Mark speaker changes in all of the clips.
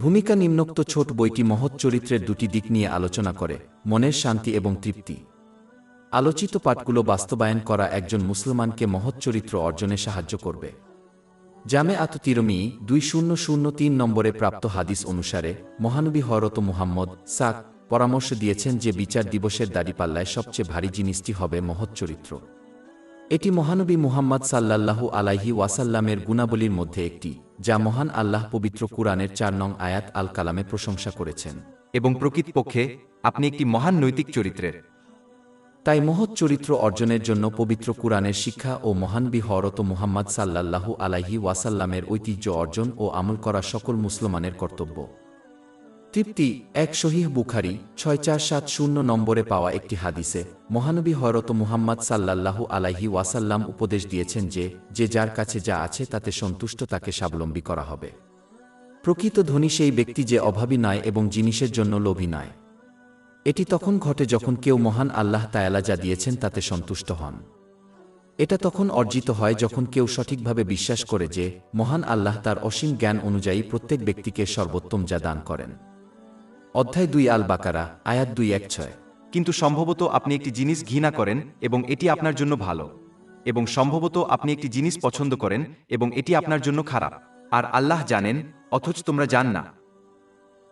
Speaker 1: ভূমিকা নিম্নোক্ত ছোট বইটি মহৎ চরিত্রের দুটি দিক নিয়ে আলোচনা করে, মনের শান্তি এবং তৃপ্তি। আলোচিত পাঠগুলো বাস্তবায়ন করা একজন মুসলমানকে মহৎ চরিত্র অর্জনে সাহায্য করবে। জামে আত তিরমিজি 2003 নম্বরে প্রাপ্ত হাদিস অনুসারে মহানবী হযরত মুহাম্মদ পরামর্শ দিয়েছেন যে বিচার দিবসের দাড়িপাল্লায় সবচেয়ে ভারী জিনিসটি হবে মহৎ চরিত্র। এটি মহানবী মুহাম্মদ সাল্লাল্লাহু আলাইহি ওয়াসাল্লামের গুণাবলীর মধ্যে একটি, যা মহান আল্লাহ পবিত্র কুরআনের 4 নং আয়াত আল কালামে প্রশংসা করেছেন।
Speaker 2: এবং প্রকৃতপক্ষে আপনি একটি মহান নৈতিক চরিত্রের।
Speaker 1: তাই মহৎ চরিত্র অর্জনের জন্য পবিত্র কুরআনের শিক্ষা ও মহানবী হযরত মুহাম্মদ সাল্লাল্লাহু আলাইহি ওয়াসাল্লামের ঐতিহ্য অর্জন ও আমল করা সকল মুসলমানের কর্তব্য। তৃপ্তি সহিহ বুখারী 6470 নম্বরে পাওয়া একটি হাদিসে মহানবী হযরত মুহাম্মদ সাল্লাল্লাহু আলাইহি ওয়াসাল্লাম উপদেশ দিয়েছেন যে যার কাছে যা আছে তাতে সন্তুষ্ট তাকে স্বাবলম্বী করা হবে। প্রকৃত ধনী সেই ব্যক্তি যে অভাবী নয় এবং জিনিসের জন্য লোভী নয়। এটি তখন ঘটে যখন কেউ মহান আল্লাহ তাআলা যা দিয়েছেন তাতে সন্তুষ্ট হন। এটা তখন অর্জিত হয় যখন কেউ সঠিকভাবে বিশ্বাস করে যে মহান আল্লাহ তার অসীম জ্ঞান অনুযায়ী প্রত্যেক ব্যক্তিকে সর্বোত্তম যা দান করেন। অধ্যায় 2 আল বাকারা আয়াত 216।
Speaker 2: কিন্তু সম্ভবত আপনি একটি জিনিস ঘৃণা করেন এবং এটি আপনার জন্য ভালো, এবং সম্ভবত আপনি একটি জিনিস পছন্দ করেন এবং এটি আপনার জন্য খারাপ, আর আল্লাহ জানেন, অথচ তোমরা জান না।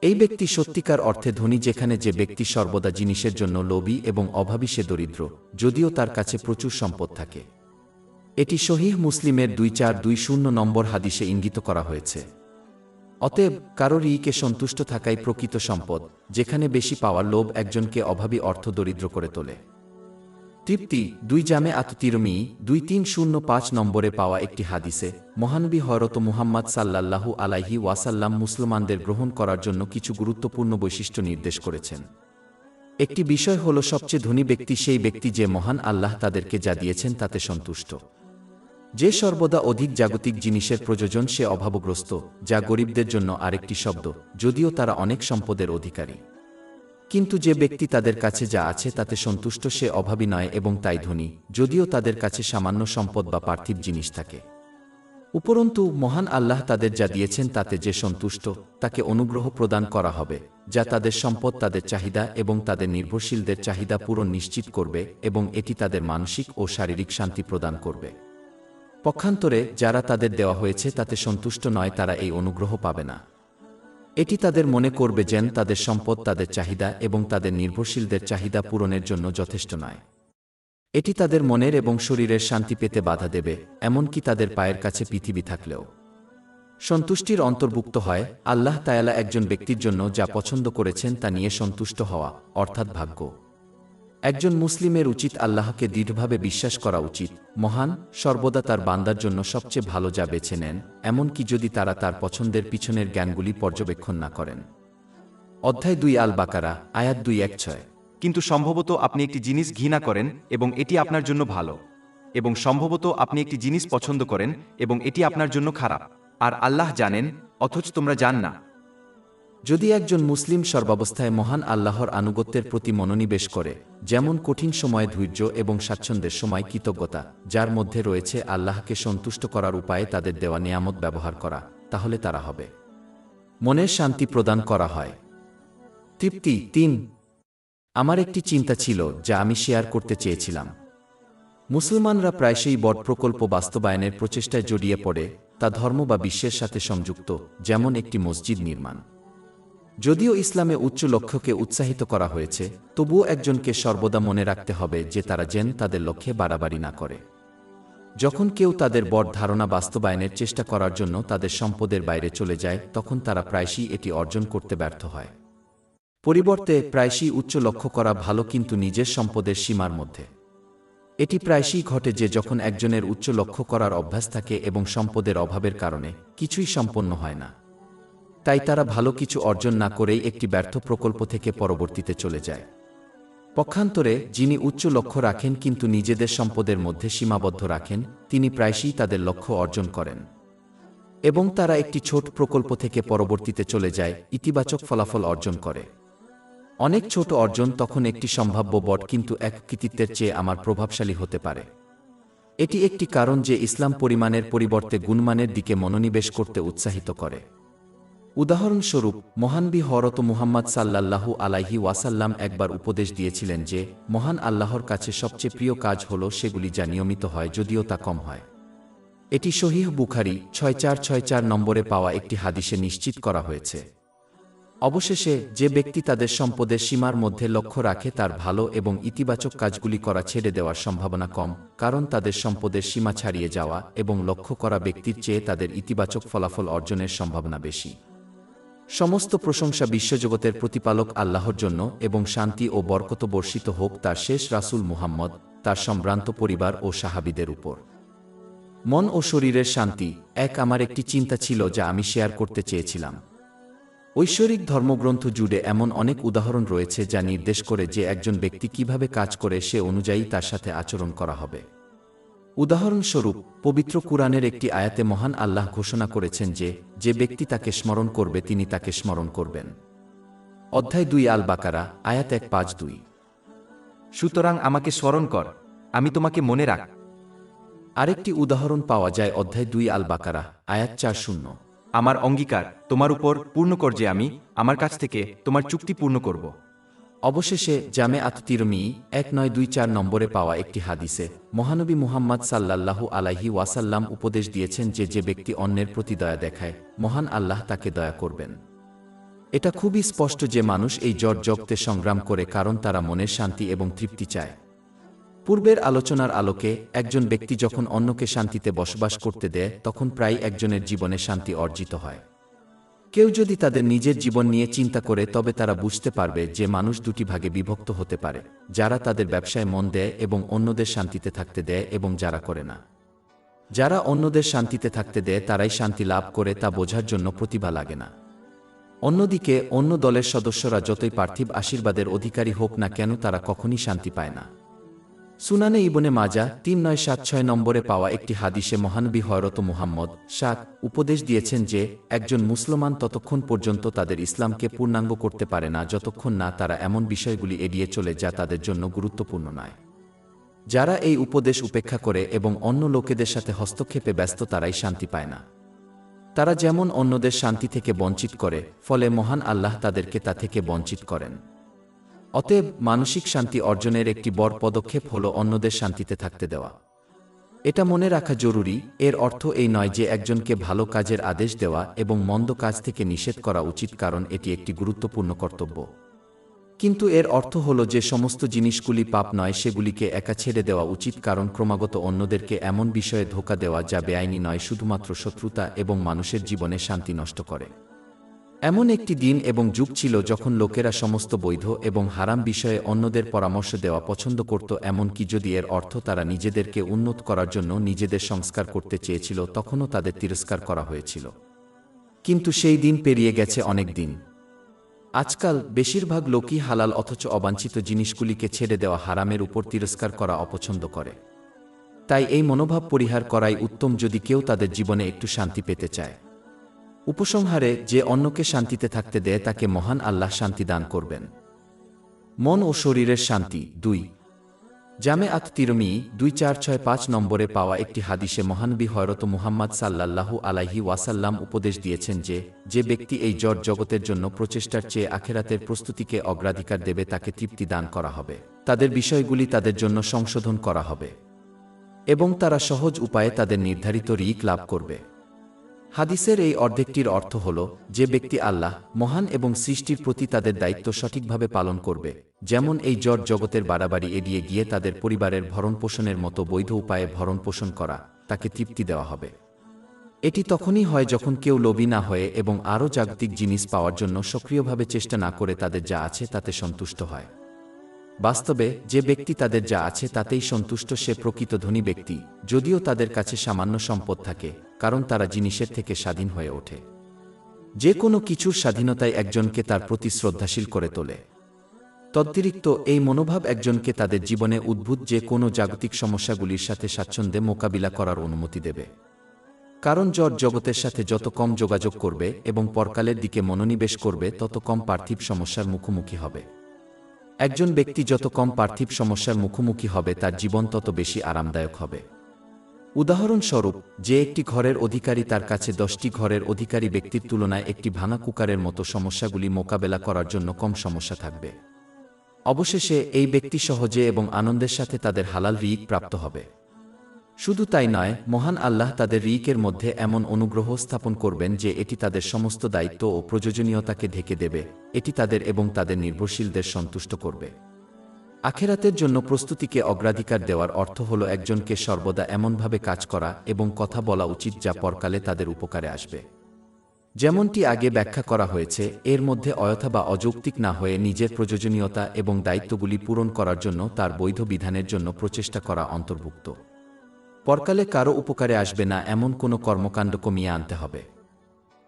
Speaker 1: এই ব্যক্তি সত্যিকার অর্থে ধনী যেখানে যে ব্যক্তি সর্বদা জিনিসের জন্য লোভী এবং অভাবী সে দরিদ্র, যদিও তার কাছে প্রচুর সম্পদ থাকে। এটি সহিহ মুসলিমের 2420 নম্বর হাদিসে ইঙ্গিত করা হয়েছে। অতএব কারোর কে সন্তুষ্ট থাকাই প্রকৃত সম্পদ, যেখানে বেশি পাওয়ার লোভ একজনকে অভাবী অর্থ দরিদ্র করে তোলে। তৃপ্তি 2 জামে আত তিরমিজি 2305 নম্বরে পাওয়া একটি হাদিসে মহানবী হযরত মুহাম্মদ সাল্লাল্লাহু আলাইহি ওয়াসাল্লাম মুসলমানদের গ্রহণ করার জন্য কিছু গুরুত্বপূর্ণ বৈশিষ্ট্য নির্দেশ করেছেন। একটি বিষয় হল সবচেয়ে ধনী ব্যক্তি সেই ব্যক্তি যে মহান আল্লাহ তাদেরকে যা দিয়েছেন তাতে সন্তুষ্ট। যে সর্বদা অধিক জাগতিক জিনিসের প্রয়োজন সে অভাবগ্রস্ত, যা গরিবদের জন্য আরেকটি শব্দ, যদিও তারা অনেক সম্পদের অধিকারী। কিন্তু যে ব্যক্তি তাদের কাছে যা আছে তাতে সন্তুষ্ট সে অভাবী নয় এবং তাই ধনী, যদিও তাদের কাছে সামান্য সম্পদ বা পার্থিব জিনিস থাকে। উপরন্তু মহান আল্লাহ তাদের যা দিয়েছেন তাতে যে সন্তুষ্ট, তাকে অনুগ্রহ প্রদান করা হবে, যা তাদের সম্পদ তাদের চাহিদা এবং তাদের নির্ভরশীলদের চাহিদা পূরণ নিশ্চিত করবে এবং এটি তাদের মানসিক ও শারীরিক শান্তি প্রদান করবে। পক্ষান্তরে যারা তাদের দেওয়া হয়েছে তাতে সন্তুষ্ট নয় তারা এই অনুগ্রহ পাবে না। এটি তাদের মনে করবে যেন তাদের সম্পদ তাদের চাহিদা এবং তাদের নির্ভরশীলদের চাহিদা পূরণের জন্য যথেষ্ট নয়। এটি তাদের মনের এবং শরীরের শান্তি পেতে বাধা দেবে, এমনকি তাদের পায়ের কাছে পৃথিবী থাকলেও। সন্তুষ্টির অন্তর্ভুক্ত হয় আল্লাহ তাআলা একজন ব্যক্তির জন্য যা পছন্দ করেছেন তা নিয়ে সন্তুষ্ট হওয়া, অর্থাৎ ভাগ্য। একজন মুসলিমের উচিত আল্লাহকে দৃঢ়ভাবে বিশ্বাস করা উচিত, মহান, সর্বদা তার বান্দার জন্য সবচেয়ে ভালো যা বেছে নেন, এমনকি যদি তারা তার পছন্দের পিছনের জ্ঞানগুলি পর্যবেক্ষণ না করেন। অধ্যায় 2 আল বাকারা আয়াত 216।
Speaker 2: কিন্তু সম্ভবত আপনি একটি জিনিস ঘৃণা করেন এবং এটি আপনার জন্য ভালো, এবং সম্ভবত আপনি একটি জিনিস পছন্দ করেন এবং এটি আপনার জন্য খারাপ, আর আল্লাহ জানেন, অথচ তোমরা জান না।
Speaker 1: যদি একজন মুসলিম সর্বাবস্থায় মহান আল্লাহর আনুগত্যের প্রতি মনোনিবেশ করে, যেমন কঠিন সময়ে ধৈর্য এবং স্বাচ্ছন্দ্যের সময় কৃতজ্ঞতা, যার মধ্যে রয়েছে আল্লাহকে সন্তুষ্ট করার উপায়ে তাদের দেওয়া নিয়ামত ব্যবহার করা, তাহলে তারা হবে। মনের শান্তি প্রদান করা হয়। তৃপ্তি 3। আমার একটি চিন্তা ছিল যা আমি শেয়ার করতে চেয়েছিলাম। মুসলমানরা প্রায়শই বড় প্রকল্প বাস্তবায়নের প্রচেষ্টায় জড়িয়ে পড়ে, তা ধর্ম বা বিশ্বের সাথে সংযুক্ত, যেমন একটি মসজিদ নির্মাণ। যদিও ইসলামে উচ্চ লক্ষ্যকে উৎসাহিত করা হয়েছে, তবুও একজনকে সর্বদা মনে রাখতে হবে যে তারা যেন তাদের লক্ষ্যে বাড়াবাড়ি না করে। যখন কেউ তাদের বড় ধারণা বাস্তবায়নের চেষ্টা করার জন্য তাদের সম্পদের বাইরে চলে যায়, তখন তারা প্রায়শই এটি অর্জন করতে ব্যর্থ হয়। পরিবর্তে প্রায়শই উচ্চ লক্ষ্য করা ভালো, কিন্তু নিজের সম্পদের সীমার মধ্যে। এটি প্রায়শই ঘটে যে যখন একজনের উচ্চ লক্ষ্য করার অভ্যাস থাকে এবং সম্পদের অভাবের কারণে কিছুই সম্পন্ন হয় না, তাই তারা ভালো কিছু অর্জন না করেই একটি ব্যর্থ প্রকল্প থেকে পরবর্তীতে চলে যায়। পক্ষান্তরে যিনি উচ্চ লক্ষ্য রাখেন কিন্তু নিজেদের সম্পদের মধ্যে সীমাবদ্ধ রাখেন, তিনি প্রায়শই তাদের লক্ষ্য অর্জন করেন এবং তারা একটি ছোট প্রকল্প থেকে পরবর্তীতে চলে যায়, ইতিবাচক ফলাফল অর্জন করে। অনেক ছোট অর্জন তখন একটি সম্ভাব্য বড় কিন্তু এক কৃতিত্বের চেয়ে আমার প্রভাবশালী হতে পারে। এটি একটি কারণ যে ইসলাম পরিমাণের পরিবর্তে গুণমানের দিকে মনোনিবেশ করতে উৎসাহিত করে। উদাহরণস্বরূপ মহানবী হরত মুহাম্মদ সাল্লাল্লাহু আলাইহি ওয়াসাল্লাম একবার উপদেশ দিয়েছিলেন যে মহান আল্লাহর কাছে সবচেয়ে প্রিয় কাজ হল সেগুলি যা নিয়মিত হয় যদিও তা কম হয়। এটি সহিহ বুখারী 6464 নম্বরে পাওয়া একটি হাদিসে নিশ্চিত করা হয়েছে। অবশেষে যে ব্যক্তি তাদের সম্পদের সীমার মধ্যে লক্ষ্য রাখে তার ভালো এবং ইতিবাচক কাজগুলি করা ছেড়ে দেওয়ার সম্ভাবনা কম, কারণ তাদের সম্পদের সীমা ছাড়িয়ে যাওয়া এবং লক্ষ্য করা ব্যক্তির চেয়ে তাদের ইতিবাচক ফলাফল অর্জনের সম্ভাবনা বেশি। সমস্ত প্রশংসা বিশ্বজগতের প্রতিপালক আল্লাহর জন্য এবং শান্তি ও বরকত বর্ষিত হোক তার শেষ রাসূল মুহাম্মদ, তার সম্ভ্রান্ত পরিবার ও সাহাবীদের উপর। মন ও শরীরের শান্তি। আমার একটি চিন্তা ছিল যা আমি শেয়ার করতে চেয়েছিলাম। ঐশ্বরিক ধর্মগ্রন্থ জুড়ে এমন অনেক উদাহরণ রয়েছে যা নির্দেশ করে যে একজন ব্যক্তি কিভাবে কাজ করে সে অনুযায়ী তার সাথে আচরণ করা হবে। উদাহরণস্বরূপ পবিত্র কুরআনের একটি আয়াতে মহান আল্লাহ ঘোষণা করেছেন যে যে ব্যক্তি তাকে স্মরণ করবে তিনি তাকে স্মরণ করবেন। অধ্যায় 2 আল বাকারা, আয়াত 152।
Speaker 2: সুতরাং আমাকে স্মরণ কর, আমি তোমাকে মনে রাখ।
Speaker 1: আরেকটি উদাহরণ পাওয়া যায় অধ্যায় 2 আল বাকারা, আয়াত 40।
Speaker 2: আমার অঙ্গীকার তোমার উপর পূর্ণ কর যে আমি আমার কাছ থেকে তোমার চুক্তি পূর্ণ করব।
Speaker 1: অবশেষে জামে আত তিরমিজি 1924 নম্বরে পাওয়া একটি হাদিসে মহানবী মুহাম্মদ সাল্লাল্লাহু আলাইহি ওয়াসাল্লাম উপদেশ দিয়েছেন যে যে ব্যক্তি অন্যের প্রতি দয়া দেখায় মহান আল্লাহ তাকে দয়া করবেন। এটা খুবই স্পষ্ট যে মানুষ এই জগতে সংগ্রাম করে কারণ তারা মনের শান্তি এবং তৃপ্তি চায়। পূর্বের আলোচনার আলোকে একজন ব্যক্তি যখন অন্যকে শান্তিতে বসবাস করতে দেয় তখন প্রায় একজনের জীবনে শান্তি অর্জিত হয়। কেউ যদি তাদের নিজের জীবন নিয়ে চিন্তা করে তবে তারা বুঝতে পারবে যে মানুষ দুটি ভাগে বিভক্ত হতে পারে, যারা তাদের ব্যবসায় মন দেয় এবং অন্যদের শান্তিতে থাকতে দেয় এবং যারা করে না। যারা অন্যদের শান্তিতে থাকতে দেয় তারাই শান্তি লাভ করে, তা বোঝার জন্য প্রতিভা লাগে না। অন্যদিকে অন্য দলের সদস্যরা যতই পার্থিব আশীর্বাদের অধিকারী হোক না কেন তারা কখনই শান্তি পায় না। সুনানে ইবনে মাজাহ 3976 নম্বরে পাওয়া একটি হাদিসে মহানবী হযরত মুহাম্মদ উপদেশ দিয়েছেন যে একজন মুসলমান ততক্ষণ পর্যন্ত তাদের ইসলামকে পূর্ণাঙ্গ করতে পারে না যতক্ষণ না তারা এমন বিষয়গুলি এড়িয়ে চলে যা তাদের জন্য গুরুত্বপূর্ণ নয়। যারা এই উপদেশ উপেক্ষা করে এবং অন্য লোকেদের সাথে হস্তক্ষেপে ব্যস্ত তারাই শান্তি পায় না। তারা যেমন অন্যদের শান্তি থেকে বঞ্চিত করে, ফলে মহান আল্লাহ তাদেরকে তা থেকে বঞ্চিত করেন। অতএব মানসিক শান্তি অর্জনের একটি বড় পদক্ষেপ হল অন্যদের শান্তিতে থাকতে দেওয়া। এটা মনে রাখা জরুরি, এর অর্থ এই নয় যে একজনকে ভালো কাজের আদেশ দেওয়া এবং মন্দ কাজ থেকে নিষেধ করা উচিত, কারণ এটি একটি গুরুত্বপূর্ণ কর্তব্য। কিন্তু এর অর্থ হল যে সমস্ত জিনিসগুলি পাপ নয় সেগুলিকে একা ছেড়ে দেওয়া উচিত, কারণ ক্রমাগত অন্যদেরকে এমন বিষয়ে ধোঁকা দেওয়া যা বেআইনি নয় শুধুমাত্র শত্রুতা এবং মানুষের জীবনে শান্তি নষ্ট করে। এমন একটি দিন এবং যুগ ছিল যখন লোকেরা সমস্ত বৈধ এবং হারাম বিষয়ে অন্যদের পরামর্শ দেওয়া পছন্দ করত, এমনকি যদি এর অর্থ তারা নিজেদেরকে উন্নত করার জন্য নিজেদের সংস্কার করতে চেয়েছিল তখনও তাদের তিরস্কার করা হয়েছিল। কিন্তু সেই দিন পেরিয়ে গেছে অনেক দিন। আজকাল বেশিরভাগ লোকই হালাল অথচ অবাঞ্ছিত জিনিসগুলিকে ছেড়ে দেওয়া হারামের উপর তিরস্কার করা অপছন্দ করে। তাই এই মনোভাব পরিহার করাই উত্তম যদি কেউ তাদের জীবনে একটু শান্তি পেতে চায়। উপসংহারে, যে অন্যকে শান্তিতে থাকতে দেয় তাকে মহান আল্লাহ শান্তি দান করবেন। মন ও শরীরের শান্তি। 2 জামে আত তিরমিজি 2465 নম্বরে পাওয়া একটি হাদিসে মহানবী হযরত মুহাম্মদ সাল্লাল্লাহু আলাইহি ওয়াসাল্লাম উপদেশ দিয়েছেন যে যে ব্যক্তি এই জগতের জন্য প্রচেষ্টার চেয়ে আখেরাতের প্রস্তুতিকে অগ্রাধিকার দেবে তাকে তৃপ্তি দান করা হবে, তাদের বিষয়গুলি তাদের জন্য সংশোধন করা হবে এবং তারা সহজ উপায়ে তাদের নির্ধারিত রিক লাভ করবে। হাদিসের এই অর্ধেকটির অর্থ হল যে ব্যক্তি আল্লাহ মহান এবং সৃষ্টির প্রতি তাদের দায়িত্ব সঠিকভাবে পালন করবে, যেমন এই জগতের বাড়াবাড়ি এড়িয়ে গিয়ে তাদের পরিবারের ভরণপোষণের মতো বৈধ উপায়ে ভরণপোষণ করা, তাকে তৃপ্তি দেওয়া হবে। এটি তখনই হয় যখন কেউ লোভী না হয়ে এবং আরও জাগতিক জিনিস পাওয়ার জন্য সক্রিয়ভাবে চেষ্টা না করে তাদের যা আছে তাতে সন্তুষ্ট হয়। বাস্তবে যে ব্যক্তি তাদের যা আছে তাতেই সন্তুষ্ট সে প্রকৃত ধনী ব্যক্তি, যদিও তাদের কাছে সামান্য সম্পদ থাকে, কারণ তারা জিনিসের থেকে স্বাধীন হয়ে ওঠে। যে কোনো কিছুর স্বাধীনতাই একজনকে তার প্রতি শ্রদ্ধাশীল করে তোলে। তদ্বিরিক্ত এই মনোভাব একজনকে তাদের জীবনে উদ্ভূত যে কোনো জাগতিক সমস্যাগুলির সাথে স্বাচ্ছন্দ্যে মোকাবিলা করার অনুমতি দেবে। কারণ জগতের সাথে যত কম যোগাযোগ করবে এবং পরকালের দিকে মনোনিবেশ করবে তত কম পার্থিব সমস্যার মুখোমুখি হবে। একজন ব্যক্তি যত কম পার্থিব সমস্যার মুখোমুখি হবে তার জীবন তত বেশি আরামদায়ক হবে। উদাহরণস্বরূপ, যে একটি ঘরের অধিকারী তার কাছে 10টি ঘরের অধিকারী ব্যক্তির তুলনায় একটি ভাঙা কুকারের মতো সমস্যাগুলি মোকাবেলা করার জন্য কম সমস্যা থাকবে। অবশেষে এই ব্যক্তি সহজে এবং আনন্দের সাথে তাদের হালাল রিক প্রাপ্ত হবে। শুধু তাই নয়, মহান আল্লাহ তাদের রিকের মধ্যে এমন অনুগ্রহ স্থাপন করবেন যে এটি তাদের সমস্ত দায়িত্ব ও প্রয়োজনীয়তাকে ঢেকে দেবে, এটি তাদের এবং তাদের নির্ভরশীলদের সন্তুষ্ট করবে। আখেরাতের জন্য প্রস্তুতিকে অগ্রাধিকার দেওয়ার অর্থ হল একজনকে সর্বদা এমনভাবে কাজ করা এবং কথা বলা উচিত যা পরকালে তাদের উপকারে আসবে। যেমনটি আগে ব্যাখ্যা করা হয়েছে, এর মধ্যে অযথা বা অযৌক্তিক না হয়ে নিজের প্রয়োজনীয়তা এবং দায়িত্বগুলি পূরণ করার জন্য তার বৈধ বিধানের জন্য প্রচেষ্টা করা অন্তর্ভুক্ত। পরকালে কারো উপকারে আসবে না এমন কোনো কর্মকাণ্ড কমিয়ে আনতে হবে।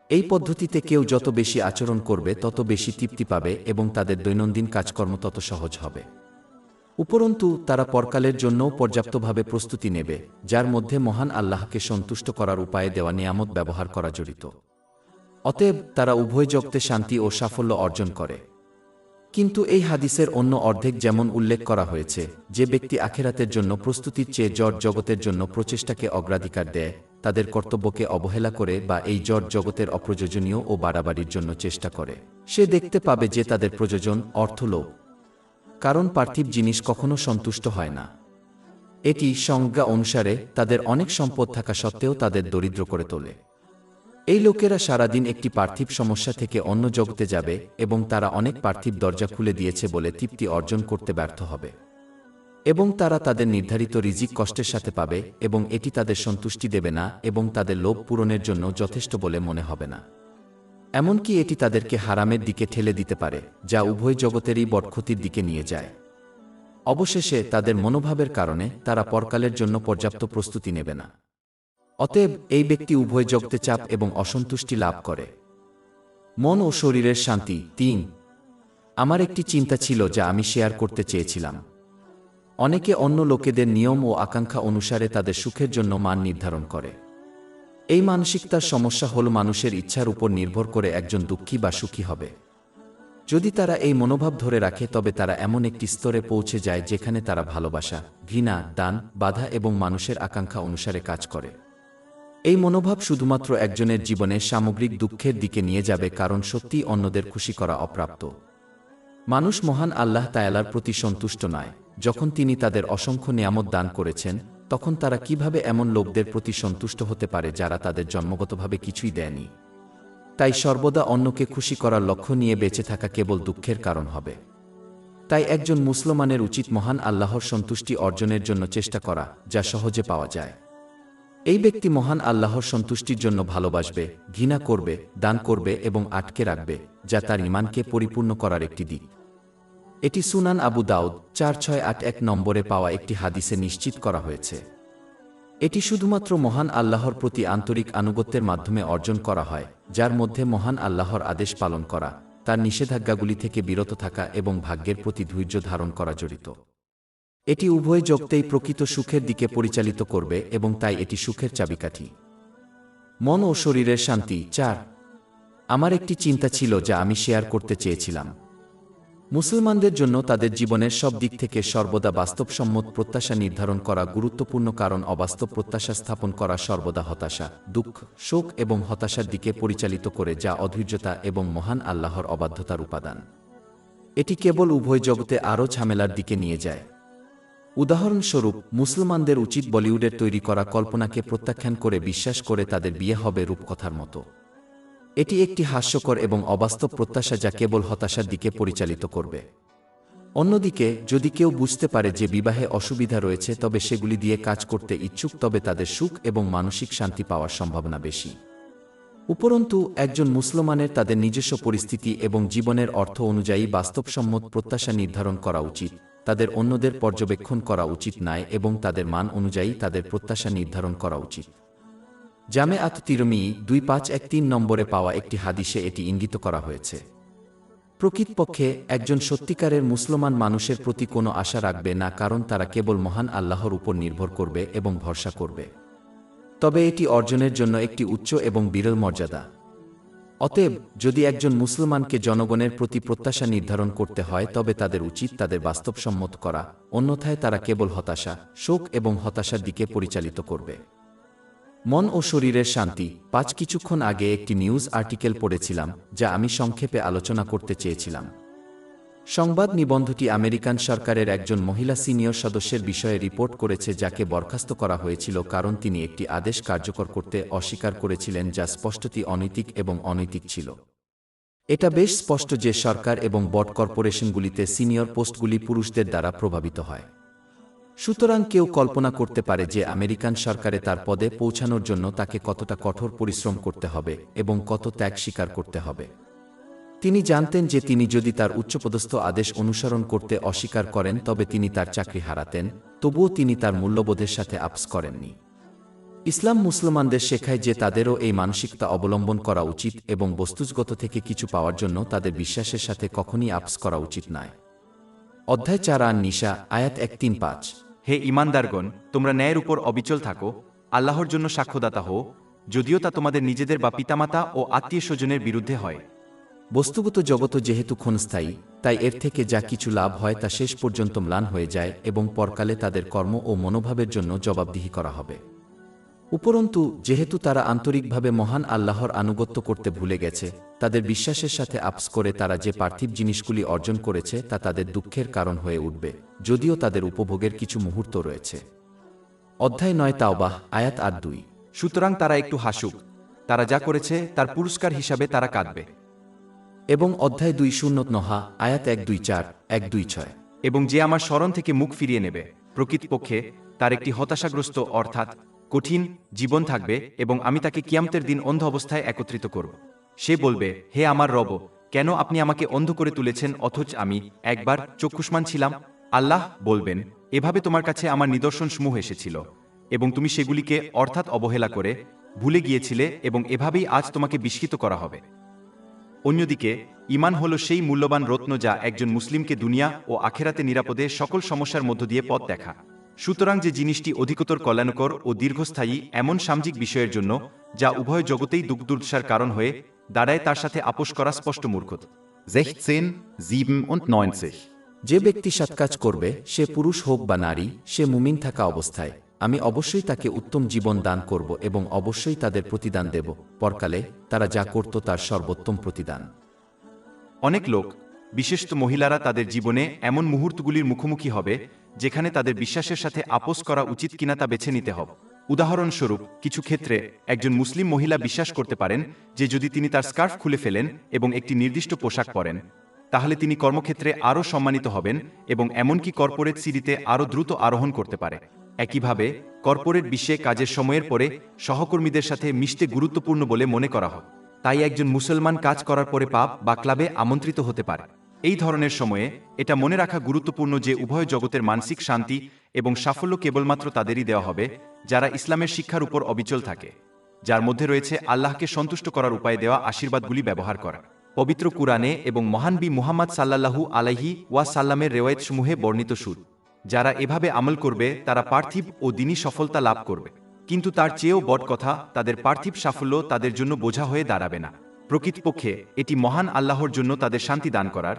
Speaker 1: এই পদ্ধতিতে কেউ যত বেশি আচরণ করবে তত বেশি তৃপ্তি পাবে এবং তাদের দৈনন্দিন কাজকর্ম তত সহজ হবে। উপরন্তু তারা পরকালের জন্যও পর্যাপ্তভাবে প্রস্তুতি নেবে, যার মধ্যে মহান আল্লাহকে সন্তুষ্ট করার উপায়ে দেওয়া নিয়ামত ব্যবহার করা জড়িত। অতএব তারা উভয় জগতে শান্তি ও সাফল্য অর্জন করে। কিন্তু এই হাদিসের অন্য অর্ধেক যেমন উল্লেখ করা হয়েছে, যে ব্যক্তি আখেরাতের জন্য প্রস্তুতির চেয়ে জড় জগতের জন্য প্রচেষ্টাকে অগ্রাধিকার দেয়, তাদের কর্তব্যকে অবহেলা করে বা এই জড় জগতের অপ্রয়োজনীয় ও বাড়াবাড়ির জন্য চেষ্টা করে, সে দেখতে পাবে যে তাদের প্রয়োজন অর্থ লোভ। কারণ পার্থিব জিনিস কখনো সন্তুষ্ট হয় না। এটি সংজ্ঞা অনুসারে তাদের অনেক সম্পদ থাকা সত্ত্বেও তাদের দরিদ্র করে তোলে। এই লোকেরা সারাদিন একটি পার্থিব সমস্যা থেকে অন্য জগতে যাবে এবং তারা অনেক পার্থিব দরজা খুলে দিয়েছে বলে তৃপ্তি অর্জন করতে ব্যর্থ হবে, এবং তারা তাদের নির্ধারিত রিজিক কষ্টের সাথে পাবে এবং এটি তাদের সন্তুষ্টি দেবে না এবং তাদের লোভ পূরণের জন্য যথেষ্ট বলে মনে হবে না। এমনকি এটি তাদেরকে হারামের দিকে ঠেলে দিতে পারে, যা উভয় জগতেরই বটক্ষতির দিকে নিয়ে যায়। অবশেষে তাদের মনোভাবের কারণে তারা পরকালের জন্য পর্যাপ্ত প্রস্তুতি নেবে না। অতএব এই ব্যক্তি উভয় জগতে চাপ এবং অসন্তুষ্টি লাভ করে। মন ও শরীরের শান্তি ৩। আমার একটি চিন্তা ছিল যা আমি শেয়ার করতে চেয়েছিলাম। অনেকে অন্য লোকেদের নিয়ম ও আকাঙ্ক্ষা অনুসারে তাদের সুখের জন্য মান নির্ধারণ করে। এই মানসিকতার সমস্যা হল মানুষের ইচ্ছার উপর নির্ভর করে একজন দুঃখী বা সুখী হবে। যদি তারা এই মনোভাব ধরে রাখে তবে তারা এমন একটি স্তরে পৌঁছে যায় যেখানে তারা ভালোবাসা, ঘৃণা, দান, বাধা এবং মানুষের আকাঙ্ক্ষা অনুসারে কাজ করে। এই মনোভাব শুধুমাত্র একজনের জীবনে সামগ্রিক দুঃখের দিকে নিয়ে যাবে, কারণ সত্যিই অন্যদের খুশি করা অপ্রাপ্ত। মানুষ মহান আল্লাহ তাআলার প্রতি সন্তুষ্ট নয়। যখন তিনি তাদের অসংখ্য নিয়ামত দান করেছেন, তখন তারা কিভাবে এমন লোকদের প্রতি সন্তুষ্ট হতে পারে যারা তাদের জন্মগতভাবে কিছুই দেয়নি? তাই সর্বদা অন্যকে খুশি করার লক্ষ্য নিয়ে বেঁচে থাকা কেবল দুঃখের কারণ হবে। তাই একজন মুসলমানের উচিত মহান আল্লাহর সন্তুষ্টি অর্জনের জন্য চেষ্টা করা, যা সহজে পাওয়া যায়। এই ব্যক্তি মহান আল্লাহর সন্তুষ্টির জন্য ভালোবাসবে, ঘৃণা করবে, দান করবে এবং আটকে রাখবে, যা তার ঈমানকে পরিপূর্ণ করার একটি দিক। এটি সুনান আবু দাউদ 4681 নম্বরে পাওয়া একটি হাদিসে নিশ্চিত করা হয়েছে। এটি শুধুমাত্র মহান আল্লাহর প্রতি আন্তরিক আনুগত্যের মাধ্যমে অর্জন করা হয়, যার মধ্যে মহান আল্লাহর আদেশ পালন করা, তার নিষেধাজ্ঞাগুলি থেকে বিরত থাকা এবং ভাগ্যের প্রতি ধৈর্য ধারণ করা জড়িত। এটি উভয় জগতেই প্রকৃত সুখের দিকে পরিচালিত করবে এবং তাই এটি সুখের চাবিকাঠি। মন ও শরীরের শান্তি ৪। আমার একটি চিন্তা ছিল যা আমি শেয়ার করতে চেয়েছিলাম। মুসলমানদের জন্য তাদের জীবনের সব দিক থেকে সর্বদা বাস্তবসম্মত প্রত্যাশা নির্ধারণ করা গুরুত্বপূর্ণ, কারণ অবাস্তব প্রত্যাশা স্থাপন করা সর্বদা হতাশা, দুঃখ, শোক এবং হতাশার দিকে পরিচালিত করে, যা অধৈর্যতা এবং মহান আল্লাহর অবাধ্যতার উপাদান। এটি কেবল উভয় জগতে আরও ঝামেলার দিকে নিয়ে যায়। উদাহরণস্বরূপ, মুসলমানদের উচিত বলিউডের তৈরি করা কল্পনাকে প্রত্যাখ্যান করে বিশ্বাস করে তাদের বিয়ে হবে রূপকথার মতো। এটি একটি হাস্যকর এবং অবাস্তব প্রত্যাশা যা কেবল হতাশার দিকে পরিচালিত করবে। অন্যদিকে, যদি কেউ বুঝতে পারে যে বিবাহে অসুবিধা রয়েছে তবে সেগুলি দিয়ে কাজ করতে ইচ্ছুক, তবে তাদের সুখ এবং মানসিক শান্তি পাওয়ার সম্ভাবনা বেশি। উপরন্তু একজন মুসলমানের তাদের নিজস্ব পরিস্থিতি এবং জীবনের অর্থ অনুযায়ী বাস্তবসম্মত প্রত্যাশা নির্ধারণ করা উচিত, তাদের অন্যদের পর্যবেক্ষণ করা উচিত নয় এবং তাদের মান অনুযায়ী তাদের প্রত্যাশা নির্ধারণ করা উচিত। জামে আত তিরমিজি 2513 নম্বরে পাওয়া একটি হাদিসে এটি ইঙ্গিত করা হয়েছে। প্রকৃতপক্ষে একজন সত্যিকারের মুসলমান মানুষের প্রতি কোনো আশা রাখবে না, কারণ তারা কেবল মহান আল্লাহর উপর নির্ভর করবে এবং ভরসা করবে। তবে এটি অর্জনের জন্য একটি উচ্চ এবং বিরল মর্যাদা। অতএব যদি একজন মুসলমানকে জনগণের প্রতি প্রত্যাশা নির্ধারণ করতে হয় তবে তাদের উচিত তাদের বাস্তবসম্মত করা, অন্যথায় তারা কেবল হতাশা, শোক এবং হতাশার দিকে পরিচালিত করবে। মন ও শরীরের শান্তি। কিছুক্ষণ আগে একটি নিউজ আর্টিকেল পড়েছিলাম যা আমি সংক্ষেপে আলোচনা করতে চেয়েছিলাম। সংবাদ নিবন্ধটি আমেরিকান সরকারের একজন মহিলা সিনিয়র সদস্যের বিষয়ে রিপোর্ট করেছে, যাকে বরখাস্ত করা হয়েছিল কারণ তিনি একটি আদেশ কার্যকর করতে অস্বীকার করেছিলেন যা স্পষ্টতই অনৈতিক এবং অনৈতিক ছিল। এটা বেশ স্পষ্ট যে সরকার এবং বড় কর্পোরেশনগুলিতে সিনিয়র পোস্টগুলি পুরুষদের দ্বারা প্রভাবিত হয়। সুতরাং কেউ কল্পনা করতে পারে যে আমেরিকান সরকারে তার পদে পৌঁছানোর জন্য তাকে কতটা কঠোর পরিশ্রম করতে হবে এবং কত ত্যাগ স্বীকার করতে হবে। তিনি জানতেন যে তিনি যদি তার উচ্চপদস্থ আদেশ অনুসরণ করতে অস্বীকার করেন তবে তিনি তার চাকরি হারাতেন, তবুও তিনি তার মূল্যবোধের সাথে আপস করেননি। ইসলাম মুসলমানদের শেখায় যে তাদেরও এই মানসিকতা অবলম্বন করা উচিত এবং বস্তুগত থেকে কিছু পাওয়ার জন্য তাদের বিশ্বাসের সাথে কখনই আপস করা উচিত নয়। অধ্যায় 4 আন-নিসা, আয়াত 135।
Speaker 2: হে ঈমানদারগণ, তোমরা ন্যায়ের উপর অবিচল থাকো, আল্লাহর জন্য সাক্ষ্যদাতা হও, যদিও তা তোমাদের নিজেদের বা পিতামাতা ও আত্মীয় স্বজনের বিরুদ্ধে হয়।
Speaker 1: বস্তুগত জগৎ যেহেতু ক্ষণস্থায়ী, তাই এর থেকে যা কিছু লাভ হয় তা শেষ পর্যন্ত ম্লান হয়ে যায় এবং পরকালে তাদের কর্ম ও মনোভাবের জন্য জবাবদিহি করা হবে। উপরন্তু যেহেতু তারা আন্তরিকভাবে মহান আল্লাহর আনুগত্য করতে ভুলে গেছে, তাদের বিশ্বাসের সাথে আপস করে তারা যে পার্থিব জিনিসগুলি অর্জন করেছে তা তাদের দুঃখের কারণ হয়ে উঠবে, যদিও তাদের উপভোগের কিছু মুহূর্ত রয়েছে। অধ্যায় 9 তাওবাহ, আয়াত 8-2।
Speaker 2: সুতরাং তারা একটু হাসুক, তারা যা করেছে তার পুরস্কার হিসাবে তারা কাঁদবে।
Speaker 1: এবং অধ্যায় 2 নহা, আয়াত 124, 126।
Speaker 2: এবং যে আমার স্মরণ থেকে মুখ ফিরিয়ে নেবে, প্রকৃতপক্ষে তার একটি হতাশাগ্রস্ত অর্থাৎ কঠিন জীবন থাকবে এবং আমি তাকে কিয়ামতের দিন অন্ধ অবস্থায় একত্রিত করব। সে বলবে, হে আমার রব, কেন আপনি আমাকে অন্ধ করে তুলেছেন অথচ আমি একবার চক্ষুষ্মান ছিলাম? আল্লাহ বলবেন, এভাবে তোমার কাছে আমার নিদর্শনসমূহ এসেছিল এবং তুমি সেগুলিকে অর্থাৎ অবহেলা করে ভুলে গিয়েছিলে এবং এভাবেই আজ তোমাকে বিস্মিত করা হবে। অন্যদিকে ঈমান হল সেই মূল্যবান রত্ন যা একজন মুসলিমকে দুনিয়া ও আখেরাতে নিরাপদে সকল সমস্যার মধ্য দিয়ে পথ দেখা। সুতরাং যে জিনিসটি অধিকতর কল্যাণকর ও দীর্ঘস্থায়ী এমন সামাজিক বিষয়ের জন্য যা উভয় জগতেই দুর্দশার কারণ হয়ে দাঁড়ায়, তার সাথে আপোষ করা স্পষ্ট মূর্খতা।
Speaker 3: 16, 97।
Speaker 1: যে ব্যক্তি সৎকাজ করবে, সে পুরুষ হোক বা নারী, সে মুমিন থাকা অবস্থায়, আমি অবশ্যই তাকে উত্তম জীবন দান করব এবং অবশ্যই তাদের প্রতিদান দেব পরকালে তারা যা করত তার সর্বোত্তম প্রতিদান।
Speaker 2: অনেক লোক, বিশেষত মহিলারা, তাদের জীবনে এমন মুহূর্তগুলির মুখোমুখি হবে যেখানে তাদের বিশ্বাসের সাথে আপোষ করা উচিত কিনা তা বেছে নিতে হবে। উদাহরণস্বরূপ, কিছু ক্ষেত্রে একজন মুসলিম মহিলা বিশ্বাস করতে পারেন যে যদি তিনি তার স্কার্ফ খুলে ফেলেন এবং একটি নির্দিষ্ট পোশাক পরেন, তাহলে তিনি কর্মক্ষেত্রে আরও সম্মানিত হবেন এবং এমনকি কর্পোরেট সিঁড়িতে আরও দ্রুত আরোহণ করতে পারে। একইভাবে কর্পোরেট বিশ্বে কাজের সময়ের পরে সহকর্মীদের সাথে মিশতে গুরুত্বপূর্ণ বলে মনে করা হয়। তাই একজন মুসলমান কাজ করার পরে পাব বা ক্লাবে আমন্ত্রিত হতে পারে। এই ধরনের সময়ে এটা মনে রাখা গুরুত্বপূর্ণ যে উভয় জগতের মানসিক শান্তি এবং সাফল্য কেবলমাত্র তাদেরই দেওয়া হবে যারা ইসলামের শিক্ষার উপর অবিচল থাকে, যার মধ্যে রয়েছে আল্লাহকে সন্তুষ্ট করার উপায়ে দেওয়া আশীর্বাদগুলি ব্যবহার করা। পবিত্র কুরআনে এবং মহানবী মুহাম্মদ সাল্লাল্লাহু আলাইহি ওয়াসাল্লামের রেওয়ায়েতসমূহে বর্ণিত সুদ, যারা এভাবে আমল করবে তারা পার্থিব ও দিনী সফলতা লাভ করবে, কিন্তু তার চেয়েও বড় কথা, তাদের পার্থিব সাফল্য তাদের জন্য বোঝা হয়ে দাঁড়াবে না। প্রকৃতপক্ষে এটি মহান আল্লাহর জন্য তাদের শান্তি দান করার,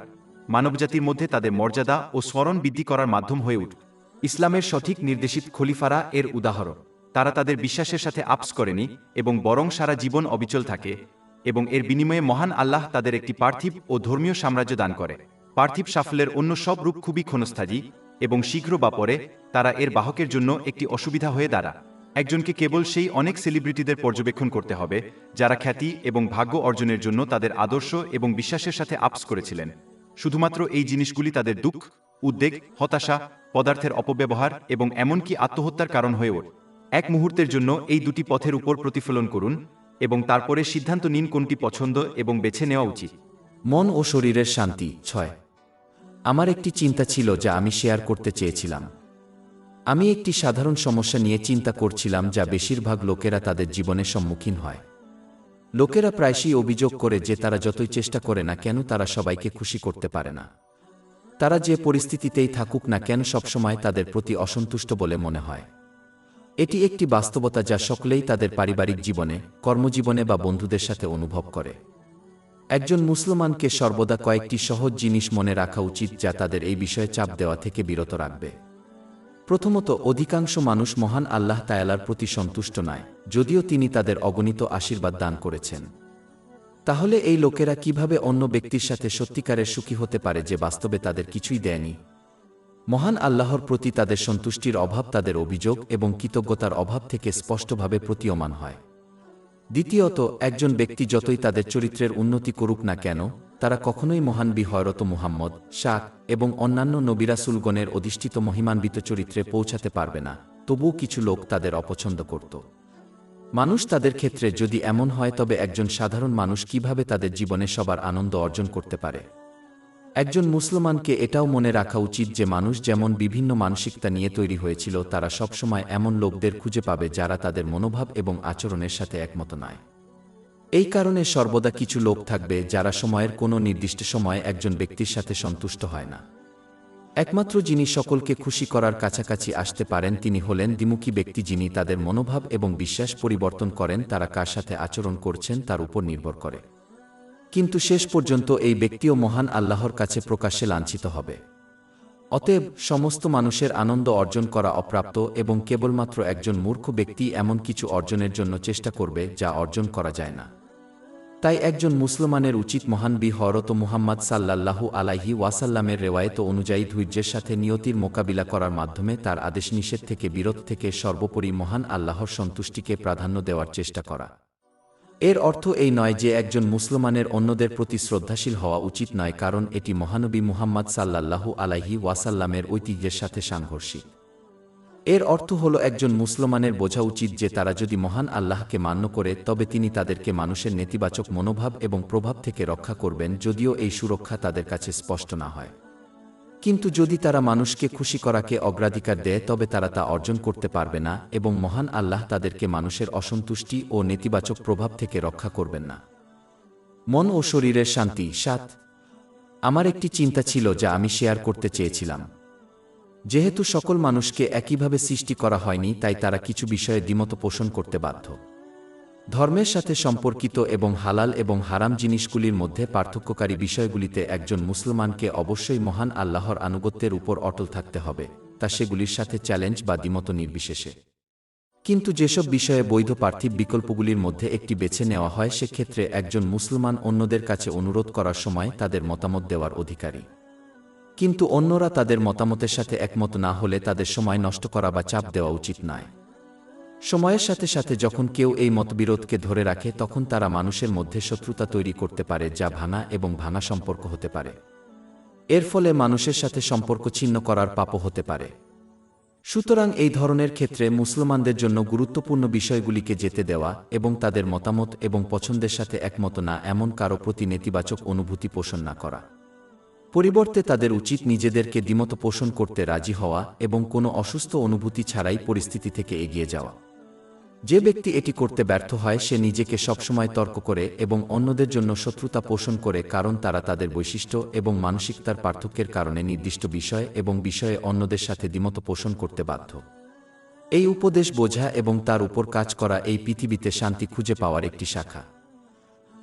Speaker 2: মানবজাতির মধ্যে তাদের মর্যাদা ও স্মরণ বৃদ্ধি করার মাধ্যম হয়ে উঠবে। ইসলামের সঠিক নির্দেশিত খলিফারা এর উদাহরণ। তারা তাদের বিশ্বাসের সাথে আপস করেনি এবং বরং সারা জীবন অবিচল থাকে এবং এর বিনিময়ে মহান আল্লাহ তাদের একটি পার্থিব ও ধর্মীয় সাম্রাজ্য দান করে। পার্থিব সাফল্যের অন্য সব রূপ খুবই ক্ষণস্থায়ী এবং শীঘ্র বা পরে তারা এর বাহকের জন্য একটি অসুবিধা হয়ে দাঁড়ায়। একজনকে কেবল সেই অনেক সেলিব্রিটিদের পর্যবেক্ষণ করতে হবে যারা খ্যাতি এবং ভাগ্য অর্জনের জন্য তাদের আদর্শ এবং বিশ্বাসের সাথে আপস করেছিলেন। শুধুমাত্র এই জিনিসগুলি তাদের দুঃখ, উদ্বেগ, হতাশা, পদার্থের অপব্যবহার এবং এমনকি আত্মহত্যার কারণ হয়ে ওঠে। এক মুহূর্তের জন্য এই দুটি পথের উপর প্রতিফলন করুন এবং তারপরে সিদ্ধান্ত নিন কোনটি পছন্দ এবং বেছে নেওয়া উচিত।
Speaker 1: মন ও শরীরের শান্তি। 6। আমার একটি চিন্তা ছিল যা আমি শেয়ার করতে চেয়েছিলাম। আমি একটি সাধারণ সমস্যা নিয়ে চিন্তা করছিলাম যা বেশিরভাগ লোকেরা তাদের জীবনে সম্মুখীন হয়। লোকেরা প্রায়শই অভিযোগ করে যে তারা যতই চেষ্টা করে না কেন তারা সবাইকে খুশি করতে পারে না। তারা যে পরিস্থিতিতেই থাকুক না কেন সবসময় তাদের প্রতি অসন্তুষ্ট বলে মনে হয়। এটি একটি বাস্তবতা যা সকলেই তাদের পারিবারিক জীবনে, কর্মজীবনে বা বন্ধুদের সাথে অনুভব করে। একজন মুসলমানকে সর্বদা কয়েকটি সহজ জিনিস মনে রাখা উচিত যা তাদের এই বিষয়ে চাপ দেওয়া থেকে বিরত রাখবে। প্রথমত, অধিকাংশ মানুষ মহান আল্লাহ তায়ালার প্রতি সন্তুষ্ট নয়, যদিও তিনি তাদের অগণিত আশীর্বাদ দান করেছেন। তাহলে এই লোকেরা কিভাবে অন্য ব্যক্তির সাথে সত্যিকারের সুখী হতে পারে যে বাস্তবে তাদের কিছুই দেয়নি? মহান আল্লাহর প্রতি তাদের সন্তুষ্টির অভাব তাদের অভিযোগ এবং কৃতজ্ঞতার অভাব থেকে স্পষ্টভাবে প্রতীয়মান হয়। দ্বিতীয়ত, একজন ব্যক্তি যতই তাদের চরিত্রের উন্নতি করুক না কেন, তারা কখনোই মহান হযরত মুহাম্মদ শাক এবং অন্যান্য নবী রাসূলগণের অধিষ্ঠিত মহিমান্বিত চরিত্রে পৌঁছাতে পারবে না। তবুও কিছু লোক তাদের অপছন্দ করত। মানুষ তাদের ক্ষেত্রে যদি এমন হয়, তবে একজন সাধারণ মানুষ কিভাবে তাদের জীবনে সবার আনন্দ অর্জন করতে পারে? একজন মুসলমানকে এটাও মনে রাখা উচিত যে মানুষ যেমন বিভিন্ন মানসিকতা নিয়ে তৈরি হয়েছিল, তারা সবসময় এমন লোকদের খুঁজে পাবে যারা তাদের মনোভাব এবং আচরণের সাথে একমত নয়। এই কারণে সর্বদা কিছু লোক থাকবে যারা সময়ের কোনো নির্দিষ্ট সময়ে একজন ব্যক্তির সাথে সন্তুষ্ট হয় না। একমাত্র যিনি সকলকে খুশি করার কাছাকাছি আসতে পারেন তিনি হলেন দ্বিমুখী ব্যক্তি, যিনি তাদের মনোভাব এবং বিশ্বাস পরিবর্তন করেন তারা কার সাথে আচরণ করছেন তার উপর নির্ভর করে। কিন্তু শেষ পর্যন্ত এই ব্যক্তিও মহান আল্লাহর কাছে প্রকাশ্যে লাঞ্ছিত হবে। অতএব সমস্ত মানুষের আনন্দ অর্জন করা অপ্রাপ্ত এবং কেবলমাত্র একজন মূর্খ ব্যক্তি এমন কিছু অর্জনের জন্য চেষ্টা করবে যা অর্জন করা যায় না। তাই একজন মুসলমানের উচিত মহান হযরত মুহাম্মদ সাল্লাল্লাহু আলাইহি ওয়াসাল্লামের রেওয়ায়েত অনুযায়ী ধৈর্যের সাথে নিয়তির মোকাবিলা করার মাধ্যমে তার আদেশ নিষেধ থেকে বিরত থেকে সর্বোপরি মহান আল্লাহর সন্তুষ্টিকে প্রাধান্য দেওয়ার চেষ্টা করা। এর অর্থ এই নয় যে একজন মুসলমানের অন্যদের প্রতি শ্রদ্ধাশীল হওয়া উচিত নয়, কারণ এটি মহানবী মুহাম্মদ সাল্লাল্লাহু আলাইহি ওয়াসাল্লামের ঐতিহ্যের সাথে সাংঘর্ষিক। এর অর্থ হল একজন মুসলমানের বোঝা উচিত যে তারা যদি মহান আল্লাহকে মান্য করে তবে তিনি তাদেরকে মানুষের নেতিবাচক মনোভাব এবং প্রভাব থেকে রক্ষা করবেন, যদিও এই সুরক্ষা তাদের কাছে স্পষ্ট না হয়। কিন্তু যদি তারা মানুষকে খুশি করাকে অগ্রাধিকার দেয় তবে তারা তা অর্জন করতে পারবে না এবং মহান আল্লাহ তাদেরকে মানুষের অসন্তুষ্টি ও নেতিবাচক প্রভাব থেকে রক্ষা করবেন না। মন ও শরীরের শান্তি ৭। আমার একটি চিন্তা ছিল যা আমি শেয়ার করতে চেয়েছিলাম। যেহেতু সকল মানুষকে একইভাবে সৃষ্টি করা হয়নি, তাই তারা কিছু বিষয়ে দ্বিমত পোষণ করতে বাধ্য। ধর্মের সাথে সম্পর্কিত এবং হালাল এবং হারাম জিনিসগুলির মধ্যে পার্থক্যকারী বিষয়গুলিতে একজন মুসলমানকে অবশ্যই মহান আল্লাহর আনুগত্যের উপর অটল থাকতে হবে, তা সেগুলির সাথে চ্যালেঞ্জ বা দ্বিমত নির্বিশেষে। কিন্তু যেসব বিষয়ে বৈধ পার্থিব বিকল্পগুলির মধ্যে একটি বেছে নেওয়া হয়, সেক্ষেত্রে একজন মুসলমান অন্যদের কাছে অনুরোধ করার সময় তাদের মতামত দেওয়ার অধিকারী। কিন্তু অন্যরা তাদের মতামতের সাথে একমত না হলে তাদের সময় নষ্ট করা বা চাপ দেওয়া উচিত নয়। সময়ের সাথে সাথে যখন কেউ এই মতবিরোধকে ধরে রাখে তখন তারা মানুষের মধ্যে শত্রুতা তৈরি করতে পারে, যা ভাঙা এবং ভাঙা সম্পর্ক হতে পারে। এর ফলে মানুষের সাথে সম্পর্ক ছিন্ন করার পাপও হতে পারে। সুতরাং এই ধরনের ক্ষেত্রে মুসলমানদের জন্য গুরুত্বপূর্ণ বিষয়গুলিকে যেতে দেওয়া এবং তাদের মতামত এবং পছন্দের সাথে একমত না এমন কারো প্রতি নেতিবাচক অনুভূতি পোষণ না করা। পরিবর্তে তাদের উচিত নিজেদেরকে দ্বিমত পোষণ করতে রাজি হওয়া এবং কোনো অসুস্থ অনুভূতি ছাড়াই পরিস্থিতি থেকে এগিয়ে যাওয়া। যে ব্যক্তি এটি করতে ব্যর্থ হয় সে নিজেকে সবসময় তর্ক করে এবং অন্যদের জন্য শত্রুতা পোষণ করে, কারণ তারা তাদের বৈশিষ্ট্য এবং মানসিকতার পার্থক্যের কারণে নির্দিষ্ট বিষয় এবং বিষয়ে অন্যদের সাথে দ্বিমত পোষণ করতে বাধ্য। এই উপদেশ বোঝা এবং তার উপর কাজ করা এই পৃথিবীতে শান্তি খুঁজে পাওয়ার একটি শাখা।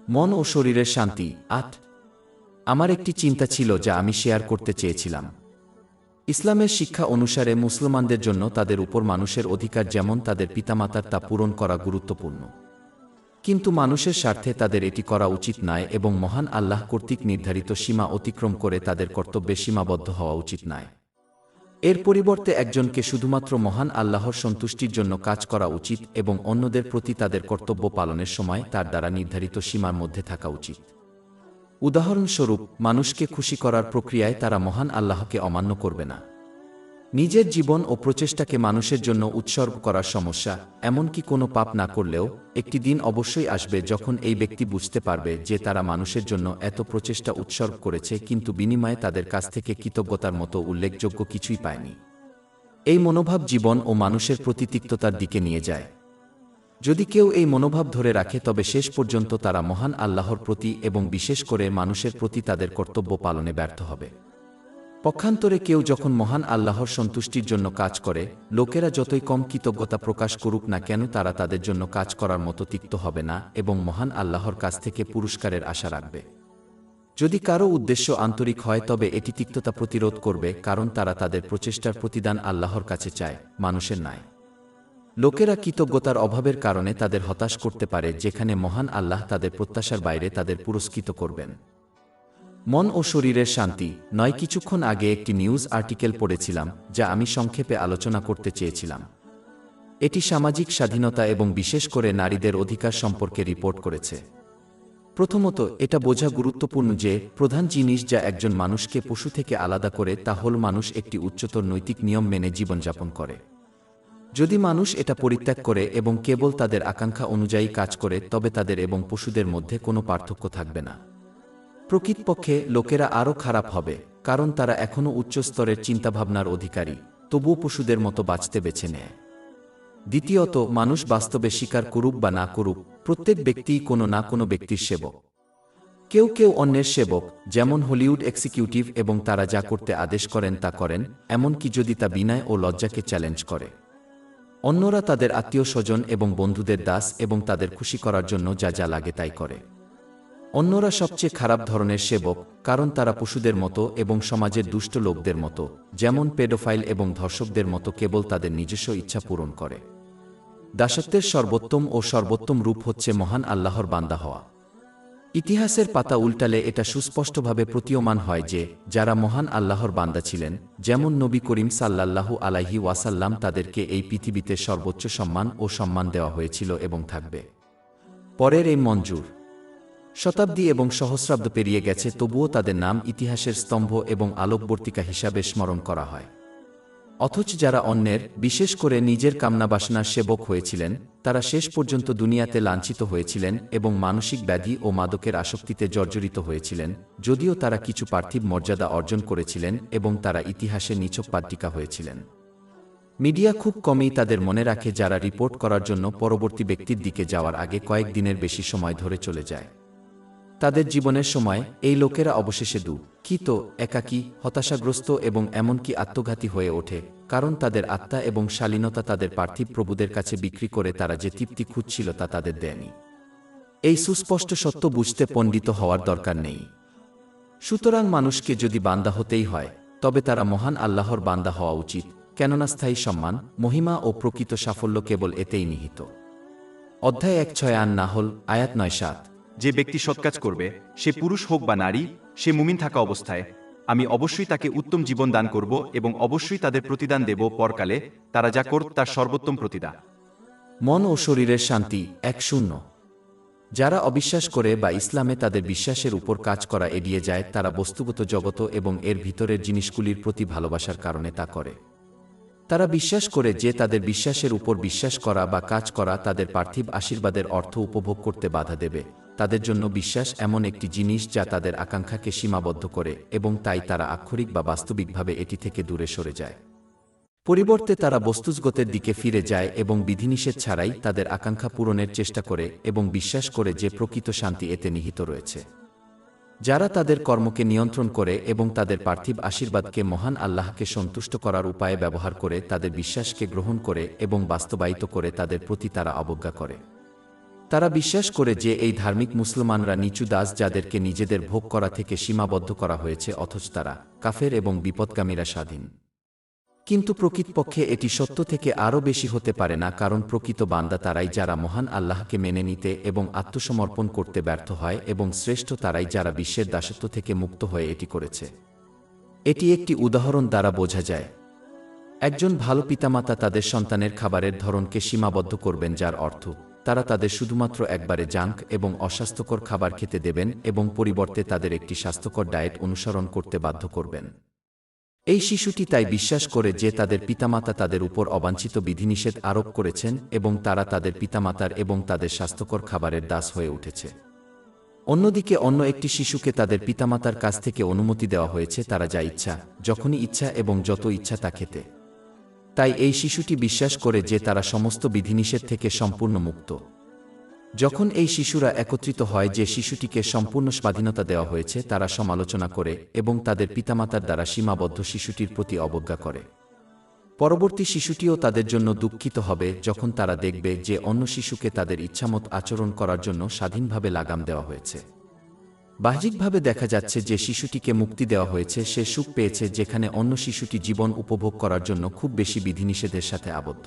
Speaker 1: মন ও শরীরের শান্তি ৮। আমার একটি চিন্তা ছিল যা আমি শেয়ার করতে চেয়েছিলাম। ইসলামের শিক্ষা অনুসারে মুসলমানদের জন্য তাদের উপর মানুষের অধিকার যেমন তাদের পিতামাতার তা পূরণ করা গুরুত্বপূর্ণ। কিন্তু মানুষের স্বার্থে তাদের এটি করা উচিত নয় এবং মহান আল্লাহ কর্তৃক নির্ধারিত সীমা অতিক্রম করে তাদের কর্তব্যে সীমাবদ্ধ হওয়া উচিত নয়। এর পরিবর্তে একজনকে শুধুমাত্র মহান আল্লাহর সন্তুষ্টির জন্য কাজ করা উচিত এবং অন্যদের প্রতি তাদের কর্তব্য পালনের সময় তার দ্বারা নির্ধারিত সীমার মধ্যে থাকা উচিত। উদাহরণস্বরূপ, মানুষকে খুশি করার প্রক্রিয়ায় তারা মহান আল্লাহকে অমান্য করবে না। নিজের জীবন ও প্রচেষ্টাকে মানুষের জন্য উৎসর্গ করার সমস্যা, এমনকি কোনো পাপ না করলেও, একটি দিন অবশ্যই আসবে যখন এই ব্যক্তি বুঝতে পারবে যে তারা মানুষের জন্য এত প্রচেষ্টা উৎসর্গ করেছে কিন্তু বিনিময়ে তাদের কাছ থেকে কৃতজ্ঞতার মতো উল্লেখযোগ্য কিছুই পায়নি। এই মনোভাব জীবন ও মানুষের প্রতি তিক্ততার দিকে নিয়ে যায়। যদি কেউ এই মনোভাব ধরে রাখে তবে শেষ পর্যন্ত তারা মহান আল্লাহর প্রতি এবং বিশেষ করে মানুষের প্রতি তাদের কর্তব্য পালনে ব্যর্থ হবে। পক্ষান্তরে কেউ যখন মহান আল্লাহর সন্তুষ্টির জন্য কাজ করে, লোকেরা যতই কম কৃতজ্ঞতা প্রকাশ করুক না কেন তারা তাদের জন্য কাজ করার মতো তিক্ত হবে না এবং মহান আল্লাহর কাছ থেকে পুরস্কারের আশা রাখবে। যদি কারো উদ্দেশ্য আন্তরিক হয় তবে এটি তিক্ততা প্রতিরোধ করবে, কারণ তারা তাদের প্রচেষ্টার প্রতিদান আল্লাহর কাছে চায়, মানুষের নয়। লোকেরা কৃতজ্ঞতার অভাবের কারণে তাদের হতাশ করতে পারে, যেখানে মহান আল্লাহ তাদের প্রত্যাশার বাইরে তাদের পুরস্কৃত করবেন। মন ও শরীরের শান্তি নয়। কিছুক্ষণ আগে একটি নিউজ আর্টিকেল পড়েছিলাম যা আমি সংক্ষেপে আলোচনা করতে চেয়েছিলাম। এটি সামাজিক স্বাধীনতা এবং বিশেষ করে নারীদের অধিকার সম্পর্কে রিপোর্ট করেছে। প্রথমত, এটা বোঝা গুরুত্বপূর্ণ যে প্রধান জিনিস যা একজন মানুষকে পশু থেকে আলাদা করে তা হল মানুষ একটি উচ্চতর নৈতিক নিয়ম মেনে জীবনযাপন করে। যদি মানুষ এটা পরিত্যাগ করে এবং কেবল তাদের আকাঙ্ক্ষা অনুযায়ী কাজ করে তবে তাদের এবং পশুদের মধ্যে কোনো পার্থক্য থাকবে না। প্রকৃতপক্ষে লোকেরা আরও খারাপ হবে, কারণ তারা এখনও উচ্চ স্তরের চিন্তাভাবনার অধিকারী, তবুও পশুদের মতো বাঁচতে বেছে নেয়। দ্বিতীয়ত, মানুষ বাস্তবে স্বীকার করুক বা না করুক, প্রত্যেক ব্যক্তিই কোনো না কোনো ব্যক্তির সেবক। কেউ কেউ অন্যের সেবক, যেমন হলিউড এক্সিকিউটিভ, এবং তারা যা করতে আদেশ করেন তা করেন, এমনকি যদি তা বিনয় ও লজ্জাকে চ্যালেঞ্জ করে। অন্যরা তাদের আত্মীয় স্বজন এবং বন্ধুদের দাস এবং তাদের খুশি করার জন্য যা যা লাগে তাই করে। অন্যরা সবচেয়ে খারাপ ধরনের সেবক, কারণ তারা পশুদের মতো এবং সমাজের দুষ্ট লোকদের মতো, যেমন পেডোফাইল এবং ধর্ষকদের মতো, কেবল তাদের নিজস্ব ইচ্ছা পূরণ করে। দাসত্বের সর্বোত্তম ও সর্বোত্তম রূপ হচ্ছে মহান আল্লাহর বান্দা হওয়া। ইতিহাসের পাতা উল্টালে এটা সুস্পষ্টভাবে প্রতীয়মান হয় যে যারা মহান আল্লাহর বান্দা ছিলেন, যেমন নবী করিম সাল্লাল্লাহু আলাইহি ওয়াসাল্লাম, তাদেরকে এই পৃথিবীতে সর্বোচ্চ সম্মান ও সম্মান দেওয়া হয়েছিল এবং থাকবে। পরের এই মঞ্জুর শতাব্দী এবং সহস্রাব্দ পেরিয়ে গেছে, তবুও তাদের নাম ইতিহাসের স্তম্ভ এবং আলোকবর্তিকা হিসাবে স্মরণ করা হয়। অথচ যারা অন্যের, বিশেষ করে নিজের কামনাবাসনার সেবক হয়েছিলেন, তারা শেষ পর্যন্ত দুনিয়াতে লাঞ্ছিত হয়েছিলেন এবং মানসিক ব্যাধি ও মাদকের আসক্তিতে জর্জরিত হয়েছিলেন, যদিও তারা কিছু পার্থিব মর্যাদা অর্জন করেছিলেন এবং তারা ইতিহাসে নিছক পাট্টিকা হয়েছিলেন। মিডিয়া খুব কমই তাদের মনে রাখে, যারা রিপোর্ট করার জন্য পরবর্তী ব্যক্তির দিকে যাওয়ার আগে কয়েক দিনের বেশি সময় ধরে চলে যায়। তাদের জীবনের সময় এই লোকেরা অবশেষে দুঃখিত, একাকী, হতাশাগ্রস্ত এবং এমনকি আত্মঘাতী হয়ে ওঠে, কারণ তাদের আত্মা এবং শালীনতা তাদের পার্থিব প্রভুদের কাছে বিক্রি করে তারা যে তৃপ্তি খুঁজছিল তা তাদের দেয়নি। এই সুস্পষ্ট সত্য বুঝতে পণ্ডিত হওয়ার দরকার নেই। সুতরাং মানুষকে যদি বান্দা হতেই হয় তবে তারা মহান আল্লাহর বান্দা হওয়া উচিত, কেননা স্থায়ী সম্মান, মহিমা ও প্রকৃত সাফল্য কেবল এতেই নিহিত। অধ্যায় 1:6 আন-নাহল, আয়াত 9-7।
Speaker 2: যে ব্যক্তি সৎকাজ করবে, সে পুরুষ হোক বা নারী, সে মুমিন থাকা অবস্থায়, আমি অবশ্যই তাকে উত্তম জীবন দান করব এবং অবশ্যই তাদের প্রতিদান দেব পরকালে, তারা যা করত তার সর্বোত্তম প্রতিদান।
Speaker 1: মন ও শরীরের শান্তি 1:0। যারা অবিশ্বাস করে বা ইসলামে তাদের বিশ্বাসের উপর কাজ করা এড়িয়ে যায়, তারা বস্তুগত জগত এবং এর ভিতরের জিনিসগুলির প্রতি ভালোবাসার কারণে তা করে। তারা বিশ্বাস করে যে তাদের বিশ্বাসের উপর বিশ্বাস করা বা কাজ করা তাদের পার্থিব আশীর্বাদের অর্থ উপভোগ করতে বাধা দেবে। তাদের জন্য বিশ্বাস এমন একটি জিনিস যা তাদের আকাঙ্ক্ষাকে সীমাবদ্ধ করে এবং তাই তারা আক্ষরিক বা বাস্তবিকভাবে এটি থেকে দূরে সরে যায়। পরিবর্তে তারা বস্তুজগতের দিকে ফিরে যায় এবং বিধিনিষেধ ছাড়াই তাদের আকাঙ্ক্ষা পূরণের চেষ্টা করে এবং বিশ্বাস করে যে প্রকৃত শান্তি এতে নিহিত রয়েছে। যারা তাদের কর্মকে নিয়ন্ত্রণ করে এবং তাদের পার্থিব আশীর্বাদকে মহান আল্লাহকে সন্তুষ্ট করার উপায়ে ব্যবহার করে তাদের বিশ্বাসকে গ্রহণ করে এবং বাস্তবায়িত করে, তাদের প্রতি তারা অবজ্ঞা করে। তারা বিশ্বাস করে যে এই ধার্মিক মুসলমানরা নিচু দাস, যাদেরকে নিজেদের ভোগ করা থেকে সীমাবদ্ধ করা হয়েছে, অথচ তারা কাফের এবং বিপদগামীরা স্বাধীন। কিন্তু প্রকৃতপক্ষে এটি সত্য থেকে আরও বেশি হতে পারে না, কারণ প্রকৃত বান্দা তারাই যারা মহান আল্লাহকে মেনে নিতে এবং আত্মসমর্পণ করতে ব্যর্থ হয়, এবং শ্রেষ্ঠ তারাই যারা বিশ্বের দাসত্ব থেকে মুক্ত হয়ে এটি করেছে। এটি একটি উদাহরণ দ্বারা বোঝা যায়। একজন ভালো পিতামাতা তাদের সন্তানের খাবারের ধরনকে সীমাবদ্ধ করবেন, যার অর্থ তারা তাদের শুধুমাত্র একবারে জাঙ্ক এবং অস্বাস্থ্যকর খাবার খেতে দেবেন এবং পরিবর্তে তাদের একটি স্বাস্থ্যকর ডায়েট অনুসরণ করতে বাধ্য করবেন। এই শিশুটি তাই বিশ্বাস করে যে তাদের পিতামাতা তাদের উপর অবাঞ্ছিত বিধিনিষেধ আরোপ করেছেন এবং তারা তাদের পিতামাতার এবং তাদের স্বাস্থ্যকর খাবারের দাস হয়ে উঠেছে। অন্যদিকে অন্য একটি শিশুকে তাদের পিতামাতার কাছ থেকে অনুমতি দেওয়া হয়েছে তারা যা ইচ্ছা, যখনই ইচ্ছা এবং যত ইচ্ছা তা খেতে। তাই এই শিশুটি বিশ্বাস করে যে তারা সমস্ত বিধিনিষেধ থেকে সম্পূর্ণ মুক্ত। যখন এই শিশুরা একত্রিত হয় যে শিশুটিকে সম্পূর্ণ স্বাধীনতা দেওয়া হয়েছে, তারা সমালোচনা করে এবং তাদের পিতামাতার দ্বারা সীমাবদ্ধ শিশুটির প্রতি অবজ্ঞা করে। পরবর্তী শিশুটিও তাদের জন্য দুঃখিত হবে যখন তারা দেখবে যে অন্য শিশুকে তাদের ইচ্ছামত আচরণ করার জন্য স্বাধীনভাবে লাগাম দেওয়া হয়েছে। বাহ্যিকভাবে দেখা যাচ্ছে যে শিশুটিকে মুক্তি দেওয়া হয়েছে, সে সুখ পেয়েছে, যেখানে অন্য শিশুটি জীবন উপভোগ করার জন্য খুব বেশি বিধিনিষেধের সাথে আবদ্ধ।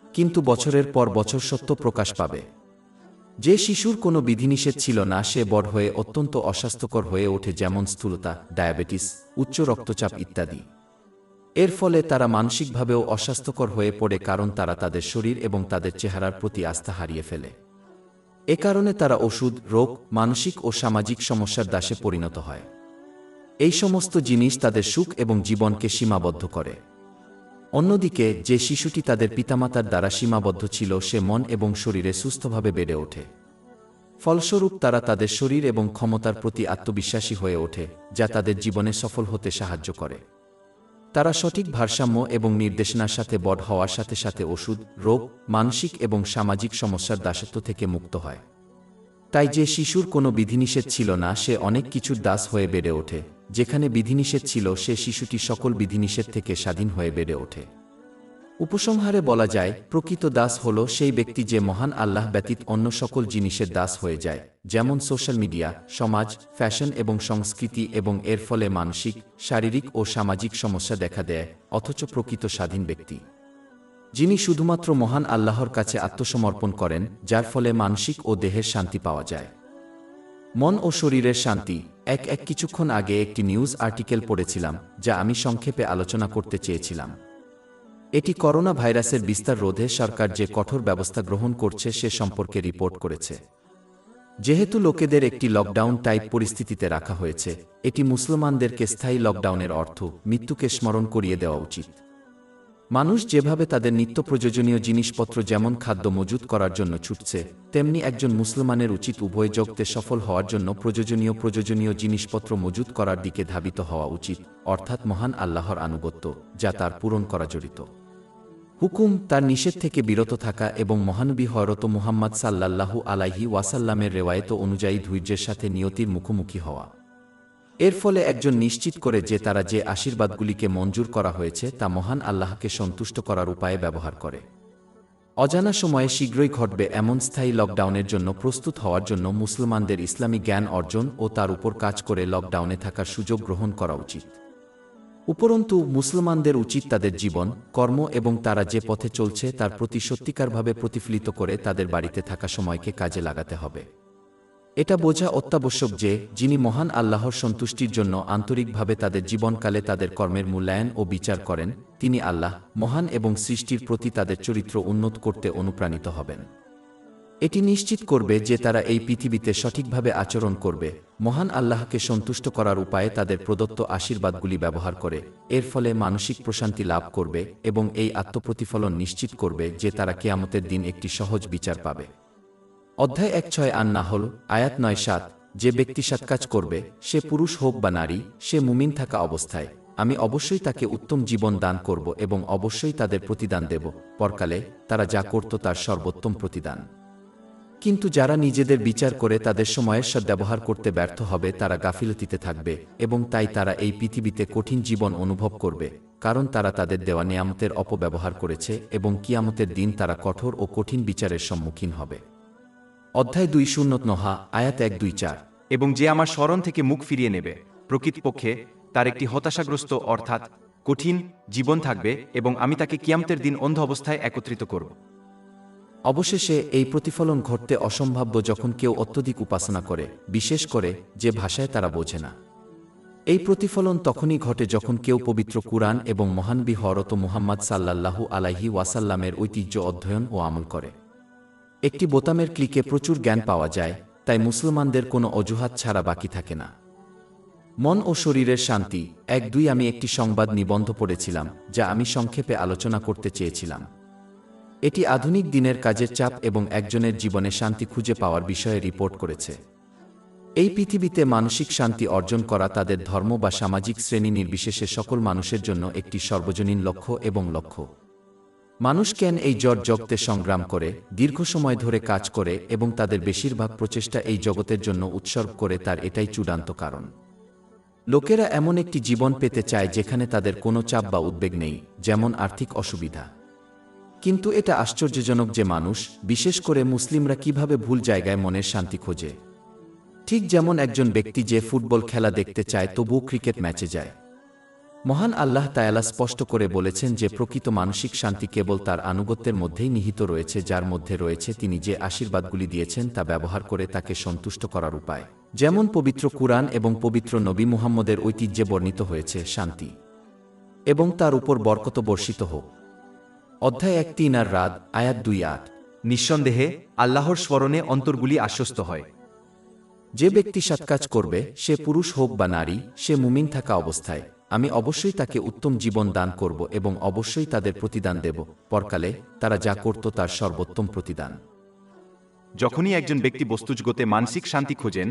Speaker 1: কিন্তু বছরের পর বছর সত্য প্রকাশ পাবে। যে শিশুর কোনো বিধিনিষেধ ছিল না সে বড় হয়ে অত্যন্ত অস্বাস্থ্যকর হয়ে ওঠে, যেমন স্থূলতা, ডায়াবেটিস, উচ্চ রক্তচাপ ইত্যাদি। এর ফলে তারা মানসিকভাবেও অস্বাস্থ্যকর হয়ে পড়ে, কারণ তারা তাদের শরীর এবং তাদের চেহারার প্রতি আস্থা হারিয়ে ফেলে। এ কারণে তারা ওষুধ, রোগ, মানসিক ও সামাজিক সমস্যার দাসে পরিণত হয়। এই সমস্ত জিনিস তাদের সুখ এবং জীবনকে সীমাবদ্ধ করে। অন্যদিকে যে শিশুটি তাদের পিতামাতার দ্বারা সীমাবদ্ধ ছিল সে মন এবং শরীরে সুস্থভাবে বেড়ে ওঠে। ফলস্বরূপ তারা তাদের শরীর এবং ক্ষমতার প্রতি আত্মবিশ্বাসী হয়ে ওঠে, যা তাদের জীবনে সফল হতে সাহায্য করে। তারা সঠিক ভারসাম্য এবং নির্দেশনার সাথে বড় হওয়ার সাথে সাথে ওষুধ, রোগ, মানসিক এবং সামাজিক সমস্যার দাসত্ব থেকে মুক্ত হয়। তাই যে শিশুর কোনো বিধিনিষেধ ছিল না সে অনেক কিছুর দাস হয়ে বেড়ে ওঠে, যেখানে বিধিনিষেধ ছিল সে শিশুটি সকল বিধিনিষেধ থেকে স্বাধীন হয়ে বেড়ে ওঠে। উপসংহারে বলা যায়, প্রকৃত দাস হল সেই ব্যক্তি যে মহান আল্লাহ ব্যতীত অন্য সকল জিনিসের দাস হয়ে যায়, যেমন সোশ্যাল মিডিয়া, সমাজ, ফ্যাশন এবং সংস্কৃতি, এবং এর ফলে মানসিক, শারীরিক ও সামাজিক সমস্যা দেখা দেয়। অথচ প্রকৃত স্বাধীন ব্যক্তি যিনি শুধুমাত্র মহান আল্লাহর কাছে আত্মসমর্পণ করেন, যার ফলে মানসিক ও দেহের শান্তি পাওয়া যায়। মন ও শরীরের শান্তি। কিছুক্ষণ আগে একটি নিউজ আর্টিকেল পড়েছিলাম, যা আমি সংক্ষেপে আলোচনা করতে চেয়েছিলাম। এটি করোনা ভাইরাসের বিস্তার রোধে সরকার যে কঠোর ব্যবস্থা গ্রহণ করছে সে সম্পর্কে রিপোর্ট করেছে। যেহেতু লোকেদের একটি লকডাউন টাইপ পরিস্থিতিতে রাখা হয়েছে, এটি মুসলমানদেরকে স্থায়ী লকডাউনের অর্থ, মৃত্যুকে স্মরণ করিয়ে দেওয়া উচিত। মানুষ যেভাবে তাদের নিত্য প্রয়োজনীয় জিনিসপত্র যেমন খাদ্য মজুত করার জন্য ছুটছে, তেমনি একজন মুসলমানের উচিত উভয় জগতে সফল হওয়ার জন্য প্রয়োজনীয় জিনিসপত্র মজুত করার দিকে ধাবিত হওয়া উচিত, অর্থাৎ মহান আল্লাহর আনুগত্য, যা তার পূরণ করা জড়িত। হুকুম, তার নিষেধ থেকে বিরত থাকা এবং মহানবী হযরত মুহাম্মদ সাল্লাল্লাহু আলাইহি ওয়াসাল্লামের রেওয়ায়েত অনুযায়ী ধৈর্যের সাথে নিয়তির মুখোমুখি হওয়া। এর ফলে একজন নিশ্চিত করে যে তারা যে আশীর্বাদগুলিকে মঞ্জুর করা হয়েছে তা মহান আল্লাহকে সন্তুষ্ট করার উপায়ে ব্যবহার করে। অজানা সময়ে শীঘ্রই ঘটবে এমন স্থায়ী লকডাউনের জন্য প্রস্তুত হওয়ার জন্য মুসলমানদের ইসলামী জ্ঞান অর্জন ও তার উপর কাজ করে লকডাউনে থাকার সুযোগ গ্রহণ করা উচিত। উপরন্তু মুসলমানদের উচিত তাদের জীবন, কর্ম এবং তারা যে পথে চলছে তার প্রতি সত্যিকারভাবে প্রতিফলিত করে তাদের বাড়িতে থাকা সময়কে কাজে লাগাতে হবে। এটা বোঝা অত্যাবশ্যক যে যিনি মহান আল্লাহর সন্তুষ্টির জন্য আন্তরিকভাবে তাদের জীবনকালে তাদের কর্মের মূল্যায়ন ও বিচার করেন, তিনি আল্লাহ মহান এবং সৃষ্টির প্রতি তাদের চরিত্র উন্নত করতে অনুপ্রাণিত হবেন। এটি নিশ্চিত করবে যে তারা এই পৃথিবীতে সঠিকভাবে আচরণ করবে, মহান আল্লাহকে সন্তুষ্ট করার উপায়ে তাদের প্রদত্ত আশীর্বাদগুলি ব্যবহার করে, এর ফলে মানসিক প্রশান্তি লাভ করবে এবং এই আত্মপ্রতিফলন নিশ্চিত করবে যে তারা কিয়ামতের দিন একটি সহজ বিচার পাবে। অধ্যায় ১:৬ আন-নাহল, আয়াত ৯-৭। যে ব্যক্তি সৎ কাজ করবে, সে পুরুষ হোক বা নারী, সে মুমিন থাকা অবস্থায়, আমি অবশ্যই তাকে উত্তম জীবন দান করব এবং অবশ্যই তাদের প্রতিদান দেব পরকালে তারা যা করত তার সর্বোত্তম প্রতিদান। কিন্তু যারা নিজেদের বিচার করে তাদের সময়ের সদ্ব্যবহার করতে ব্যর্থ হবে তারা গাফিলতিতে থাকবে এবং তাই তারা এই পৃথিবীতে কঠিন জীবন অনুভব করবে, কারণ তারা তাদের দেওয়া নেয়ামতের অপব্যবহার করেছে এবং কিয়ামতের দিন তারা কঠোর ও কঠিন বিচারের সম্মুখীন হবে। অধ্যায় ২:০ আয়াত ১-২-৪।
Speaker 2: এবং যে আমার স্মরণ থেকে মুখ ফিরিয়ে নেবে, প্রকৃতপক্ষে তার একটি হতাশাগ্রস্ত অর্থাৎ কঠিন জীবন থাকবে এবং আমি তাকে কিয়ামতের দিন অন্ধ অবস্থায় একত্রিত করব।
Speaker 1: অবশেষে এই প্রতিফলন ঘটতে অসম্ভাব্য যখন কেউ অত্যধিক উপাসনা করে, বিশেষ করে যে ভাষায় তারা বোঝে না। এই প্রতিফলন তখনই ঘটে যখন কেউ পবিত্র কুরআন এবং মহানবী হযরত মুহাম্মদ সাল্লাল্লাহু আলাইহি ওয়াসাল্লামের ঐতিহ্য অধ্যয়ন ও আমল করে। একটি বোতামের ক্লিকে প্রচুর জ্ঞান পাওয়া যায়, তাই মুসলমানদের কোনো অজুহাত ছাড়া বাকি থাকে না। মন ও শরীরের শান্তি। ১-২ আমি একটি সংবাদ নিবন্ধ পড়েছিলাম যা আমি সংক্ষেপে আলোচনা করতে চেয়েছিলাম। এটি আধুনিক দিনের কাজের চাপ এবং একজনের জীবনে শান্তি খুঁজে পাওয়ার বিষয়ে রিপোর্ট করেছে। এই পৃথিবীতে মানসিক শান্তি অর্জন করা তাদের ধর্ম বা সামাজিক শ্রেণী নির্বিশেষে সকল মানুষের জন্য একটি সর্বজনীন লক্ষ্য এবং লক্ষ্য। মানুষ কেন এই জগতে সংগ্রাম করে, দীর্ঘ সময় ধরে কাজ করে এবং তাদের বেশিরভাগ প্রচেষ্টা এই জগতের জন্য উৎসর্গ করে, তার এটাই চূড়ান্ত কারণ। লোকেরা এমন একটি জীবন পেতে চায় যেখানে তাদের কোনো চাপ বা উদ্বেগ নেই, যেমন আর্থিক অসুবিধা। কিন্তু এটা আশ্চর্যজনক যে মানুষ, বিশেষ করে মুসলিমরা কিভাবে ভুল জায়গায় মনের শান্তি খোঁজে। ঠিক যেমন একজন ব্যক্তি যে ফুটবল খেলা দেখতে চায় তবুও ক্রিকেট ম্যাচে যায়। মহান আল্লাহ তাআলা স্পষ্ট করে বলেছেন যে প্রকৃত মানসিক শান্তি কেবল তার আনুগত্যের মধ্যেই নিহিত রয়েছে, যার মধ্যে রয়েছে তিনি যে আশীর্বাদগুলি দিয়েছেন তা ব্যবহার করে তাকে সন্তুষ্ট করার উপায়। যেমন পবিত্র কুরআন এবং পবিত্র নবী মুহাম্মদের ঐতিহ্যে বর্ণিত হয়েছে, শান্তি এবং তার উপর বরকত বর্ষিত হোক। অধ্যায় 1 আর রাদ, আয়াত 2-8।
Speaker 2: নিঃসন্দেহে আল্লাহর স্মরণে অন্তরগুলি আশ্বস্ত হয়।
Speaker 1: যে ব্যক্তি সৎকাজ করবে, সে পুরুষ হোক বা নারী, সে মুমিন থাকা অবস্থায়, আমি অবশ্যই তাকে উত্তম জীবন দান করব এবং অবশ্যই তাদের প্রতিদান দেব পরকালে তারা যা করত তার সর্বোত্তম প্রতিদান।
Speaker 2: যখনই একজন ব্যক্তি বস্তুজগতে মানসিক শান্তি খোঁজেন,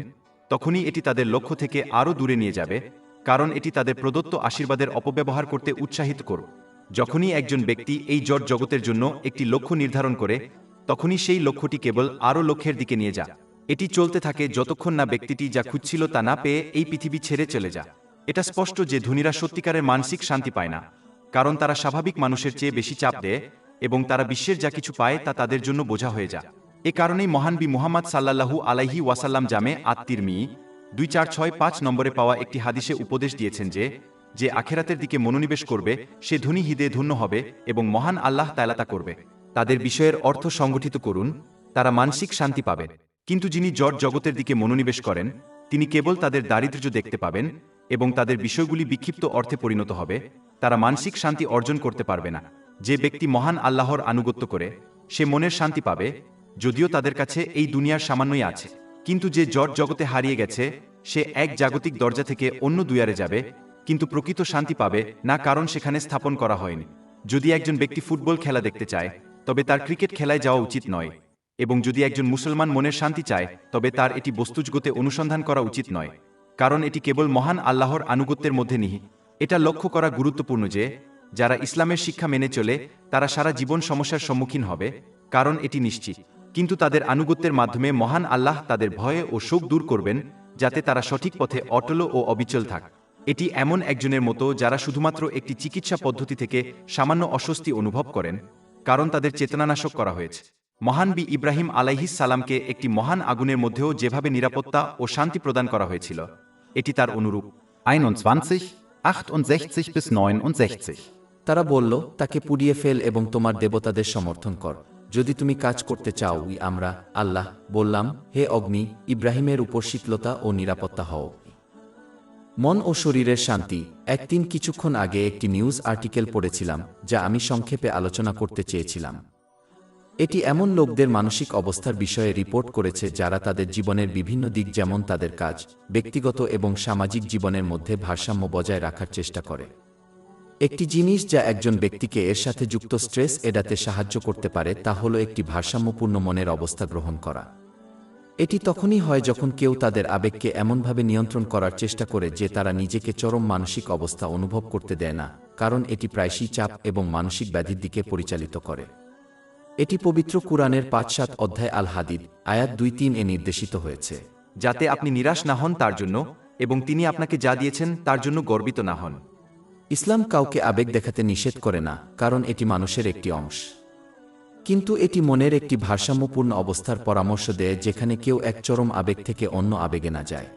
Speaker 2: তখনই এটি তাদের লক্ষ্য থেকে আরও দূরে নিয়ে যাবে, কারণ এটি তাদের প্রদত্ত আশীর্বাদের অপব্যবহার করতে উৎসাহিত করবে। যখনই একজন ব্যক্তি এই জড় জগতের জন্য একটি লক্ষ্য নির্ধারণ করে, তখনই সেই লক্ষ্যটি কেবল আরও লক্ষ্যের দিকে নিয়ে যায়। এটি চলতে থাকে যতক্ষণ না ব্যক্তিটি যা খুঁজছিল তা না পেয়ে এই পৃথিবী ছেড়ে চলে যায়। এটা স্পষ্ট যে ধনীরা সত্যিকারের মানসিক শান্তি পায় না, কারণ তারা স্বাভাবিক মানুষের চেয়ে বেশি চাপ দেয় এবং তারা বিশ্বের যা কিছু পায় তা তাদের জন্য বোঝা হয়ে যায়। এ কারণেই মহানবী মুহাম্মদ সাল্লাল্লাহু আলাইহি ওয়াসাল্লাম জামে আত-তিরমিজি 2465 নম্বরে পাওয়া একটি হাদিসে উপদেশ দিয়েছেন যে, যে আখেরাতের দিকে মনোনিবেশ করবে সে ধনী হিদে ধন্য হবে এবং মহান আল্লাহ তাআলা তা করবে। তাদের বিষয়ের অর্থ সংগঠিত করুন, তারা মানসিক শান্তি পাবে। কিন্তু যিনি জড় জগতের দিকে মনোনিবেশ করেন, তিনি কেবল তাদের দারিদ্র্য দেখতে পাবেন এবং তাদের বিষয়গুলি বিক্ষিপ্ত অর্থে পরিণত হবে, তারা মানসিক শান্তি অর্জন করতে পারবে না। যে ব্যক্তি মহান আল্লাহর আনুগত্য করে, সে মনের শান্তি পাবে, যদিও তাদের কাছে এই দুনিয়ার সামান্যই আছে। কিন্তু যে জড় জগতে হারিয়ে গেছে, সে এক জাগতিক দরজা থেকে অন্য দুয়ারে যাবে, কিন্তু প্রকৃত শান্তি পাবে না, কারণ সেখানে স্থাপন করা হয়নি। যদি একজন ব্যক্তি ফুটবল খেলা দেখতে চায়, তবে তার ক্রিকেট খেলায় যাওয়া উচিত নয়, এবং যদি একজন মুসলমান মনের শান্তি চায়, তবে তার এটি বস্তুজগতে অনুসন্ধান করা উচিত নয়, কারণ এটি কেবল মহান আল্লাহর আনুগত্যের মধ্যে নিহিত। এটা লক্ষ্য করা গুরুত্বপূর্ণ যে, যারা ইসলামের শিক্ষা মেনে চলে তারা সারা জীবন সমস্যার সম্মুখীন হবে, কারণ এটি নিশ্চিত। কিন্তু তাদের আনুগত্যের মাধ্যমে মহান আল্লাহ তাদের ভয় ও শোক দূর করবেন, যাতে তারা সঠিক পথে অটল ও অবিচল থাকে। এটি এমন একজনের মতো যারা শুধুমাত্র একটি চিকিৎসা পদ্ধতি থেকে সামান্য অস্বস্তি অনুভব করেন, কারণ তাদের চেতনানাশক করা হয়েছে। মহানবী ইব্রাহিম আলাইহিস সালামকে একটি মহান আগুনের মধ্যেও যেভাবে নিরাপত্তা ও শান্তি প্রদান করা হয়েছিল, এটি তার অনুরূপ।
Speaker 3: 21, 68 bis 69।
Speaker 1: তারা বলল, তাকে পুড়িয়ে ফেল এবং তোমার দেবতাদের সমর্থন কর, যদি তুমি কাজ করতে চাও। আমরা আল্লাহ বললাম, হে অগ্নি, ইব্রাহিমের উপর শীতলতা ও নিরাপত্তা হও। মন ও শরীরের শান্তি। 1-3 কিছুক্ষণ আগে একটি নিউজ আর্টিকেল পড়েছিলাম, যা আমি সংক্ষেপে আলোচনা করতে চেয়েছিলাম। এটি এমন লোকদের মানসিক অবস্থার বিষয়ে রিপোর্ট করেছে যারা তাদের জীবনের বিভিন্ন দিক, যেমন তাদের কাজ, ব্যক্তিগত এবং সামাজিক জীবনের মধ্যে ভারসাম্য বজায় রাখার চেষ্টা করে। একটি জিনিস যা একজন ব্যক্তিকে এর সাথে যুক্ত স্ট্রেস এড়াতে সাহায্য করতে পারে তা হলো একটি ভারসাম্যপূর্ণ মনের অবস্থা গ্রহণ করা। এটি তখনই হয় যখন কেউ তাদের আবেগকে এমনভাবে নিয়ন্ত্রণ করার চেষ্টা করে যে তারা নিজেকে চরম মানসিক অবস্থা অনুভব করতে দেয় না, কারণ এটি প্রায়শই চাপ এবং মানসিক ব্যাধির দিকে পরিচালিত করে। এটি পবিত্র কুরআনের 5-7 অধ্যায় আল হাদিদ, আয়াত 2-3 এ নির্দেশিত হয়েছে,
Speaker 2: যাতে আপনি নিরাশ না হন তার জন্য, এবং তিনি আপনাকে যা দিয়েছেন তার জন্য গর্বিত না হন।
Speaker 1: ইসলাম কাউকে আবেগ দেখাতে নিষেধ করে না, কারণ এটি মানুষের একটি অংশ। কিন্তু এটি মনের একটি ভারসাম্যপূর্ণ অবস্থার পরামর্শ দেয়, যেখানে কেউ এক চরম আবেগ থেকে অন্য আবেগে না যায়।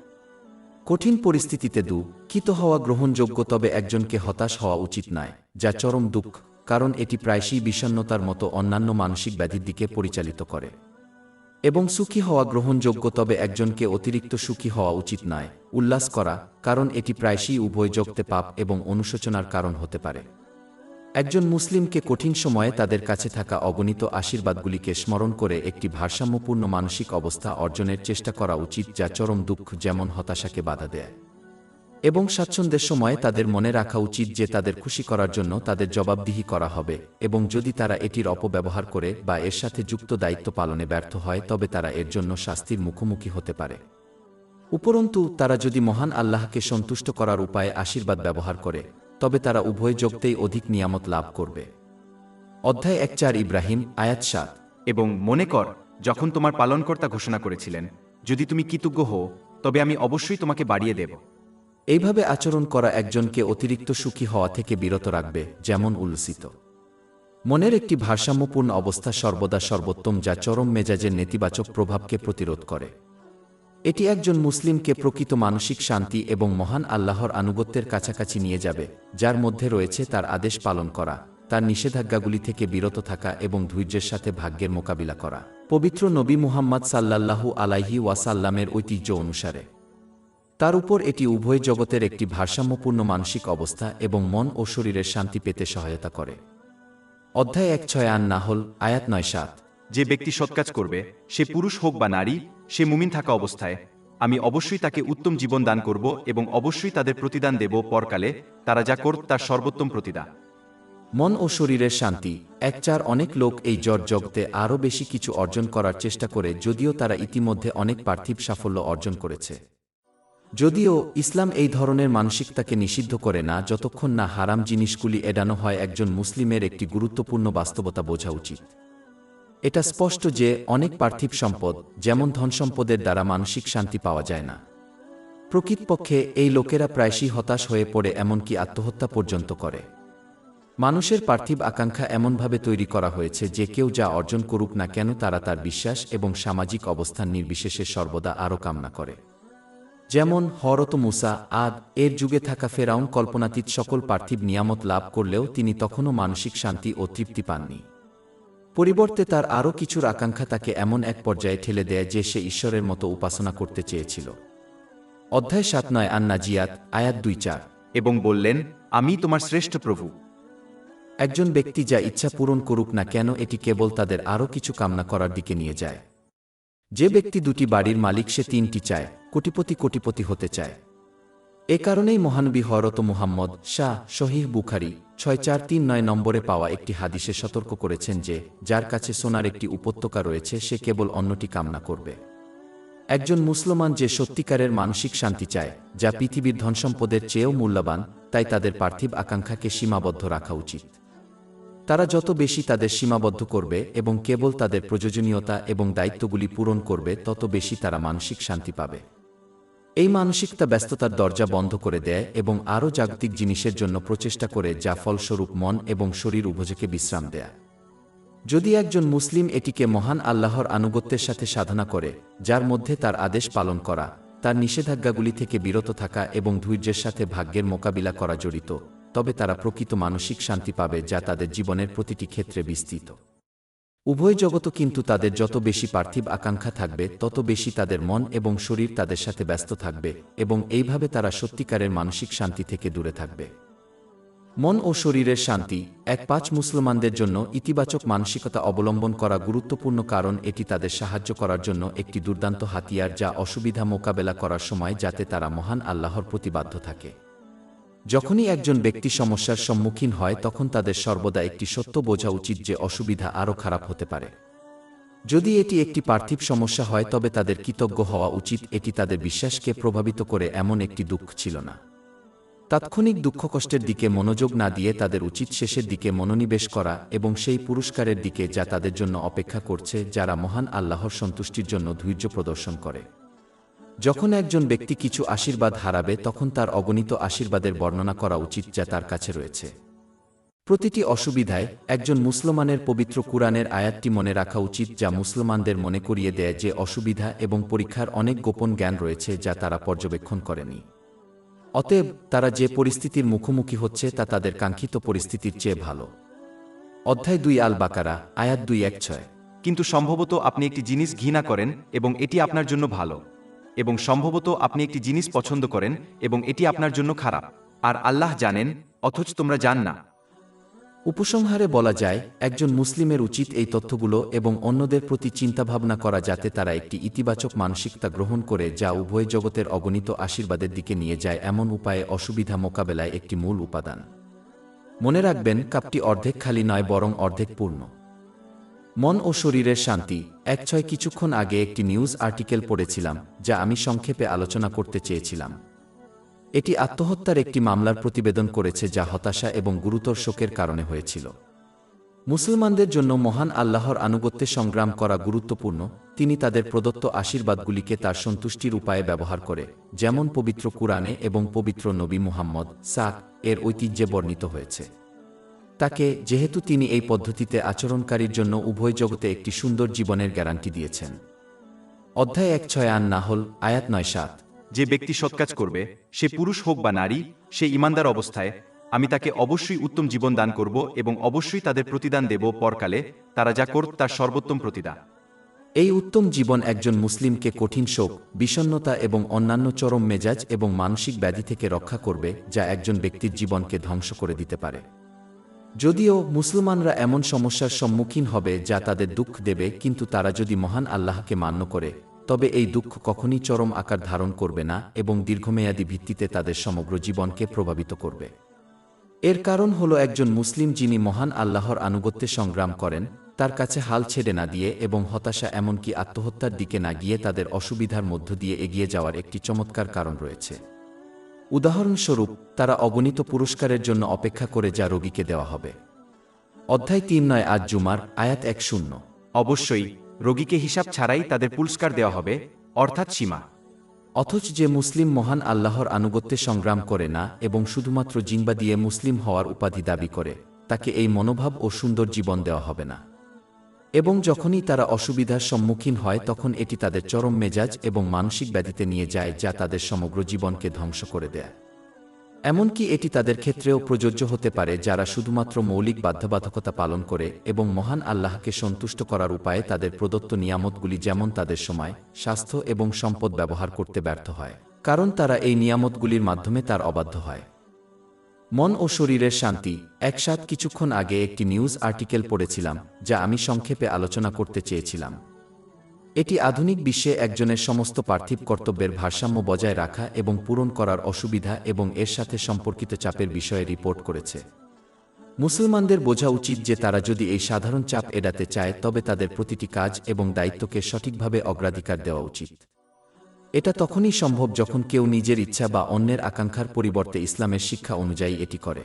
Speaker 1: কঠিন পরিস্থিতিতে দুঃখিত হওয়া গ্রহণযোগ্য, তবে একজনকে হতাশ হওয়া উচিত নয়, যা চরম দুঃখ, কারণ এটি প্রায়শই বিষণ্ণতার মতো অন্যান্য মানসিক ব্যাধির দিকে পরিচালিত করে। এবং সুখী হওয়া গ্রহণযোগ্য, তবে একজনকে অতিরিক্ত সুখী হওয়া উচিত নয়, উল্লাস করা, কারণ এটি প্রায়শই উভয় জগতে পাপ এবং অনুশোচনার কারণ হতে পারে। একজন মুসলিমকে কঠিন সময়ে তাদের কাছে থাকা অগণিত আশীর্বাদগুলিকে স্মরণ করে একটি ভারসাম্যপূর্ণ মানসিক অবস্থা অর্জনের চেষ্টা করা উচিত, যা চরম দুঃখ যেমন হতাশাকে বাধা দেয়। এবং স্বাচ্ছন্দ্যের সময়ে তাদের মনে রাখা উচিত যে তাদের খুশি করার জন্য তাদের জবাবদিহি করা হবে, এবং যদি তারা এটির অপব্যবহার করে বা এর সাথে যুক্ত দায়িত্ব পালনে ব্যর্থ হয়, তবে তারা এর জন্য শাস্তির মুখোমুখি হতে পারে। উপরন্তু তারা যদি মহান আল্লাহকে সন্তুষ্ট করার উপায়ে আশীর্বাদ ব্যবহার করে, তবে তারা উভয় জগতেই অধিক নিয়ামত লাভ করবে। অধ্যায় 1-4 ইব্রাহিম, আয়াত 7।
Speaker 2: এবং মনে কর, যখন তোমার পালনকর্তা ঘোষণা করেছিলেন, যদি তুমি কৃতজ্ঞ হও, তবে আমি অবশ্যই তোমাকে বাড়িয়ে দেব।
Speaker 1: এইভাবে আচরণ করা একজনকে অতিরিক্ত সুখী হওয়া থেকে বিরত রাখবে, যেমন উল্লসিত মনের একটি ভারসাম্যপূর্ণ অবস্থা সর্বদা সর্বোত্তম, যা চরম মেজাজের নেতিবাচক প্রভাবকে প্রতিরোধ করে। এটি একজন মুসলিমকে প্রকৃত মানসিক শান্তি এবং মহান আল্লাহর আনুগত্যের কাছাকাছি নিয়ে যাবে, যার মধ্যে রয়েছে তার আদেশ পালন করা, তার নিষেধাজ্ঞাগুলি থেকে বিরত থাকা এবং ধৈর্যের সাথে ভাগ্যের মোকাবিলা করা, পবিত্র নবী মুহাম্মদ সাল্লাল্লাহু আলাইহি ওয়াসাল্লামের ঐতিহ্য অনুসারে। তার উপর এটি উভয় জগতের একটি ভারসাম্যপূর্ণ মানসিক অবস্থা এবং মন ও শরীরের শান্তি পেতে সহায়তা করে। অধ্যায় 1:6 আন-নাহল, আয়াত 9-7।
Speaker 2: যে ব্যক্তি সৎকাজ করবে, সে পুরুষ হোক বা নারী, সে মুমিন থাকা অবস্থায়, আমি অবশ্যই তাকে উত্তম জীবন দান করব এবং অবশ্যই তাদের প্রতিদান দেব পরকালে, তারা যা করত তার সর্বোত্তম প্রতিদান।
Speaker 1: মন ও শরীরের শান্তি। 1:4 অনেক লোক এই জগতে আরও বেশি কিছু অর্জন করার চেষ্টা করে, যদিও তারা ইতিমধ্যে অনেক পার্থিব সাফল্য অর্জন করেছে। যদিও ইসলাম এই ধরনের মানসিকতাকে নিষিদ্ধ করে না যতক্ষণ না হারাম জিনিসগুলি এড়ানো হয়। একজন মুসলিমের একটি গুরুত্বপূর্ণ বাস্তবতা বোঝা উচিত। এটা স্পষ্ট যে অনেক পার্থিব সম্পদ, যেমন ধনসম্পদের দ্বারা মানসিক শান্তি পাওয়া যায় না। প্রকৃতপক্ষে এই লোকেরা প্রায়শই হতাশ হয়ে পড়ে, এমনকি আত্মহত্যা পর্যন্ত করে। মানুষের পার্থিব আকাঙ্ক্ষা এমনভাবে তৈরি করা হয়েছে যে কেউ যা অর্জন করুক না কেন, তারা তার বিশ্বাস এবং সামাজিক অবস্থান নির্বিশেষে সর্বদা আরও কামনা করে। যেমন হযরত মূসা এর যুগে থাকা ফেরাউন কল্পনাতীত সকল পার্থিব নিয়ামত লাভ করলেও তিনি তখনও মানসিক শান্তি ও তৃপ্তি পাননি। পরিবর্তে তার আরও কিছুর আকাঙ্ক্ষা তাকে এমন এক পর্যায়ে ঠেলে দেয় যে সে ঈশ্বরের মতো উপাসনা করতে চেয়েছিল। অধ্যায় 7:9 আন-নাজিয়াত, আয়াত 2-4।
Speaker 2: এবং বললেন, আমি তোমার শ্রেষ্ঠ প্রভু।
Speaker 1: একজন ব্যক্তি যা ইচ্ছা পূরণ করুক না কেন, এটি কেবল তাদের আরও কিছু কামনা করার দিকে নিয়ে যায়। যে ব্যক্তি 2টি বাড়ির মালিক, সে 3টি চায়। কোটিপতি হতে চায়। এ কারণেই মহানবী হযরত মুহাম্মদ সহিহ বুখারী 6439 নম্বরে পাওয়া একটি হাদিসে সতর্ক করেছেন যে যার কাছে সোনার একটি উপত্যকা রয়েছে, সে কেবল অন্যটি কামনা করবে। একজন মুসলমান যে সত্যিকারের মানসিক শান্তি চায়, যা পৃথিবীর ধনসম্পদের চেয়েও মূল্যবান, তাই তাদের পার্থিব আকাঙ্ক্ষাকে সীমাবদ্ধ রাখা উচিত। তারা যত বেশি তাদের সীমাবদ্ধ করবে এবং কেবল তাদের প্রয়োজনীয়তা এবং দায়িত্বগুলি পূরণ করবে, তত বেশি তারা মানসিক শান্তি পাবে। এই মানসিকতা ব্যস্ততার দরজা বন্ধ করে দেয় এবং আরও জাগতিক জিনিসের জন্য প্রচেষ্টা করে, যা ফলস্বরূপ মন এবং শরীর উভয়কে বিশ্রাম দেয়। যদি একজন মুসলিম এটিকে মহান আল্লাহর আনুগত্যের সাথে সাধনা করে, যার মধ্যে তার আদেশ পালন করা, তার নিষেধাজ্ঞাগুলি থেকে বিরত থাকা এবং ধৈর্যের সাথে ভাগ্যের মোকাবিলা করা জড়িত, তবে তারা প্রকৃত মানসিক শান্তি পাবে, যা তাদের জীবনের প্রতিটি ক্ষেত্রে বিস্তৃত। উভয় জগৎ, কিন্তু তাদের যত বেশি পার্থিব আকাঙ্ক্ষা থাকবে, তত বেশি তাদের মন এবং শরীর তাদের সাথে ব্যস্ত থাকবে এবং এইভাবে তারা সত্যিকারের মানসিক শান্তি থেকে দূরে থাকবে। মন ও শরীরের শান্তি। 1:5 মুসলমানদের জন্য ইতিবাচক মানসিকতা অবলম্বন করা গুরুত্বপূর্ণ, কারণ এটি তাদের সাহায্য করার জন্য একটি দুর্দান্ত হাতিয়ার, যা অসুবিধা মোকাবেলা করার সময় যাতে তারা মহান আল্লাহর প্রতি বাধ্য থাকে। যখনই একজন ব্যক্তি সমস্যার সম্মুখীন হয়, তখন তাদের সর্বদা একটি সত্য বোঝা উচিত যে অসুবিধা আরও খারাপ হতে পারে। যদি এটি একটি পার্থিব সমস্যা হয়, তবে তাদের কৃতজ্ঞ হওয়া উচিত, এটি তাদের বিশ্বাসকে প্রভাবিত করে এমন একটি দুঃখ ছিল না। তাৎক্ষণিক দুঃখ কষ্টের দিকে মনোযোগ না দিয়ে তাদের উচিত শেষের দিকে মনোনিবেশ করা এবং সেই পুরস্কারের দিকে যা তাদের জন্য অপেক্ষা করছে, যারা মহান আল্লাহর সন্তুষ্টির জন্য ধৈর্য প্রদর্শন করে। যখন একজন ব্যক্তি কিছু আশীর্বাদ হারাবে, তখন তার অগণিত আশীর্বাদের বর্ণনা করা উচিত যা তার কাছে রয়েছে। প্রতিটি অসুবিধায় একজন মুসলমানের পবিত্র কুরআনের আয়াতটি মনে রাখা উচিত, যা মুসলমানদের মনে করিয়ে দেয় যে অসুবিধা এবং পরীক্ষার অনেক গোপন জ্ঞান রয়েছে যা তারা পর্যবেক্ষণ করেনি। অতএব তারা যে পরিস্থিতির মুখোমুখি হচ্ছে তা তাদের কাঙ্ক্ষিত পরিস্থিতির চেয়ে ভালো। অধ্যায় 2 আল-বাকারা, আয়াত 2:1-6।
Speaker 2: কিন্তু সম্ভবত আপনি একটি জিনিস ঘৃণা করেন এবং এটি আপনার জন্য ভালো, এবং সম্ভবত আপনি একটি জিনিস পছন্দ করেন এবং এটি আপনার জন্য খারাপ, আর আল্লাহ জানেন, অথচ তোমরা জান না।
Speaker 1: উপসংহারে বলা যায়, একজন মুসলিমের উচিত এই তথ্যগুলো এবং অন্যদের প্রতি চিন্তাভাবনা করা, যাতে তারা একটি ইতিবাচক মানসিকতা গ্রহণ করে, যা উভয় জগতের অগণিত আশীর্বাদের দিকে নিয়ে যায়, এমন উপায়ে অসুবিধা মোকাবেলায় একটি মূল উপাদান। মনে রাখবেন, কাপটি অর্ধেক খালি নয়, বরং অর্ধেক পূর্ণ। মন ও শরীরের শান্তি। 1:6 কিছুক্ষণ আগে একটি নিউজ আর্টিকেল পড়েছিলাম, যা আমি সংক্ষেপে আলোচনা করতে চেয়েছিলাম। এটি আত্মহত্যার একটি মামলার প্রতিবেদন করেছে, যা হতাশা এবং গুরুতর শোকের কারণে হয়েছিল। মুসলমানদের জন্য মহান আল্লাহর আনুগত্যে সংগ্রাম করা গুরুত্বপূর্ণ। তিনি তাদের প্রদত্ত আশীর্বাদগুলিকে তার সন্তুষ্টির উপায়ে ব্যবহার করে, যেমন পবিত্র কুরআনে এবং পবিত্র নবী মুহাম্মদ এর ঐতিহ্যে বর্ণিত হয়েছে। তাকে, যেহেতু তিনি এই পদ্ধতিতে আচরণকারীর জন্য উভয় জগতে একটি সুন্দর জীবনের গ্যারান্টি দিয়েছেন। অধ্যায় 1:6 আন নাহল আয়াত 9-7।
Speaker 2: যে ব্যক্তি সৎকাজ করবে, সে পুরুষ হোক বা নারী, সে ঈমানদার অবস্থায়, আমি তাকে অবশ্যই উত্তম জীবন দান করব এবং অবশ্যই তাদের প্রতিদান দেব পরকালে, তারা যা করত তার সর্বোত্তম প্রতিদান।
Speaker 1: এই উত্তম জীবন একজন মুসলিমকে কঠিন শোক, বিষণ্ণতা এবং অন্যান্য চরম মেজাজ এবং মানসিক ব্যাধি থেকে রক্ষা করবে, যা একজন ব্যক্তির জীবনকে ধ্বংস করে দিতে পারে। যদিও মুসলমানরা এমন সমস্যার সম্মুখীন হবে যা তাদের দুঃখ দেবে, কিন্তু তারা যদি মহান আল্লাহকে মান্য করে, তবে এই দুঃখ কখনই চরম আকার ধারণ করবে না এবং দীর্ঘমেয়াদী ভিত্তিতে তাদের সমগ্র জীবনকে প্রভাবিত করবে। এর কারণ হল একজন মুসলিম যিনি মহান আল্লাহর আনুগত্যে সংগ্রাম করেন, তার কাছে হাল ছেড়ে না দিয়ে এবং হতাশা এমনকি আত্মহত্যার দিকে না গিয়ে তাদের অসুবিধার মধ্য দিয়ে এগিয়ে যাওয়ার একটি চমৎকার কারণ রয়েছে। উদাহরণস্বরূপ, তারা অগণিত পুরস্কারের জন্য অপেক্ষা করে যা রোগীকে দেওয়া হবে। অধ্যায় 3:9 আজ জুমার আয়াত 1:0।
Speaker 2: অবশ্যই রোগীকে হিসাব ছাড়াই তাদের পুরস্কার দেওয়া হবে, অর্থাৎ সীমা।
Speaker 1: অথচ যে মুসলিম মহান আল্লাহর আনুগত্যে সংগ্রাম করে না এবং শুধুমাত্র জিহ্বা দিয়ে মুসলিম হওয়ার উপাধি দাবি করে, তাকে এই মনোভাব ও সুন্দর জীবন দেওয়া হবে না। এবং যখনই তারা অসুবিধার সম্মুখীন হয় তখন এটি তাদের চরম মেজাজ এবং মানসিক ব্যাধিতে নিয়ে যায়, যা তাদের সমগ্র জীবনকে ধ্বংস করে দেয়। এমনকি এটি তাদের ক্ষেত্রেও প্রযোজ্য হতে পারে যারা শুধুমাত্র মৌলিক বাধ্যবাধকতা পালন করে এবং মহান আল্লাহকে সন্তুষ্ট করার উপায়ে তাদের প্রদত্ত নিয়ামতগুলি যেমন তাদের সময়, স্বাস্থ্য এবং সম্পদ ব্যবহার করতে ব্যর্থ হয়, কারণ তারা এই নিয়ামতগুলির মাধ্যমে তার অবাধ্য হয়। মন ও শরীরের শান্তি। একসাথে কিছুক্ষণ আগে একটি নিউজ আর্টিকেল পড়েছিলাম যা আমি সংক্ষেপে আলোচনা করতে চেয়েছিলাম। এটি আধুনিক বিশ্বে একজনের সমস্ত পার্থিব কর্তব্যের ভারসাম্য বজায় রাখা এবং পূরণ করার অসুবিধা এবং এর সাথে সম্পর্কিত চাপের বিষয়ে রিপোর্ট করেছে। মুসলমানদের বোঝা উচিত যে তারা যদি এই সাধারণ চাপ এড়াতে চায় তবে তাদের প্রতিটি কাজ এবং দায়িত্বকে সঠিকভাবে অগ্রাধিকার দেওয়া উচিত। এটা তখনই সম্ভব যখন কেউ নিজের ইচ্ছা বা অন্যের আকাঙ্ক্ষার পরিবর্তে ইসলামের শিক্ষা অনুযায়ী এটি করে।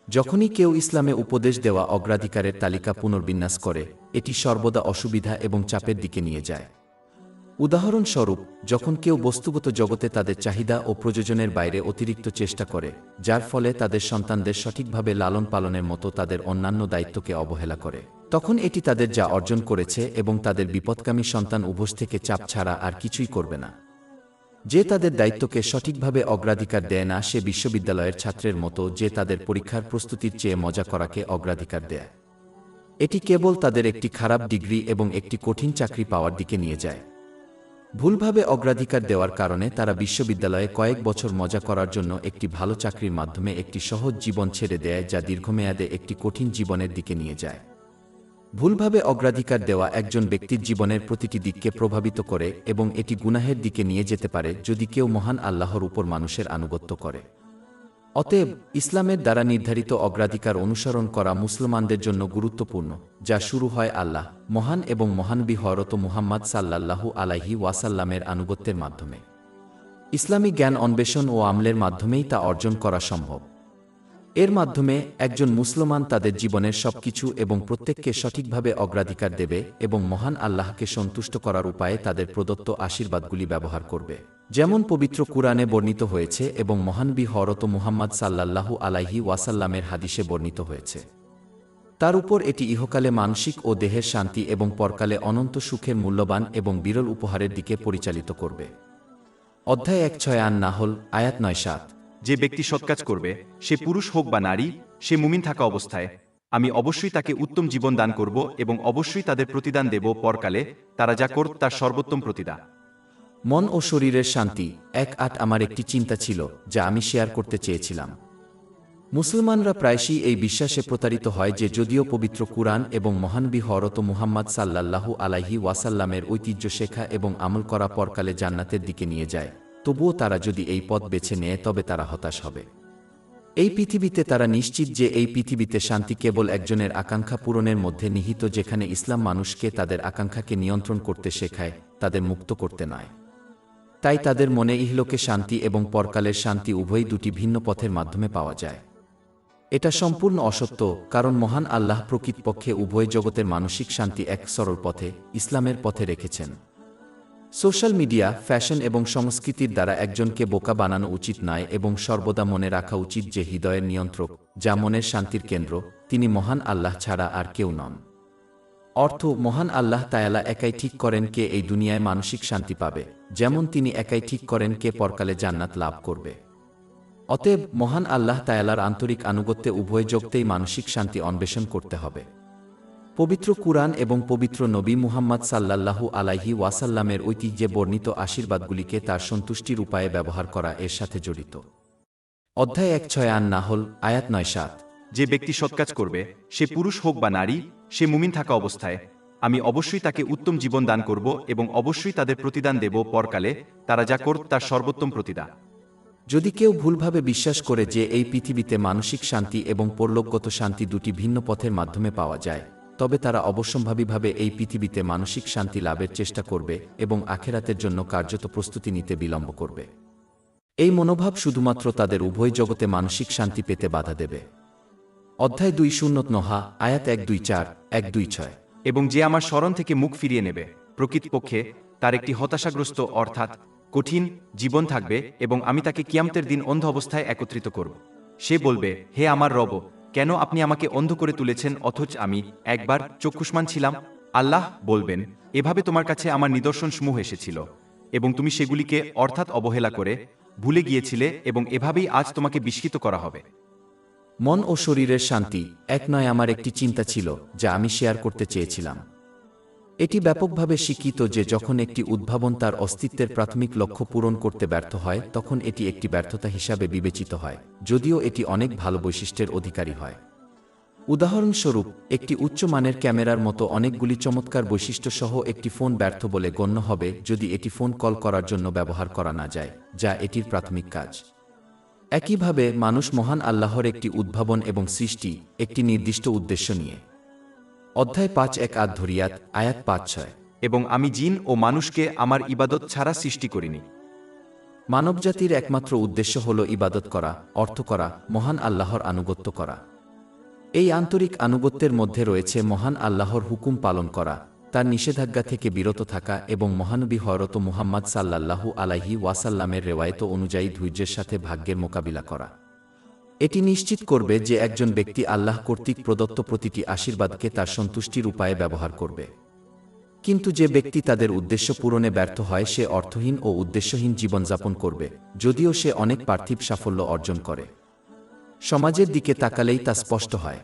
Speaker 1: যখনই কেউ ইসলামে উপদেশ দেওয়া অগ্রাধিকারের তালিকা পুনর্বিন্যাস করে, এটি সর্বদা অসুবিধা এবং চাপের দিকে নিয়ে যায়। উদাহরণস্বরূপ, যখন কেউ বস্তুগত জগতে তাদের চাহিদা ও প্রয়োজনের বাইরে অতিরিক্ত চেষ্টা করে, যার ফলে তাদের সন্তানদের সঠিকভাবে লালন পালনের মতো তাদের অন্যান্য দায়িত্বকে অবহেলা করে, তখন এটি তাদের যা অর্জন করেছে এবং তাদের বিপদগামী সন্তান উভয় থেকে চাপ ছাড়া আর কিছুই করবে না। যে তাদের দায়িত্বকে সঠিকভাবে অগ্রাধিকার দেয় না সে বিশ্ববিদ্যালয়ের ছাত্রের মতো যে তাদের পরীক্ষার প্রস্তুতির চেয়ে মজা করাকে অগ্রাধিকার দেয়। এটি কেবল তাদের একটি খারাপ ডিগ্রি এবং একটি কঠিন চাকরি পাওয়ার দিকে নিয়ে যায়। ভুলভাবে অগ্রাধিকার দেওয়ার কারণে তারা বিশ্ববিদ্যালয়ে কয়েক বছর মজা করার জন্য একটি ভালো চাকরির মাধ্যমে একটি সহজ জীবন ছেড়ে দেয়, যা দীর্ঘমেয়াদে একটি কঠিন জীবনের দিকে নিয়ে যায়। ভুলভাবে অগ্রাধিকার দেওয়া একজন ব্যক্তির জীবনের প্রতিটি দিককে প্রভাবিত করে এবং এটি গুনাহের দিকে নিয়ে যেতে পারে যদি কেউ মহান আল্লাহর উপর মানুষের আনুগত্য করে। অতএব, ইসলামের দ্বারা নির্ধারিত অগ্রাধিকার অনুসরণ করা মুসলমানদের জন্য গুরুত্বপূর্ণ, যা শুরু হয় আল্লাহ, মহান এবং মহানবী হযরত মুহাম্মদ সাল্লাল্লাহু আলাইহি ওয়াসাল্লামের আনুগত্যের মাধ্যমে। ইসলামী জ্ঞান অন্বেষণ ও আমলের মাধ্যমেই তা অর্জন করা সম্ভব। এর মাধ্যমে একজন মুসলমান তাদের জীবনের সবকিছু এবং প্রত্যেককে সঠিকভাবে অগ্রাধিকার দেবে এবং মহান আল্লাহকে সন্তুষ্ট করার উপায়ে তাদের প্রদত্ত আশীর্বাদগুলি ব্যবহার করবে, যেমন পবিত্র কুরআনে বর্ণিত হয়েছে এবং মহানবী হযরত মুহাম্মদ সাল্লাল্লাহু আলাইহি ওয়াসাল্লামের হাদিসে বর্ণিত হয়েছে। তার উপর এটি ইহকালে মানসিক ও দেহের শান্তি এবং পরকালে অনন্ত সুখের মূল্যবান এবং বিরল উপহারের দিকে পরিচালিত করবে। অধ্যায় 1:6 আন নাহল আয়াত 9-7।
Speaker 2: যে ব্যক্তি সৎকাজ করবে, সে পুরুষ হোক বা নারী, সে মুমিন থাকা অবস্থায়, আমি অবশ্যই তাকে উত্তম জীবন দান করব এবং অবশ্যই তাদের প্রতিদান দেব পরকালে, তারা যা করত তার সর্বোত্তম প্রতিদান।
Speaker 1: মন ও শরীরের শান্তি। 1:8 আমার একটি চিন্তা ছিল যা আমি শেয়ার করতে চেয়েছিলাম। মুসলমানরা প্রায়শই এই বিশ্বাসে প্রতারিত হয় যে যদিও পবিত্র কুরআন এবং মহানবী হযরত মুহাম্মদ সাল্লাল্লাহু আলাইহি ওয়াসাল্লামের ঐতিহ্য শেখা এবং আমল করা পরকালে জান্নাতের দিকে নিয়ে যায়, তবুও তারা যদি এই পথ বেছে নেয় তবে তারা হতাশ হবে। এই পৃথিবীতে তারা নিশ্চিত যে এই পৃথিবীতে শান্তি কেবল একজনের আকাঙ্ক্ষা পূরণের মধ্যে নিহিত, যেখানে ইসলাম মানুষকে তাদের আকাঙ্ক্ষাকে নিয়ন্ত্রণ করতে শেখায়, তাদের মুক্ত করতে নয়। তাই তাদের মনে ইহলোকে শান্তি এবং পরকালের শান্তি উভয়ই দুটি ভিন্ন পথের মাধ্যমে পাওয়া যায়। এটা সম্পূর্ণ অসত্য, কারণ মহান আল্লাহ প্রকৃতপক্ষে উভয় জগতের মানসিক শান্তি এক সরল পথে, ইসলামের পথে রেখেছেন। সোশ্যাল মিডিয়া, ফ্যাশন এবং সংস্কৃতির দ্বারা একজনকে বোকা বানানো উচিত নয় এবং সর্বদা মনে রাখা উচিত যে হৃদয়ের নিয়ন্ত্রক, যা মনের শান্তির কেন্দ্র, তিনি মহান আল্লাহ ছাড়া আর কেউ নন। অর্থ মহান আল্লাহ তায়ালা একাই ঠিক করেন কে এই দুনিয়ায় মানসিক শান্তি পাবে, যেমন তিনি একাই ঠিক করেন কে পরকালে জান্নাত লাভ করবে। অতএব মহান আল্লাহ তায়ালার আন্তরিক আনুগত্যে উভয় জগতেই মানসিক শান্তি অন্বেষণ করতে হবে। পবিত্র কুরআন এবং পবিত্র নবী মুহাম্মদ সাল্লাল্লাহু আলাইহি ওয়াসাল্লামের ঐতিহ্যে বর্ণিত আশীর্বাদগুলিকে তার সন্তুষ্টির উপায়ে ব্যবহার করা এর সাথে জড়িত। অধ্যায় ১৬ আন-নাহল, আয়াত ৯-৭।
Speaker 2: যে ব্যক্তি সৎকাজ করবে, সে পুরুষ হোক বা নারী, সে মুমিন থাকা অবস্থায়, আমি অবশ্যই তাকে উত্তম জীবন দান করব এবং অবশ্যই তাদের প্রতিদান দেব পরকালে, তারা যা করত তার সর্বোত্তম প্রতিদান।
Speaker 1: যদি কেউ ভুলভাবে বিশ্বাস করে যে এই পৃথিবীতে মানসিক শান্তি এবং পরলোকগত শান্তি দুটি ভিন্ন পথের মাধ্যমে পাওয়া যায়, তবে তারা অবশ্যম্ভাবীভাবে এই পৃথিবীতে মানসিক শান্তি লাভের চেষ্টা করবে এবং আখেরাতের জন্য কার্যত প্রস্তুতি নিতে বিলম্ব করবে। এই মনোভাব শুধুমাত্র তাদের উভয় জগতে মানসিক শান্তি পেতে বাধা দেবে। অধ্যায় ২ নহা, আয়াত ১-২-৪, ১-২-৬।
Speaker 2: এবং যে আমার স্মরণ থেকে মুখ ফিরিয়ে নেবে, প্রকৃতপক্ষে তার একটি হতাশাগ্রস্ত অর্থাৎ কঠিন জীবন থাকবে এবং আমি তাকে কিয়ামতের দিন অন্ধ অবস্থায় একত্রিত করব। সে বলবে, হে আমার রব, কেন আপনি আমাকে অন্ধ করে তুলেছেন অথচ আমি একবার চক্ষুষ্মান ছিলাম? আল্লাহ বলবেন, এভাবে তোমার কাছে আমার নিদর্শনসমূহ এসেছিল এবং তুমি সেগুলিকে অর্থাৎ অবহেলা করে ভুলে গিয়েছিলে এবং এভাবেই আজ তোমাকে বিস্মিত করা হবে।
Speaker 1: মন ও শরীরের শান্তি এক নয় আমার একটি চিন্তা ছিল যা আমি শেয়ার করতে চেয়েছিলাম। এটি ব্যাপকভাবে স্বীকৃত যে যখন একটি উদ্ভাবন তার অস্তিত্বের প্রাথমিক লক্ষ্য পূরণ করতে ব্যর্থ হয় তখন এটি একটি ব্যর্থতা হিসাবে বিবেচিত হয়, যদিও এটি অনেক ভালো বৈশিষ্ট্যের অধিকারী হয়। উদাহরণস্বরূপ, একটি উচ্চমানের ক্যামেরার মতো অনেকগুলি চমৎকার বৈশিষ্ট্য সহ একটি ফোন ব্যর্থ বলে গণ্য হবে যদি এটি ফোন কল করার জন্য ব্যবহার করা না যায়, যা এটির প্রাথমিক কাজ। একইভাবে মানুষ মহান আল্লাহর একটি উদ্ভাবন এবং সৃষ্টি, একটি নির্দিষ্ট উদ্দেশ্য নিয়ে। অধ্যায় ৫-১ আদ-ধরিয়াত, আয়াত ৫-৬।
Speaker 2: এবং আমি জিন ও মানুষকে আমার ইবাদত ছাড়া সৃষ্টি করিনি।
Speaker 1: মানবজাতির একমাত্র উদ্দেশ্য হল ইবাদত করা, অর্থ করা, মহান আল্লাহর আনুগত্য করা। এই আন্তরিক আনুগত্যের মধ্যে রয়েছে মহান আল্লাহর হুকুম পালন করা, তার নিষেধাজ্ঞা থেকে বিরত থাকা এবং মহানবী হযরত মুহাম্মদ সাল্লাল্লাহু আলাইহি ওয়াসাল্লামের রেওয়ায়েত অনুযায়ী ধৈর্যের সাথে ভাগ্যের মোকাবিলা করা। এটি নিশ্চিত করবে যে একজন ব্যক্তি আল্লাহ কর্তৃক প্রদত্ত প্রতিটি আশীর্বাদকে তার সন্তুষ্টির উপায়ে ব্যবহার করবে। কিন্তু যে ব্যক্তি তাদের উদ্দেশ্য পূরণে ব্যর্থ হয় সে অর্থহীন ও উদ্দেশ্যহীন জীবনযাপন করবে, যদিও সে অনেক পার্থিব সাফল্য অর্জন করে। সমাজের দিকে তাকালেই তা স্পষ্ট হয়।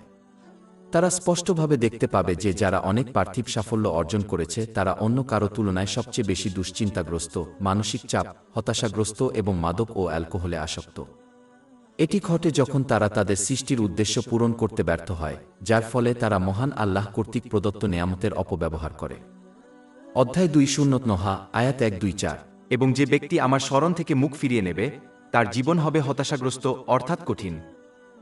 Speaker 1: তারা স্পষ্টভাবে দেখতে পাবে যে যারা অনেক পার্থিব সাফল্য অর্জন করেছে তারা অন্য কারো তুলনায় সবচেয়ে বেশি দুশ্চিন্তাগ্রস্ত, মানসিক চাপ, হতাশাগ্রস্ত এবং মাদক ও অ্যালকোহলে আসক্ত। এটি ঘটে যখন তারা তাদের সৃষ্টির উদ্দেশ্য পূরণ করতে ব্যর্থ হয়, যার ফলে তারা মহান আল্লাহ কর্তৃক প্রদত্ত নেয়ামতের অপব্যবহার করে। অধ্যায় ২ নহা, আয়াত ১-২-৪।
Speaker 2: এবং যে ব্যক্তি আমার স্মরণ থেকে মুখ ফিরিয়ে নেবে, তার জীবন হবে হতাশাগ্রস্ত অর্থাৎ কঠিন।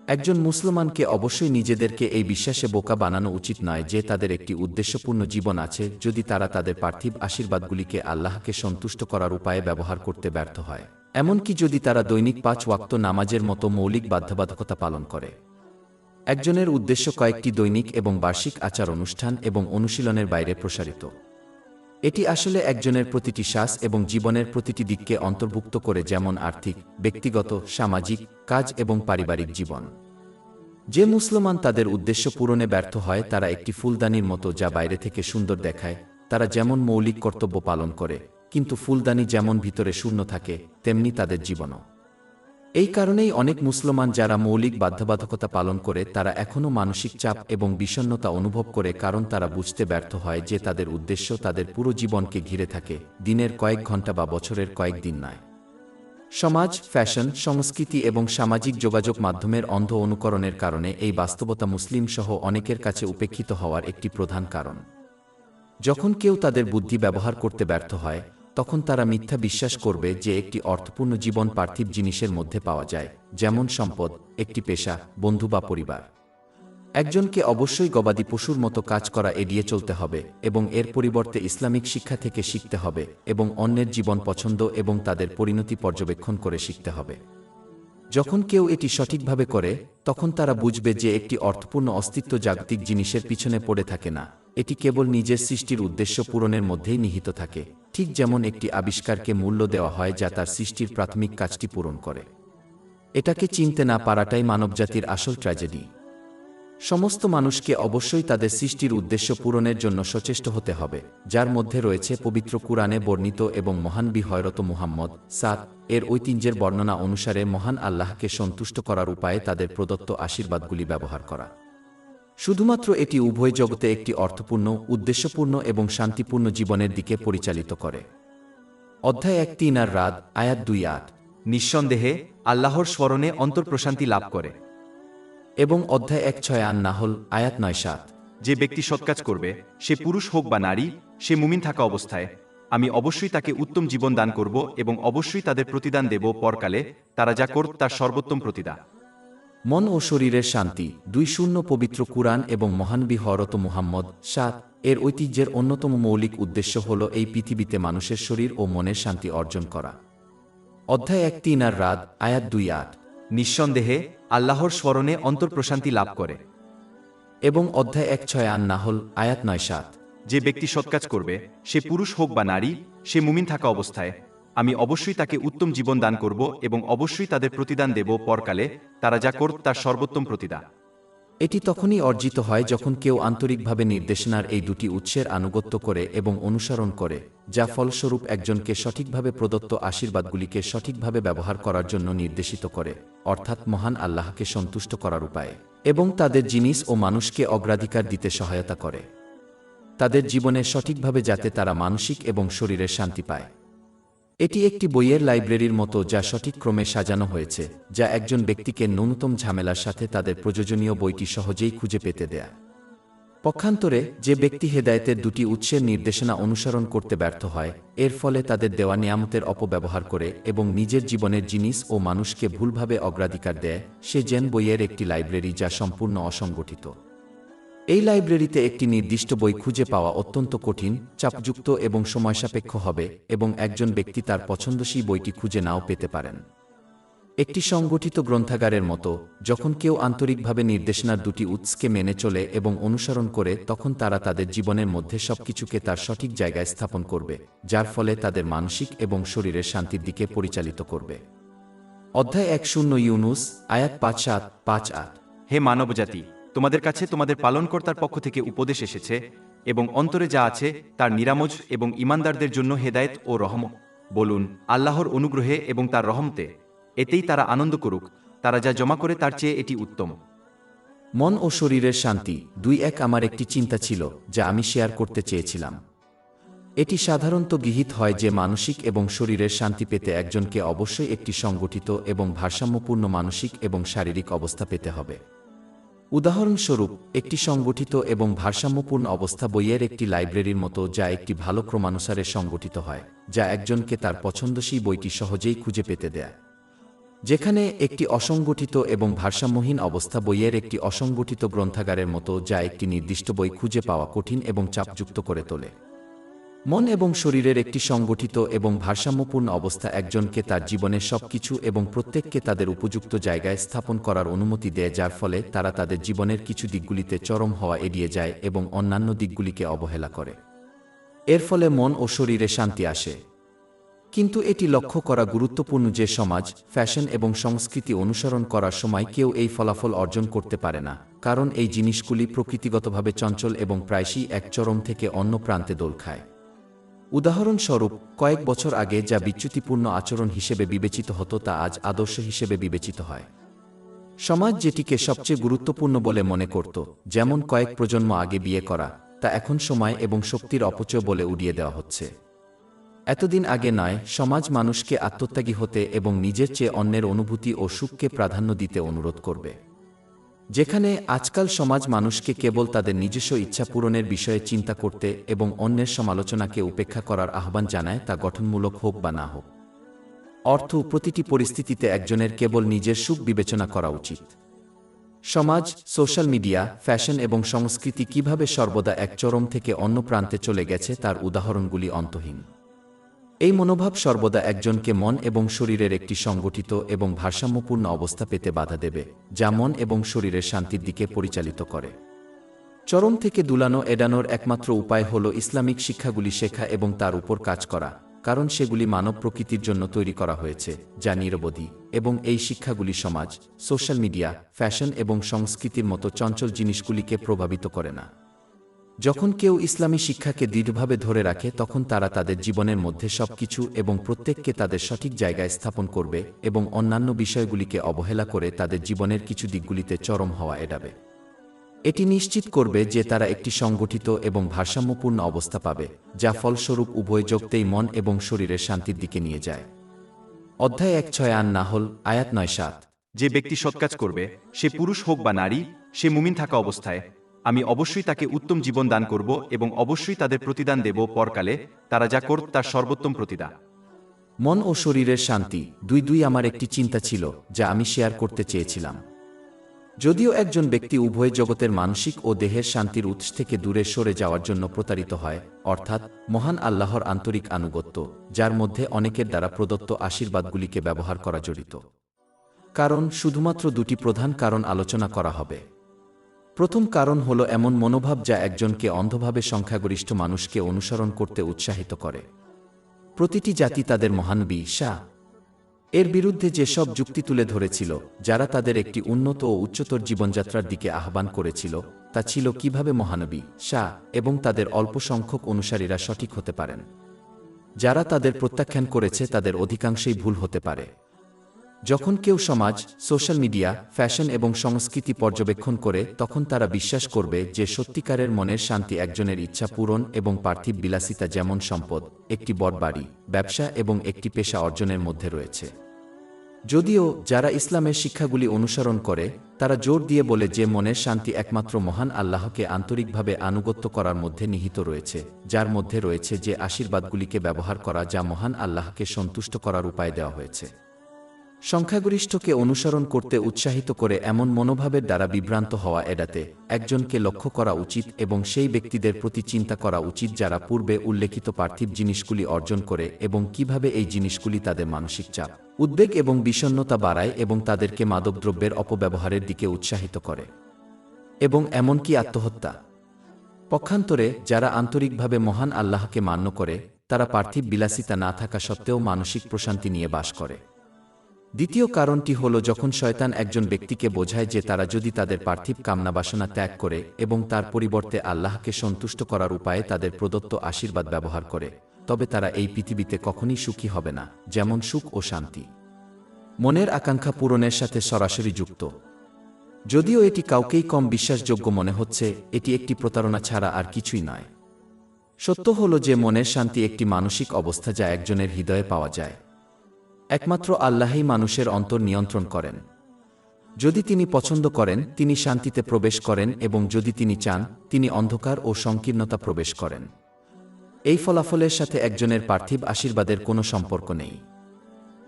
Speaker 1: একজন মুসলমানকে অবশ্যই নিজেদেরকে এই বিশ্বাসে বোকা বানানো উচিত নয় যে তাদের একটি উদ্দেশ্যপূর্ণ জীবন আছে যদি তারা তাদের পার্থিব আশীর্বাদগুলিকে আল্লাহকে সন্তুষ্ট করার উপায়ে ব্যবহার করতে ব্যর্থ হয়, এমনকি যদি তারা দৈনিক ৫ ওয়াক্ত নামাজের মতো মৌলিক বাধ্যবাধকতা পালন করে। একজনের উদ্দেশ্য কয়েকটি দৈনিক এবং বার্ষিক আচার অনুষ্ঠান এবং অনুশীলনের বাইরে প্রসারিত। এটি আসলে একজনের প্রতিটি শ্বাস এবং জীবনের প্রতিটি দিককে অন্তর্ভুক্ত করে, যেমন আর্থিক, ব্যক্তিগত, সামাজিক, কাজ এবং পারিবারিক জীবন। যে মুসলমান তাদের উদ্দেশ্য পূরণে ব্যর্থ হয় তারা একটি ফুলদানির মতো যা বাইরে থেকে সুন্দর দেখায়, তারা যেমন মৌলিক কর্তব্য পালন করে কিন্তু ফুলদানি যেমন ভিতরে শূন্য থাকে তেমনি তাদের জীবনও। এই কারণেই অনেক মুসলমান যারা মৌলিক বাধ্যবাধকতা পালন করে তারা এখনও মানসিক চাপ এবং বিষণ্ণতা অনুভব করে, কারণ তারা বুঝতে ব্যর্থ হয় যে তাদের উদ্দেশ্য তাদের পুরো জীবনকে ঘিরে থাকে, দিনের কয়েক ঘন্টা বা বছরের কয়েক দিন নয়। সমাজ, ফ্যাশন, সংস্কৃতি এবং সামাজিক যোগাযোগ মাধ্যমের অন্ধ অনুকরণের কারণে এই বাস্তবতা মুসলিম সহ অনেকের কাছে উপেক্ষিত হওয়ার একটি প্রধান কারণ। যখন কেউ তাদের বুদ্ধি ব্যবহার করতে ব্যর্থ হয় তখন তারা মিথ্যা বিশ্বাস করবে যে একটি অর্থপূর্ণ জীবন পার্থিব জিনিসের মধ্যে পাওয়া যায়, যেমন সম্পদ, একটি পেশা, বন্ধু বা পরিবার। একজনকে অবশ্যই গবাদি পশুর মতো কাজ করা এড়িয়ে চলতে হবে এবং এর পরিবর্তে ইসলামিক শিক্ষা থেকে শিখতে হবে এবং অন্যের জীবন পছন্দ এবং তাদের পরিণতি পর্যবেক্ষণ করে শিখতে হবে। যখন কেউ এটি সঠিকভাবে করে তখন তারা বুঝবে যে একটি অর্থপূর্ণ অস্তিত্ব জাগতিক জিনিসের পিছনে পড়ে থাকে না, এটি কেবল নিজের সৃষ্টির উদ্দেশ্য পূরণের মধ্যেই নিহিত থাকে, ঠিক যেমন একটি আবিষ্কারকে মূল্য দেওয়া হয় যা তার সৃষ্টির প্রাথমিক কাজটি পূরণ করে। এটাকে চিনতে না পারাটাই মানবজাতির আসল ট্র্যাজেডি। সমস্ত মানুষকে অবশ্যই তাদের সৃষ্টির উদ্দেশ্য পূরণের জন্য সচেষ্ট হতে হবে, যার মধ্যে রয়েছে পবিত্র কুরআনে বর্ণিত এবং মহান বি হযরত মুহাম্মদ এর ঐতিহ্যের বর্ণনা অনুসারে মহান আল্লাহকে সন্তুষ্ট করার উপায়ে তাদের প্রদত্ত আশীর্বাদগুলি ব্যবহার করা। শুধুমাত্র এটি উভয় জগতে একটি অর্থপূর্ণ, উদ্দেশ্যপূর্ণ এবং শান্তিপূর্ণ জীবনের দিকে পরিচালিত করে। অধ্যায় 1-3 আর রাদ, আয়াত 2-8।
Speaker 2: নিঃসন্দেহে আল্লাহর স্মরণে অন্তর প্রশান্তি লাভ করে।
Speaker 1: এবং অধ্যায় 1-6 আন নাহল, আয়াত 9-7।
Speaker 2: যে ব্যক্তি সৎকাজ করবে, সে পুরুষ হোক বা নারী, সে মুমিন থাকা অবস্থায়, আমি অবশ্যই তাকে উত্তম জীবন দান করব এবং অবশ্যই তাদের প্রতিদান দেব পরকালে, তারা যা করত তার সর্বোত্তম প্রতিদান।
Speaker 1: মন ও শরীরের শান্তি 2 পবিত্র কুরআন এবং মহান বি হযরত মুহাম্মদ এর ঐতিহ্যের অন্যতম মৌলিক উদ্দেশ্য হল এই পৃথিবীতে মানুষের শরীর ও মনের শান্তি অর্জন করা। অধ্যায় 1-3 আর রাদ, আয়াত 2-8।
Speaker 2: নিঃসন্দেহে আল্লাহর স্মরণে অন্তর প্রশান্তি লাভ করে।
Speaker 1: এবং অধ্যায় 1-6 আন নাহল, আয়াত 9-7।
Speaker 2: যে ব্যক্তি সৎকাজ করবে, সে পুরুষ হোক বা নারী, সে মুমিন থাকা অবস্থায়, আমি অবশ্যই তাকে উত্তম জীবন দান করব এবং অবশ্যই তাদের প্রতিদান দেব পরকালে, তারা যা করত তার সর্বোত্তম প্রতিদান।
Speaker 1: এটি তখনই অর্জিত হয় যখন কেউ আন্তরিকভাবে নির্দেশনার এই দুটি উৎসের আনুগত্য করে এবং অনুসরণ করে, যা ফলস্বরূপ একজনকে সঠিকভাবে প্রদত্ত আশীর্বাদগুলিকে সঠিকভাবে ব্যবহার করার জন্য নির্দেশিত করে, অর্থাৎ মহান আল্লাহকে সন্তুষ্ট করার উপায়ে, এবং তাদের জিনিস ও মানুষকে অগ্রাধিকার দিতে সহায়তা করে, তাদের জীবনে সঠিকভাবে যাতে তারা মানসিক এবং শরীরের শান্তি পায়। এটি একটি বইয়ের লাইব্রেরির মতো যা সঠিক ক্রমে সাজানো হয়েছে, যা একজন ব্যক্তিকে ন্যূনতম ঝামেলার সাথে তাদের প্রয়োজনীয় বইটি সহজেই খুঁজে পেতে দেয়। পক্ষান্তরে, যে ব্যক্তি হেদায়েতের দুটি উৎসের নির্দেশনা অনুসরণ করতে ব্যর্থ হয়, এর ফলে তাদের দেওয়া নিয়ামতের অপব্যবহার করে এবং নিজের জীবনের জিনিস ও মানুষকে ভুলভাবে অগ্রাধিকার দেয়, সে যেন বইয়ের একটি লাইব্রেরি যা সম্পূর্ণ অসংগঠিত। এই লাইব্রেরিতে একটি নির্দিষ্ট বই খুঁজে পাওয়া অত্যন্ত কঠিন, চাপযুক্ত এবং সময়সাপেক্ষ হবে এবং একজন ব্যক্তি তার পছন্দসই বইটি খুঁজে নাও পেতে পারেন। একটি সংগঠিত গ্রন্থাগারের মতো, যখন কেউ আন্তরিকভাবে নির্দেশনার দুটি উৎসকে মেনে চলে এবং অনুসরণ করে, তখন তারা তাদের জীবনের মধ্যে সবকিছুকে তার সঠিক জায়গায় স্থাপন করবে, যার ফলে তাদের মানসিক এবং শরীরের শান্তির দিকে পরিচালিত করবে। অধ্যায় 1 ইউনুস, আয়াত 5-7-5-8।
Speaker 2: হে মানবজাতি, তোমাদের কাছে তোমাদের পালনকর্তার পক্ষ থেকে উপদেশ এসেছে এবং অন্তরে যা আছে তার নিরামজ এবং ঈমানদারদের জন্য হেদায়েত ও রহমত। বলুন, আল্লাহর অনুগ্রহে এবং তার রহমতে এতেই তারা আনন্দ করুক, তারা যা জমা করে তার চেয়ে এটি উত্তম।
Speaker 1: মন ও শরীরের শান্তি 2-1। আমার একটি চিন্তা ছিল যা আমি শেয়ার করতে চেয়েছিলাম। এটি সাধারণত গৃহীত হয় যে মানসিক এবং শরীরের শান্তি পেতে একজনকে অবশ্যই একটি সংগঠিত এবং ভারসাম্যপূর্ণ মানসিক এবং শারীরিক অবস্থা পেতে হবে। উদাহরণস্বরূপ, একটি সংগঠিত এবং ভারসাম্যপূর্ণ অবস্থা বইয়ের একটি লাইব্রেরির মতো যা একটি ভালো ক্রমানুসারে সংগঠিত হয়, যা একজনকে তার পছন্দসই বইটি সহজেই খুঁজে পেতে দেয়। যেখানে একটি অসংগঠিত এবং ভারসাম্যহীন অবস্থা বইয়ের একটি অসংগঠিত গ্রন্থাগারের মতো যা একটি নির্দিষ্ট বই খুঁজে পাওয়া কঠিন এবং চাপযুক্ত করে তোলে। মন এবং শরীরের একটি সংগঠিত এবং ভারসাম্যপূর্ণ অবস্থা একজনকে তার জীবনের সবকিছু এবং প্রত্যেককে তাদের উপযুক্ত জায়গায় স্থাপন করার অনুমতি দেয়, যার ফলে তারা তাদের জীবনের কিছু দিকগুলিতে চরম হওয়া এড়িয়ে যায় এবং অন্যান্য দিকগুলিকে অবহেলা করে। এর ফলে মন ও শরীরে শান্তি আসে। কিন্তু এটি লক্ষ্য করা গুরুত্বপূর্ণ যে সমাজ, ফ্যাশন এবং সংস্কৃতি অনুসরণ করার সময় কেউ এই ফলাফল অর্জন করতে পারে না, কারণ এই জিনিসগুলি প্রকৃতিগতভাবে চঞ্চল এবং প্রায়শই এক চরম থেকে অন্য প্রান্তে দোল খায়। উদাহরণস্বরূপ, কয়েক বছর আগে যা বিচ্যুতিপূর্ণ আচরণ হিসেবে বিবেচিত হতো তা আজ আদর্শ হিসেবে বিবেচিত হয়। সমাজ যেটিকে সবচেয়ে গুরুত্বপূর্ণ বলে মনে করত, যেমন কয়েক প্রজন্ম আগে বিয়ে করা, তা এখন সময় এবং শক্তির অপচয় বলে উড়িয়ে দেওয়া হচ্ছে। এতদিন আগে নয়, সমাজ মানুষকে আত্মত্যাগী হতে এবং নিজের চেয়ে অন্যের অনুভূতি ও সুখকে প্রাধান্য দিতে অনুরোধ করবে। যেখানে আজকাল সমাজ মানুষকে কেবল তাদের নিজস্ব ইচ্ছা পূরণের বিষয়ে চিন্তা করতে এবং অন্যের সমালোচনাকে উপেক্ষা করার আহ্বান জানায়, তা গঠনমূলক হোক বা না হোক। অর্থ, প্রতিটি পরিস্থিতিতে একজনের কেবল নিজের সুখ বিবেচনা করা উচিত। সমাজ, সোশ্যাল মিডিয়া, ফ্যাশন এবং সংস্কৃতি কিভাবে সর্বদা এক চরম থেকে অন্য প্রান্তে চলে গেছে তার উদাহরণগুলি অন্তহীন। এই মনোভাব সর্বদা একজনকে মন এবং শরীরের একটি সংগঠিত এবং ভারসাম্যপূর্ণ অবস্থা পেতে বাধা দেবে, যা মন এবং শরীরের শান্তির দিকে পরিচালিত করে। চরম থেকে দুলানো এড়ানোর একমাত্র উপায় হল ইসলামিক শিক্ষাগুলি শেখা এবং তার উপর কাজ করা, কারণ সেগুলি মানব প্রকৃতির জন্য তৈরি করা হয়েছে, যা নিরবধি, এবং এই শিক্ষাগুলি সমাজ, সোশ্যাল মিডিয়া, ফ্যাশন এবং সংস্কৃতির মতো চঞ্চল জিনিসগুলিকে প্রভাবিত করে না। যখন কেউ ইসলামী শিক্ষাকে দৃঢ়ভাবে ধরে রাখে তখন তারা তাদের জীবনের মধ্যে সবকিছু এবং প্রত্যেককে তাদের সঠিক জায়গায় স্থাপন করবে এবং অন্যান্য বিষয়গুলিকে অবহেলা করে তাদের জীবনের কিছু দিকগুলিতে চরম হওয়া এড়াবে। এটি নিশ্চিত করবে যে তারা একটি সংগঠিত এবং ভারসাম্যপূর্ণ অবস্থা পাবে, যা ফলস্বরূপ উভয় জগতেই মন এবং শরীরের শান্তির দিকে নিয়ে যায়। অধ্যায় 1:6 আন-নাহল, আয়াত 9-7।
Speaker 2: যে ব্যক্তি সৎকাজ করবে, সে পুরুষ হোক বা নারী, সে মুমিন থাকা অবস্থায়, আমি অবশ্যই তাকে উত্তম জীবন দান করব এবং অবশ্যই তাদের প্রতিদান দেব পরকালে, তারা যা করত তার সর্বোত্তম প্রতিদান।
Speaker 1: মন ও শরীরের শান্তি দুই আমার একটি চিন্তা ছিল যা আমি শেয়ার করতে চেয়েছিলাম। যদিও একজন ব্যক্তি উভয় জগতের মানসিক ও দেহের শান্তির উৎস থেকে দূরে সরে যাওয়ার জন্য প্রতারিত হয়, অর্থাৎ মহান আল্লাহর আন্তরিক আনুগত্য, যার মধ্যে অনেকের দ্বারা প্রদত্ত আশীর্বাদগুলিকে ব্যবহার করা জড়িত। কারণ শুধুমাত্র দুটি প্রধান কারণ আলোচনা করা হবে। প্রথম কারণ হল এমন মনোভাব যা একজনকে অন্ধভাবে সংখ্যাগরিষ্ঠ মানুষকে অনুসরণ করতে উৎসাহিত করে। প্রতিটি জাতি তাদের মহানবী শাহ এর বিরুদ্ধে যেসব যুক্তি তুলে ধরেছিল, যারা তাদের একটি উন্নত ও উচ্চতর জীবনযাত্রার দিকে আহ্বান করেছিল, তা ছিল কিভাবে মহানবী শাহ এবং তাদের অল্প সংখ্যক অনুসারীরা সঠিক হতে পারেন। যারা তাদের প্রত্যাখ্যান করেছে তাদের অধিকাংশই ভুল হতে পারে। যখন কেউ সমাজ, সোশ্যাল মিডিয়া, ফ্যাশন এবং সংস্কৃতি পর্যবেক্ষণ করে তখন তারা বিশ্বাস করবে যে সত্যিকারের মনের শান্তি একজনের ইচ্ছা পূরণ এবং পার্থিব বিলাসিতা যেমন সম্পদ, একটি বড় বাড়ি, ব্যবসা এবং একটি পেশা অর্জনের মধ্যে রয়েছে। যদিও যারা ইসলামের শিক্ষাগুলি অনুসরণ করে তারা জোর দিয়ে বলে যে মনের শান্তি একমাত্র মহান আল্লাহকে আন্তরিকভাবে আনুগত্য করার মধ্যে নিহিত রয়েছে, যার মধ্যে রয়েছে যে আশীর্বাদগুলিকে ব্যবহার করা যা মহান আল্লাহকে সন্তুষ্ট করার উপায় দেওয়া হয়েছে। সংখ্যাগরিষ্ঠকে অনুসরণ করতে উৎসাহিত করে এমন মনোভাবের দ্বারা বিভ্রান্ত হওয়া এড়াতে একজনকে লক্ষ্য করা উচিত এবং সেই ব্যক্তিদের প্রতি চিন্তা করা উচিত যারা পূর্বে উল্লেখিত পার্থিব জিনিসগুলি অর্জন করে এবং কিভাবে এই জিনিসগুলি তাদের মানসিক চাপ, উদ্বেগ এবং বিষণ্ণতা বাড়ায় এবং তাদেরকে মাদকদ্রব্যের অপব্যবহারের দিকে উৎসাহিত করে এবং এমনকি আত্মহত্যা। পক্ষান্তরে যারা আন্তরিকভাবে মহান আল্লাহকে মান্য করে তারা পার্থিব বিলাসিতা না থাকা সত্ত্বেও মানসিক প্রশান্তি নিয়ে বাস করে। দ্বিতীয় কারণটি হল যখন শয়তান একজন ব্যক্তিকে বোঝায় যে তারা যদি তাদের পার্থিব কামনা বাসনা ত্যাগ করে এবং তার পরিবর্তে আল্লাহকে সন্তুষ্ট করার উপায়ে তাদের প্রদত্ত আশীর্বাদ ব্যবহার করে, তবে তারা এই পৃথিবীতে কখনই সুখী হবে না, যেমন সুখ ও শান্তি মনের আকাঙ্ক্ষা পূরণের সাথে সরাসরি যুক্ত। যদিও এটি কাউকেই কম বিশ্বাসযোগ্য মনে হচ্ছে, এটি একটি প্রতারণা ছাড়া আর কিছুই নয়। সত্য হল যে মনের শান্তি একটি মানসিক অবস্থা যা একজনের হৃদয়ে পাওয়া যায়। একমাত্র আল্লাহই মানুষের অন্তর নিয়ন্ত্রণ করেন। যদি তিনি পছন্দ করেন তিনি শান্তিতে প্রবেশ করেন এবং যদি তিনি চান তিনি অন্ধকার ও সংকীর্ণতা প্রবেশ করেন। এই ফলাফলের সাথে একজনের পার্থিব আশীর্বাদের কোনো সম্পর্ক নেই।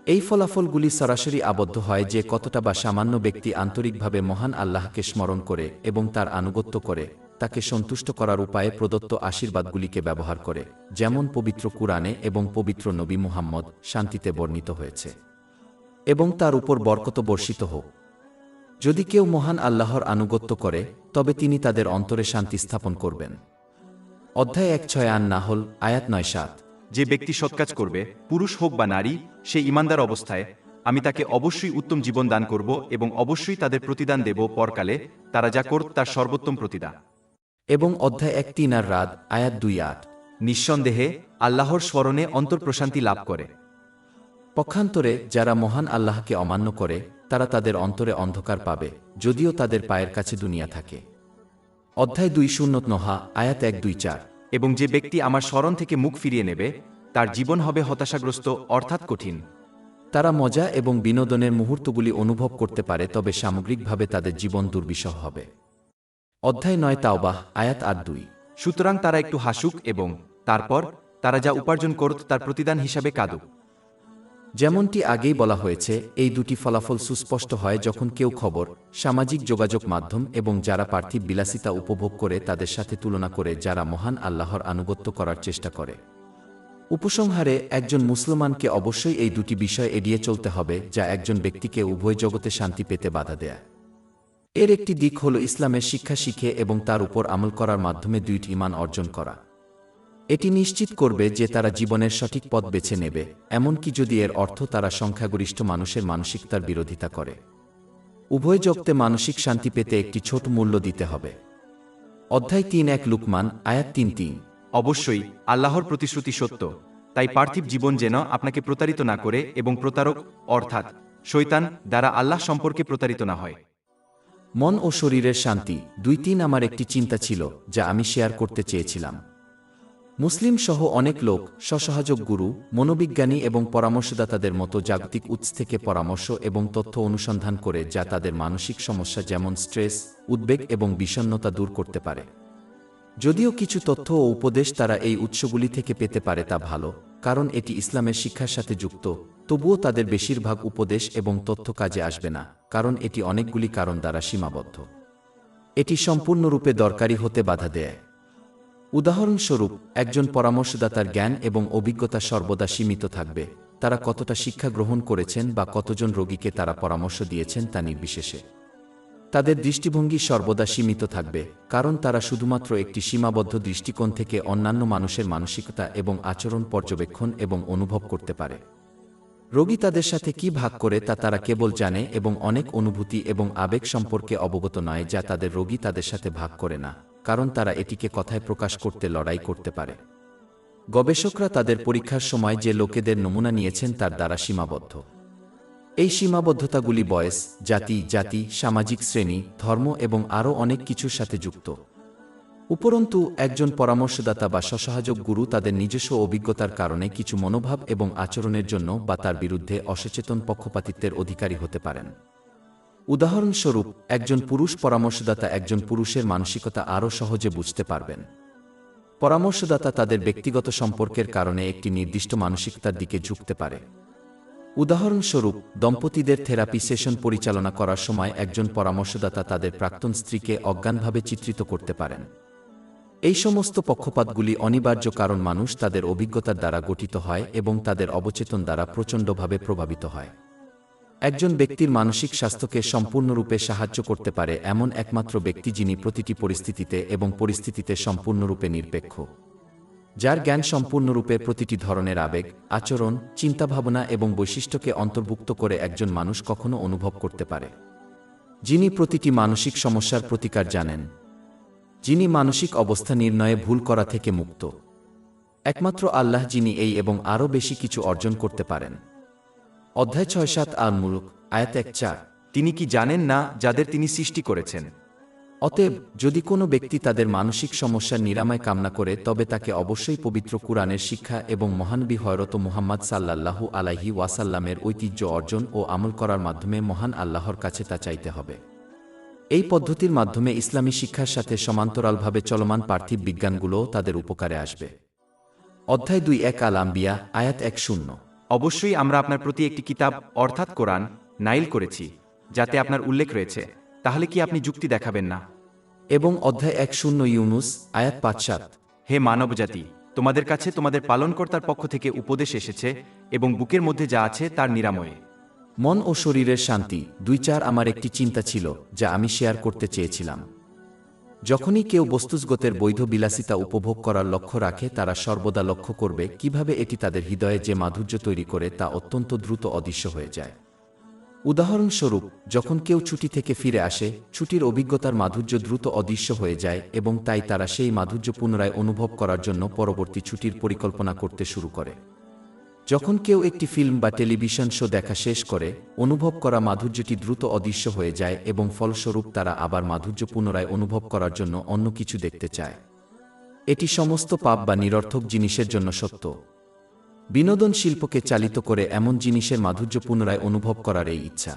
Speaker 1: এই ফলাফলগুলি সরাসরি আবদ্ধ হয় যে কতটা বা সামান্য ব্যক্তি আন্তরিকভাবে মহান আল্লাহকে স্মরণ করে এবং তার আনুগত্য করে, তাকে সন্তুষ্ট করার উপায়ে প্রদত্ত আশীর্বাদগুলিকে ব্যবহার করে, যেমন পবিত্র কুরআনে এবং পবিত্র নবী মুহাম্মদ শান্তিতে বর্ণিত হয়েছে, এবং তার উপর বরকত বর্ষিত হোক। যদি কেউ মহান আল্লাহর আনুগত্য করে তবে তিনি তাদের অন্তরে শান্তি স্থাপন করবেন। অধ্যায় 1:6 আন-নাহল, আয়াত 9-7।
Speaker 2: যে ব্যক্তি সৎকাজ করবে, পুরুষ হোক বা নারী, সে ঈমানদার অবস্থায়, আমি তাকে অবশ্যই উত্তম জীবন দান করব এবং অবশ্যই তাদের প্রতিদান দেব পরকালে, তারা যা করত তার সর্বোত্তম প্রতিদান।
Speaker 1: এবং অধ্যায় 1:3 আর-রাদ, আয়াত 2-8।
Speaker 2: নিঃসন্দেহে আল্লাহর স্মরণে অন্তর প্রশান্তি লাভ করে।
Speaker 1: পক্ষান্তরে যারা মহান আল্লাহকে অমান্য করে তারা তাদের অন্তরে অন্ধকার পাবে, যদিও তাদের পায়ের কাছে দুনিয়া থাকে। অধ্যায় 2 নোহা, আয়াত 1-2-4।
Speaker 2: এবং যে ব্যক্তি আমার স্মরণ থেকে মুখ ফিরিয়ে নেবে তার জীবন হবে হতাশাগ্রস্ত অর্থাৎ কঠিন।
Speaker 1: তারা মজা এবং বিনোদনের মুহূর্তগুলি অনুভব করতে পারে, তবে সামগ্রিকভাবে তাদের জীবন দুর্বিষহ হবে। অধ্যায় 9 তাওবাহ, আয়াত 8-2।
Speaker 2: সুতরাং তারা একটু হাসুক এবং তারপর তারা যা উপার্জন করত তার প্রতিদান হিসাবে কাঁদুক।
Speaker 1: যেমনটি আগেই বলা হয়েছে, এই দুটি ফলাফল সুস্পষ্ট হয় যখন কেউ খবর, সামাজিক যোগাযোগ মাধ্যম এবং যারা পার্থিব বিলাসিতা উপভোগ করে তাদের সাথে তুলনা করে যারা মহান আল্লাহর আনুগত্য করার চেষ্টা করে। উপসংহারে একজন মুসলমানকে অবশ্যই এই দুটি বিষয় এড়িয়ে চলতে হবে যা একজন ব্যক্তিকে উভয় জগতে শান্তি পেতে বাধা দেয়। এর একটি দিক হল ইসলামের শিক্ষা শিখে এবং তার উপর আমল করার মাধ্যমে দৃঢ় ঈমান অর্জন করা। এটি নিশ্চিত করবে যে তারা জীবনের সঠিক পথ বেছে নেবে, এমনকি যদি এর অর্থ তারা সংখ্যাগরিষ্ঠ মানুষের মানসিকতার বিরোধিতা করে। উভয় জগতে মানসিক শান্তি পেতে একটি ছোট মূল্য দিতে হবে। অধ্যায় ৩:১ লুকমান, আয়াত ৩:৩।
Speaker 2: অবশ্যই আল্লাহর প্রতিশ্রুতি সত্য, তাই পার্থিব জীবন যেন আপনাকে প্রতারিত না করে এবং প্রতারক অর্থাৎ শয়তান দ্বারা আল্লাহ সম্পর্কে প্রতারিত না হয়।
Speaker 1: মন ও শরীরের শান্তি ২:৩ আমার একটি চিন্তা ছিল যা আমি শেয়ার করতে চেয়েছিলাম। মুসলিম সহ অনেক লোক স্বসহায়ক গুরু, মনোবিজ্ঞানী এবং পরামর্শদাতাদের মতো জাগতিক উৎস থেকে পরামর্শ এবং তথ্য অনুসন্ধান করে যা তাদের মানসিক সমস্যা যেমন স্ট্রেস, উদ্বেগ এবং বিষণ্ণতা দূর করতে পারে। যদিও কিছু তথ্য ও উপদেশ তারা এই উৎসগুলি থেকে পেতে পারে তা ভালো, কারণ এটি ইসলামের শিক্ষার সাথে যুক্ত, তবুও তাদের বেশিরভাগ উপদেশ এবং তথ্য কাজে আসবে না, কারণ এটি অনেকগুলি কারণ দ্বারা সীমাবদ্ধ। এটি সম্পূর্ণরূপে দরকারি হতে বাধা দেয়। উদাহরণস্বরূপ, একজন পরামর্শদাতার জ্ঞান এবং অভিজ্ঞতা সর্বদা সীমিত থাকবে, তারা কতটা শিক্ষা গ্রহণ করেছেন বা কতজন রোগীকে তারা পরামর্শ দিয়েছেন তা নির্বিশেষে। তাদের দৃষ্টিভঙ্গি সর্বদা সীমিত থাকবে, কারণ তারা শুধুমাত্র একটি সীমাবদ্ধ দৃষ্টিকোণ থেকে অন্যান্য মানুষের মানসিকতা এবং আচরণ পর্যবেক্ষণ এবং অনুভব করতে পারে। রোগী তাদের সাথে কি ভাগ করে তা তারা কেবল জানে এবং অনেক অনুভূতি এবং আবেগ সম্পর্কে অবগত নয় যা তাদের রোগী তাদের সাথে ভাগ করে না, কারণ তারা এটিকে কথায় প্রকাশ করতে লড়াই করতে পারে। গবেষকরা তাদের পরীক্ষার সময় যে লোকেদের নমুনা নিয়েছেন তার দ্বারা সীমাবদ্ধ। এই সীমাবদ্ধতাগুলি বয়স, জাতি, সামাজিক শ্রেণী, ধর্ম এবং আরও অনেক কিছুর সাথে যুক্ত। উপরন্তু, একজন পরামর্শদাতা বা স্বসহায়ক গুরু তাদের নিজস্ব অভিজ্ঞতার কারণে কিছু মনোভাব এবং আচরণের জন্য বা তার বিরুদ্ধে অসচেতন পক্ষপাতিত্বের অধিকারী হতে পারেন। উদাহরণস্বরূপ, একজন পুরুষ পরামর্শদাতা একজন পুরুষের মানসিকতা আরও সহজে বুঝতে পারবেন। পরামর্শদাতা তাদের ব্যক্তিগত সম্পর্কের কারণে একটি নির্দিষ্ট মানসিকতার দিকে ঝুঁকতে পারে। উদাহরণস্বরূপ, দম্পতিদের থেরাপি সেশন পরিচালনা করার সময় একজন পরামর্শদাতা তাদের প্রাক্তন স্ত্রীকে অজ্ঞানভাবে চিত্রিত করতে পারেন। এই সমস্ত পক্ষপাতগুলি অনিবার্য, কারণ মানুষ তাদের অভিজ্ঞতার দ্বারা গঠিত হয় এবং তাদের অবচেতন দ্বারা প্রচণ্ডভাবে প্রভাবিত হয়। একজন ব্যক্তির মানসিক স্বাস্থ্যকে সম্পূর্ণরূপে সাহায্য করতে পারে এমন একমাত্র ব্যক্তি যিনি প্রতিটি পরিস্থিতিতে এবং পরিস্থিতিতে সম্পূর্ণরূপে নিরপেক্ষ, যার জ্ঞান সম্পূর্ণরূপে প্রতিটি ধরনের আবেগ, আচরণ, চিন্তাভাবনা এবং বৈশিষ্ট্যকে অন্তর্ভুক্ত করে একজন মানুষ কখনো অনুভব করতে পারে, যিনি প্রতিটি মানসিক সমস্যার প্রতিকার জানেন, যিনি মানসিক অবস্থা নির্ণয়ে ভুল করা থেকে মুক্ত। একমাত্র আল্লাহ যিনি এই এবং আরও বেশি কিছু অর্জন করতে পারেন। অধ্যায় ৬-৭ আল-মুলক, আয়াত ১-৪।
Speaker 2: তিনি কি জানেন না যাদের তিনি সৃষ্টি করেছেন?
Speaker 1: অতএব, যদি কোনো ব্যক্তি তাদের মানসিক সমস্যার নিরাময় কামনা করে তবে তাকে অবশ্যই পবিত্র কুরআনের শিক্ষা এবং মহানবী হযরত মুহাম্মদ সাল্লাল্লাহু আলাইহি ওয়াসাল্লামের ঐতিহ্য অর্জন ও আমল করার মাধ্যমে মহান আল্লাহর কাছে তা চাইতে হবে। এই পদ্ধতির মাধ্যমে ইসলামী শিক্ষার সাথে সমান্তরালভাবে চলমান পার্থিব বিজ্ঞানগুলোও তাদের উপকারে আসবে। অধ্যায় ২:১ আল-আম্বিয়া, আয়াত ১-০।
Speaker 2: অবশ্যই আমরা আপনার প্রতি একটি কিতাব অর্থাৎ কোরআন নাইল করেছি, যাতে আপনার উল্লেখ রয়েছে, তাহলে কি আপনি যুক্তি দেখাবেন না?
Speaker 1: এবং অধ্যায় ১-০ ইউনুস, আয়াত ৫-৭।
Speaker 2: হে মানবজাতি, তোমাদের কাছে তোমাদের পালনকর্তার পক্ষ থেকে উপদেশ এসেছে এবং বুকের মধ্যে যা আছে তার নিরাময়ে।
Speaker 1: মন ও শরীরের শান্তি ২-৪ আমার একটি চিন্তা ছিল যা আমি শেয়ার করতে চেয়েছিলাম। যখনই কেউ বস্তুজগতের বৈধ বিলাসিতা উপভোগ করার লক্ষ্য রাখে তারা সর্বদা লক্ষ্য করবে কিভাবে এটি তাদের হৃদয়ে যে মাধুর্য তৈরি করে তা অত্যন্ত দ্রুত অদৃশ্য হয়ে যায়। উদাহরণস্বরূপ, যখন কেউ ছুটি থেকে ফিরে আসে, ছুটির অভিজ্ঞতার মাধুর্য দ্রুত অদৃশ্য হয়ে যায় এবং তাই তারা সেই মাধুর্য পুনরায় অনুভব করার জন্য পরবর্তী ছুটির পরিকল্পনা করতে শুরু করে। যখন কেউ একটি ফিল্ম বা টেলিভিশন শো দেখা শেষ করে, অনুভব করা মাধুর্যটি দ্রুত অদৃশ্য হয়ে যায় এবং ফলস্বরূপ তারা আবার মাধুর্য পুনরায় অনুভব করার জন্য অন্য কিছু দেখতে চায়। এটি সমস্ত পাপ বা নিরর্থক জিনিসের জন্য সত্য। বিনোদন শিল্পকে চালিত করে এমন জিনিসের মাধুর্য পুনরায় অনুভব করার এই ইচ্ছা।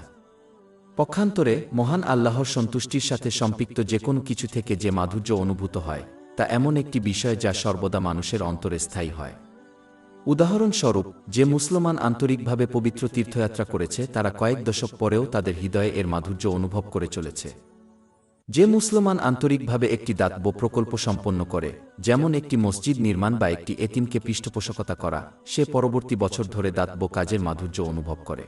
Speaker 1: পক্ষান্তরে, মহান আল্লাহর সন্তুষ্টির সাথে সম্পৃক্ত যে কোনো কিছু থেকে যে মাধুর্য অনুভূত হয় তা এমন একটি বিষয় যা সর্বদা মানুষের অন্তরে স্থায়ী হয়। উদাহরণস্বরূপ, যে মুসলমান আন্তরিকভাবে পবিত্র তীর্থযাত্রা করেছে তারা কয়েক দশক পরেও তাদের হৃদয়ে এর মাধুর্য অনুভব করে চলেছে। যে মুসলমান আন্তরিকভাবে একটি দাতব্য প্রকল্প সম্পন্ন করে, যেমন একটি মসজিদ নির্মাণ বা একটি এতিমকে পৃষ্ঠপোষকতা করা, সে পরবর্তী বছর ধরে দাতব্য কাজের মাধুর্য অনুভব করে।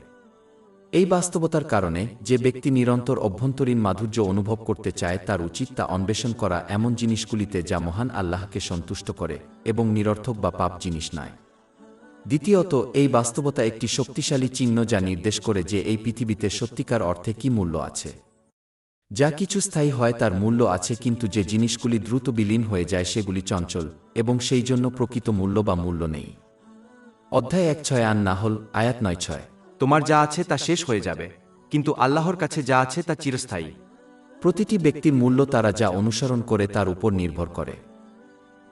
Speaker 1: এই বাস্তবতার কারণে যে ব্যক্তি নিরন্তর অভ্যন্তরীণ মাধুর্য অনুভব করতে চায় তার উচিত তা অন্বেষণ করা এমন জিনিসগুলিতে যা মহান আল্লাহকে সন্তুষ্ট করে এবং নিরর্থক বা পাপ জিনিস নয়। দ্বিতীয়ত, এই বাস্তবতা একটি শক্তিশালী চিহ্ন যা নির্দেশ করে যে এই পৃথিবীতে সত্যিকার অর্থে কি মূল্য আছে। যা কিছু স্থায়ী হয় তার মূল্য আছে, কিন্তু যে জিনিসগুলি দ্রুত বিলীন হয়ে যায় সেগুলি চঞ্চল এবং সেই জন্য প্রকৃত মূল্য বা মূল্য নেই। অধ্যায় 1:6 আন-নাহল, আয়াত 9-6।
Speaker 2: তোমার যা আছে তা শেষ হয়ে যাবে, কিন্তু আল্লাহর কাছে যা আছে তা চিরস্থায়ী।
Speaker 1: প্রতিটি ব্যক্তির মূল্য তারা যা অনুসরণ করে তার উপর নির্ভর করে।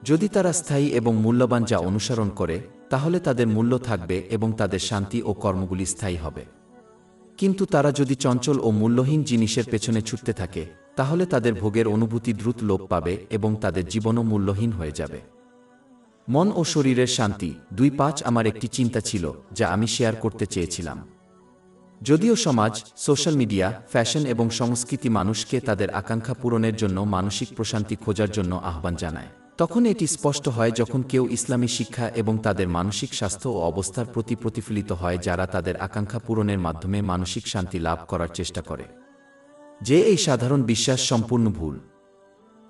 Speaker 1: যদি তারা স্থায়ী এবং মূল্যবান যা অনুসরণ করে, তাহলে তাদের মূল্য থাকবে এবং তাদের শান্তি ও কর্মগুলি স্থায়ী হবে। কিন্তু তারা যদি চঞ্চল ও মূল্যহীন জিনিসের পেছনে ছুটতে থাকে, তাহলে তাদের ভোগের অনুভূতি দ্রুত লোপ পাবে এবং তাদের জীবনও মূল্যহীন হয়ে যাবে। মন ও শরীরের শান্তি 2:5 আমার একটি চিন্তা ছিল যা আমি শেয়ার করতে চেয়েছিলাম। যদিও সমাজ, সোশ্যাল মিডিয়া, ফ্যাশন এবং সংস্কৃতি মানুষকে তাদের আকাঙ্ক্ষা পূরণের জন্য মানসিক প্রশান্তি খোঁজার জন্য আহ্বান জানায়, তখন এটি স্পষ্ট হয় যখন কেউ ইসলামী শিক্ষা এবং তাদের মানসিক স্বাস্থ্য ও অবস্থার প্রতি প্রতিফলিত হয়, যারা তাদের আকাঙ্ক্ষা পূরণের মাধ্যমে মানসিক শান্তি লাভ করার চেষ্টা করে। যে এই সাধারণ বিশ্বাস সম্পূর্ণ ভুল।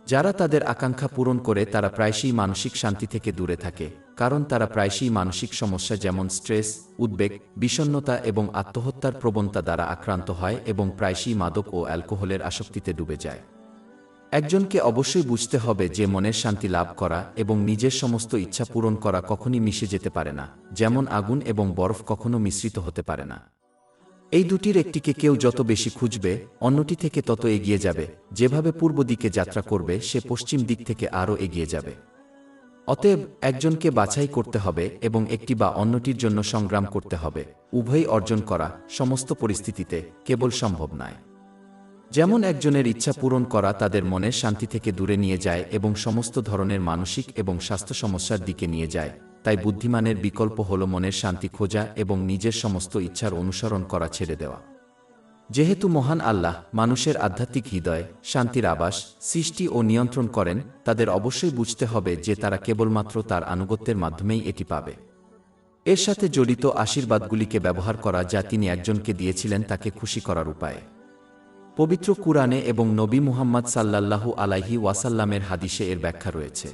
Speaker 1: যারা তাদের আকাঙ্ক্ষা পূরণ করে তারা প্রায়শই মানসিক শান্তি থেকে দূরে থাকে, কারণ তারা প্রায়শই মানসিক সমস্যা যেমন স্ট্রেস, উদ্বেগ, বিষণ্ণতা এবং আত্মহত্যার প্রবণতা দ্বারা আক্রান্ত হয় এবং প্রায়শই মাদক ও অ্যালকোহলের আসক্তিতে ডুবে যায়। একজনকে অবশ্যই বুঝতে হবে যে মনের শান্তি লাভ করা এবং নিজের সমস্ত ইচ্ছা পূরণ করা কখনই মিশে যেতে পারে না, যেমন আগুন এবং বরফ কখনো মিশ্রিত হতে পারে না। এই দুটির একটিকে কেউ যত বেশি খুঁজবে, অন্যটি থেকে তত এগিয়ে যাবে। যেভাবে পূর্ব দিকে যাত্রা করবে সে পশ্চিম দিক থেকে আরও এগিয়ে যাবে। অতএব একজনকে বাছাই করতে হবে এবং একটি বা অন্যটির জন্য সংগ্রাম করতে হবে। উভয়ই অর্জন করা সমস্ত পরিস্থিতিতে কেবল সম্ভব নয়। যেমন একজনের ইচ্ছা পূরণ করা তাদের মনের শান্তি থেকে দূরে নিয়ে যায় এবং সমস্ত ধরনের মানসিক এবং স্বাস্থ্য সমস্যার দিকে নিয়ে যায়, তাই বুদ্ধিমানের বিকল্প হল মনের শান্তি খোঁজা এবং নিজের সমস্ত ইচ্ছার অনুসরণ করা ছেড়ে দেওয়া। যেহেতু মহান আল্লাহ মানুষের আধ্যাত্মিক হৃদয় শান্তির আবাস সৃষ্টি ও নিয়ন্ত্রণ করেন, তাদের অবশ্যই বুঝতে হবে যে তারা কেবলমাত্র তার আনুগত্যের মাধ্যমেই এটি পাবে। এর সাথে জড়িত আশীর্বাদগুলিকে ব্যবহার করা যা তিনি একজনকে দিয়েছিলেন তাকে খুশি করার উপায়। পবিত্র কুরআনে এবং নবী মুহাম্মদ সাল্লাল্লাহু আলাইহি ওয়াসাল্লামের হাদিসে এর ব্যাখ্যা রয়েছে।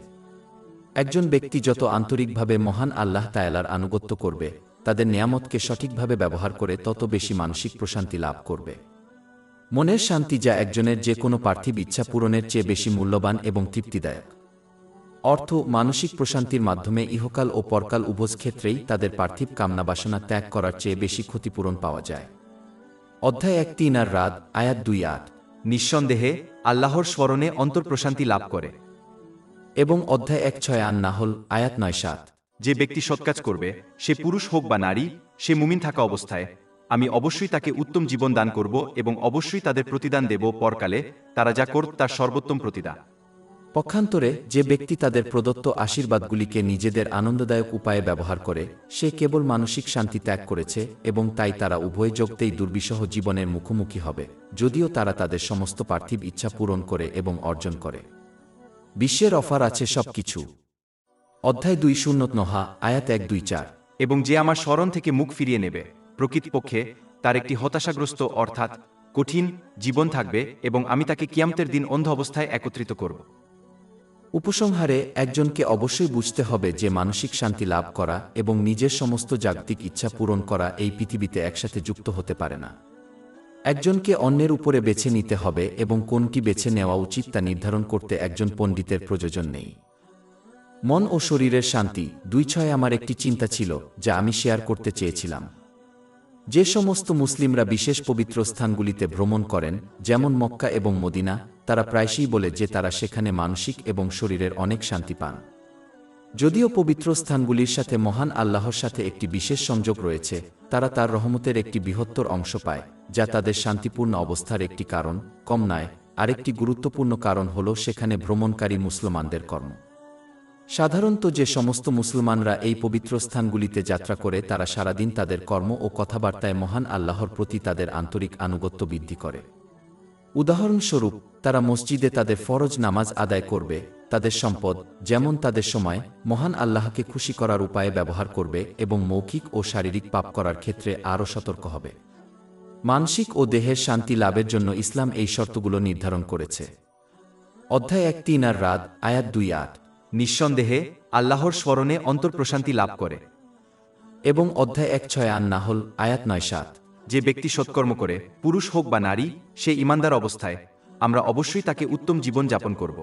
Speaker 1: একজন ব্যক্তি যত আন্তরিকভাবে মহান আল্লাহ তাআলার আনুগত্য করবে, তাদের নেয়ামতকে সঠিকভাবে ব্যবহার করে তত বেশি মানসিক প্রশান্তি লাভ করবে। মনের শান্তি যা একজনের যে কোনো পার্থিব ইচ্ছা পূরণের চেয়ে বেশি মূল্যবান এবং তৃপ্তিদায়ক। অর্থ, মানসিক প্রশান্তির মাধ্যমে ইহকাল ও পরকাল উভয় ক্ষেত্রেই তাদের পার্থিব কামনা বাসনা ত্যাগ করার চেয়ে বেশি ক্ষতিপূরণ পাওয়া যায়। অধ্যায় 1:3 আর রাত, আয়াত 2-8।
Speaker 2: নিঃসন্দেহে আল্লাহর স্মরণে অন্তর প্রশান্তি লাভ করে।
Speaker 1: এবং অধ্যায় 1:6 আন-নাহল, আয়াত 9-7।
Speaker 2: যে ব্যক্তি সৎকাজ করবে, সে পুরুষ হোক বা নারী, সে মুমিন থাকা অবস্থায়, আমি অবশ্যই তাকে উত্তম জীবন দান করব এবং অবশ্যই তাদের প্রতিদান দেব পরকালে, তারা যা করত তার সর্বোত্তম প্রতিদান।
Speaker 1: পক্ষান্তরে যে ব্যক্তি তাদের প্রদত্ত আশীর্বাদগুলিকে নিজেদের আনন্দদায়ক উপায়ে ব্যবহার করে, সে কেবল মানসিক শান্তি ত্যাগ করেছে এবং তাই তারা উভয় জগতেই দুর্বিষহ জীবনের মুখোমুখি হবে, যদিও তারা তাদের সমস্ত পার্থিব ইচ্ছা পূরণ করে এবং অর্জন করে। বিশ্বের অফার আছে সবকিছু। অধ্যায় 2:0 আয়াত 1-2-4।
Speaker 2: এবং যে আমার স্মরণ থেকে মুখ ফিরিয়ে নেবে, প্রকৃতপক্ষে তার একটি হতাশাগ্রস্ত অর্থাৎ কঠিন জীবন থাকবে এবং আমি তাকে কিয়ামতের দিন অন্ধ অবস্থায় একত্রিত করব।
Speaker 1: উপসংহারে একজনকে অবশ্যই বুঝতে হবে যে মানসিক শান্তি লাভ করা এবং নিজের সমস্ত জাগতিক ইচ্ছা পূরণ করা এই পৃথিবীতে একসাথে যুক্ত হতে পারে না। একজনকে অন্যের উপরে বেছে নিতে হবে এবং কোনটি বেছে নেওয়া উচিত তা নির্ধারণ করতে একজন পণ্ডিতের প্রয়োজন নেই। মন ও শরীরের শান্তি 2:6 আমার একটি চিন্তা ছিল যা আমি শেয়ার করতে চেয়েছিলাম। যে সমস্ত মুসলিমরা বিশেষ পবিত্র স্থানগুলিতে ভ্রমণ করেন, যেমন মক্কা এবং মদিনা, তারা প্রায়শই বলে যে তারা সেখানে মানসিক এবং শরীরের অনেক শান্তি পান। যদিও পবিত্র স্থানগুলির সাথে মহান আল্লাহর সাথে একটি বিশেষ সংযোগ রয়েছে, তারা তার রহমতের একটি বৃহত্তর অংশ পায়, যা তাদের শান্তিপূর্ণ অবস্থার একটি কারণ কম নয়। আরেকটি গুরুত্বপূর্ণ কারণ হল সেখানে ভ্রমণকারী মুসলমানদের কর্ম। সাধারণত যে সমস্ত মুসলমানরা এই পবিত্র স্থানগুলিতে যাত্রা করে তারা সারাদিন তাদের কর্ম ও কথাবার্তায় মহান আল্লাহর প্রতি তাদের আন্তরিক আনুগত্য বৃদ্ধি করে। উদাহরণস্বরূপ, তারা মসজিদে তাদের ফরজ নামাজ আদায় করবে, তাদের সম্পদ যেমন তাদের সময় মহান আল্লাহকে খুশি করার উপায়ে ব্যবহার করবে এবং মৌখিক ও শারীরিক পাপ করার ক্ষেত্রে আরও সতর্ক হবে। মানসিক ও দেহের শান্তি লাভের জন্য ইসলাম এই শর্তগুলো নির্ধারণ করেছে। অধ্যায় 1-3 আর রাদ, আয়াত 2-8।
Speaker 2: নিঃসন্দেহে আল্লাহর স্মরণে অন্তর প্রশান্তি লাভ করে।
Speaker 1: এবং অধ্যায় 1-6 আন নাহল, আয়াত 9-7।
Speaker 2: যে ব্যক্তি সৎকর্ম করে, পুরুষ হোক বা নারী, সে ঈমানদার অবস্থায়, আমরা অবশ্যই তাকে উত্তম জীবন যাপন করব।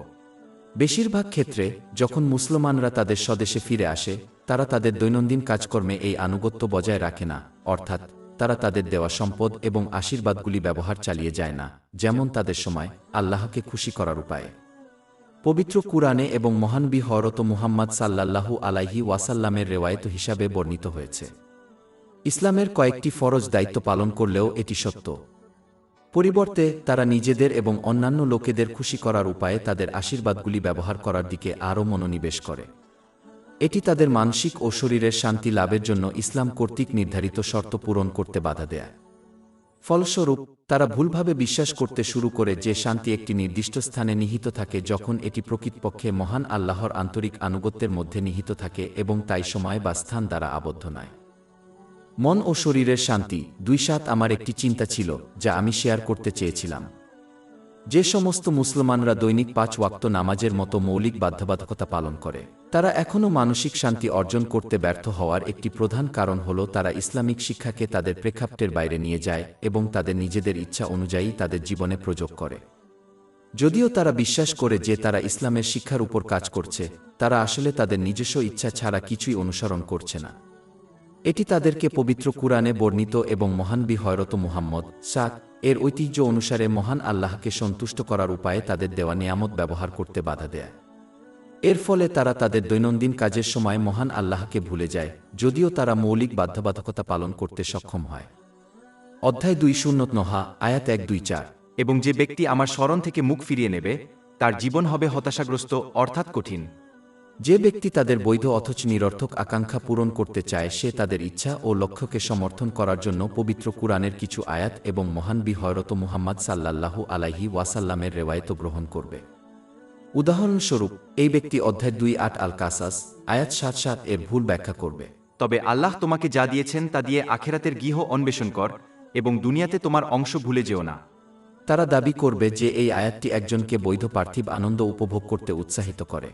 Speaker 1: বেশিরভাগ ক্ষেত্রে যখন মুসলমানরা তাদের স্বদেশে ফিরে আসে, তারা তাদের দৈনন্দিন কাজকর্মে এই আনুগত্য বজায় রাখে না, অর্থাৎ তারা তাদের দেওয়া সম্পদ এবং আশীর্বাদগুলি ব্যবহার চালিয়ে যায় না, যেমন তাদের সময় আল্লাহকে খুশি করার উপায়ে। পবিত্র কুরআনে এবং মহানবী হযরত মুহাম্মদ সাল্লাল্লাহু আলাইহি ওয়াসাল্লামের রেওয়ায়েত হিসাবে বর্ণিত হয়েছে, ইসলামের কয়েকটি ফরজ দায়িত্ব পালন করলেও এটি সত্য। পরিবর্তে তারা নিজেদের এবং অন্যান্য লোকেদের খুশি করার উপায়ে তাদের আশীর্বাদগুলি ব্যবহার করার দিকে আরও মনোনিবেশ করে। এটি তাদের মানসিক ও শরীরের শান্তি লাভের জন্য ইসলাম কর্তৃক নির্ধারিত শর্ত পূরণ করতে বাধা দেয়। ফলস্বরূপ তারা ভুলভাবে বিশ্বাস করতে শুরু করে যে শান্তি একটি নির্দিষ্ট স্থানে নিহিত থাকে, যখন এটি প্রকৃতপক্ষে মহান আল্লাহর আন্তরিক আনুগত্যের মধ্যে নিহিত থাকে এবং তাই সময় বা স্থান দ্বারা আবদ্ধ নয়। মন ও শরীরের শান্তি 2-7 আমার একটি চিন্তা ছিল যা আমি শেয়ার করতে চেয়েছিলাম। যে সমস্ত মুসলমানরা দৈনিক 5 ওয়াক্ত নামাজের মতো মৌলিক বাধ্যবাধকতা পালন করে, তারা এখনও মানসিক শান্তি অর্জন করতে ব্যর্থ হওয়ার একটি প্রধান কারণ হল তারা ইসলামিক শিক্ষাকে তাদের প্রেক্ষাপটের বাইরে নিয়ে যায় এবং তাদের নিজেদের ইচ্ছা অনুযায়ী তাদের জীবনে প্রয়োগ করে। যদিও তারা বিশ্বাস করে যে তারা ইসলামের শিক্ষার উপর কাজ করছে, তারা আসলে তাদের নিজস্ব ইচ্ছা ছাড়া কিছুই অনুসরণ করছে না। এটি তাদেরকে পবিত্র কুরআনে বর্ণিত এবং মহানবী হযরত মুহাম্মদ এর ঐতিহ্য অনুসারে মহান আল্লাহকে সন্তুষ্ট করার উপায়ে তাদের দেওয়া নিয়ামত ব্যবহার করতে বাধা দেয়। এর ফলে তারা তাদের দৈনন্দিন কাজের সময় মহান আল্লাহকে ভুলে যায়, যদিও তারা মৌলিক বাধ্যবাধকতা পালন করতে সক্ষম হয়। অধ্যায় 2 নোহা, আয়াত 1-2-4।
Speaker 2: এবং যে ব্যক্তি আমার স্মরণ থেকে মুখ ফিরিয়ে নেবে, তার জীবন হবে হতাশাগ্রস্ত, অর্থাৎ কঠিন।
Speaker 1: যে ব্যক্তি তাদের বৈধ অথচ নিরর্থক আকাঙ্ক্ষা পূরণ করতে চায়, সে তাদের ইচ্ছা ও লক্ষ্যকে সমর্থন করার জন্য পবিত্র কুরআনের কিছু আয়াত এবং মহানবী হযরত মুহাম্মদ সাল্লাল্লাহু আলাইহি ওয়াসাল্লামের রেওয়ায়েত গ্রহণ করবে। উদাহরণস্বরূপ, এই ব্যক্তি অধ্যায় 2-8 আল কাসাস, আয়াত 7-7 এর ভুল ব্যাখ্যা করবে।
Speaker 2: তবে আল্লাহ তোমাকে যা দিয়েছেন তা দিয়ে আখেরাতের গৃহ অন্বেষণ কর এবং দুনিয়াতে তোমার অংশ ভুলে যেও না।
Speaker 1: তারা দাবি করবে যে এই আয়াতটি একজনকে বৈধ পার্থিব আনন্দ উপভোগ করতে উৎসাহিত করে।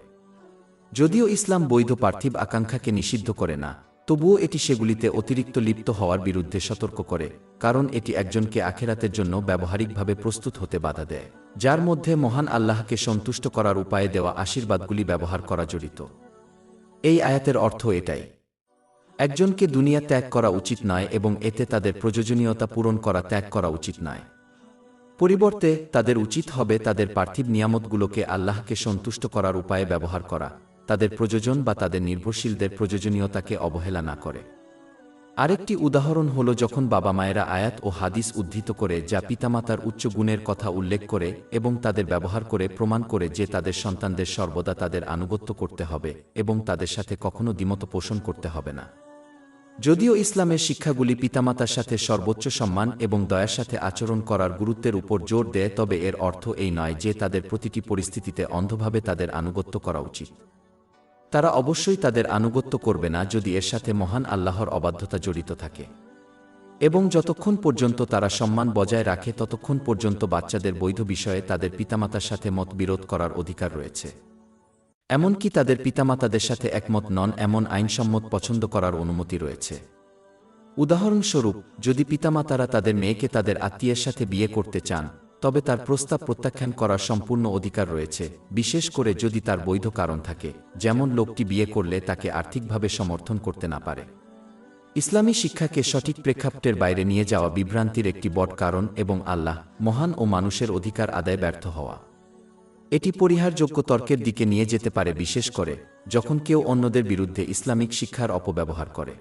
Speaker 1: যদিও ইসলাম বৈধ পার্থিব আকাঙ্ক্ষাকে নিষিদ্ধ করে না, তবুও এটি সেগুলিতে অতিরিক্ত লিপ্ত হওয়ার বিরুদ্ধে সতর্ক করে, কারণ এটি একজনকে আখেরাতের জন্য ব্যবহারিকভাবে প্রস্তুত হতে বাধা দেয়, যার মধ্যে মহান আল্লাহকে সন্তুষ্ট করার উপায়ে দেওয়া আশীর্বাদগুলি ব্যবহার করা জড়িত। এই আয়াতের অর্থ এটাই, একজনকে দুনিয়া ত্যাগ করা উচিত নয় এবং এতে তাদের প্রয়োজনীয়তা পূরণ করা ত্যাগ করা উচিত নয়। পরিবর্তে তাদের উচিত হবে তাদের পার্থিব নিয়ামতগুলোকে আল্লাহকে সন্তুষ্ট করার উপায়ে ব্যবহার করা, তাদের প্রয়োজন বা তাদের নির্ভরশীলদের প্রয়োজনীয়তাকে অবহেলা না করে। আরেকটি উদাহরণ হল যখন বাবা মায়েরা আয়াত ও হাদিস উদ্ধৃত করে যা পিতামাতার উচ্চ গুণের কথা উল্লেখ করে এবং তাদের ব্যবহার করে প্রমাণ করে যে তাদের সন্তানদের সর্বদা তাদের আনুগত্য করতে হবে এবং তাদের সাথে কখনো দ্বিমত পোষণ করতে হবে না। যদিও ইসলামের শিক্ষাগুলি পিতামাতার সাথে সর্বোচ্চ সম্মান এবং দয়ার সাথে আচরণ করার গুরুত্বের উপর জোর দেয়, তবে এর অর্থ এই নয় যে তাদের প্রতিটি পরিস্থিতিতে অন্ধভাবে তাদের আনুগত্য করা উচিত। তারা অবশ্যই তাদের আনুগত্য করবে না যদি এর সাথে মহান আল্লাহর অবাধ্যতা জড়িত থাকে। এবং যতক্ষণ পর্যন্ত তারা সম্মান বজায় রাখে ততক্ষণ পর্যন্ত বাচ্চাদের বৈধ বিষয়ে তাদের পিতামাতার সাথে মতবিরোধ করার অধিকার রয়েছে। এমনকি তাদের পিতামাতাদের সাথে একমত নন এমন আইনসম্মত পছন্দ করার অনুমতি রয়েছে। উদাহরণস্বরূপ, যদি পিতামাতারা তাদের মেয়েকে তাদের আত্মীয়ের সাথে বিয়ে করতে চান, তবে তার প্রস্তাব প্রত্যাখ্যান করার সম্পূর্ণ অধিকার রয়েছে, বিশেষ করে যদি তার বৈধ কারণ থাকে, যেমন লোকটি বিয়ে করলে তাকে আর্থিকভাবে সমর্থন করতে না পারে। ইসলামী শিক্ষাকে সঠিক প্রেক্ষাপটের বাইরে নিয়ে যাওয়া বিভ্রান্তির একটি বড় কারণ এবং আল্লাহ, মহান ও মানুষের অধিকার আদায় ব্যর্থ হওয়া। এটি পরিহারযোগ্য তর্কের দিকে নিয়ে যেতে পারে, বিশেষ করে যখন কেউ অন্যদের বিরুদ্ধে ইসলামিক শিক্ষার অপব্যবহার করে।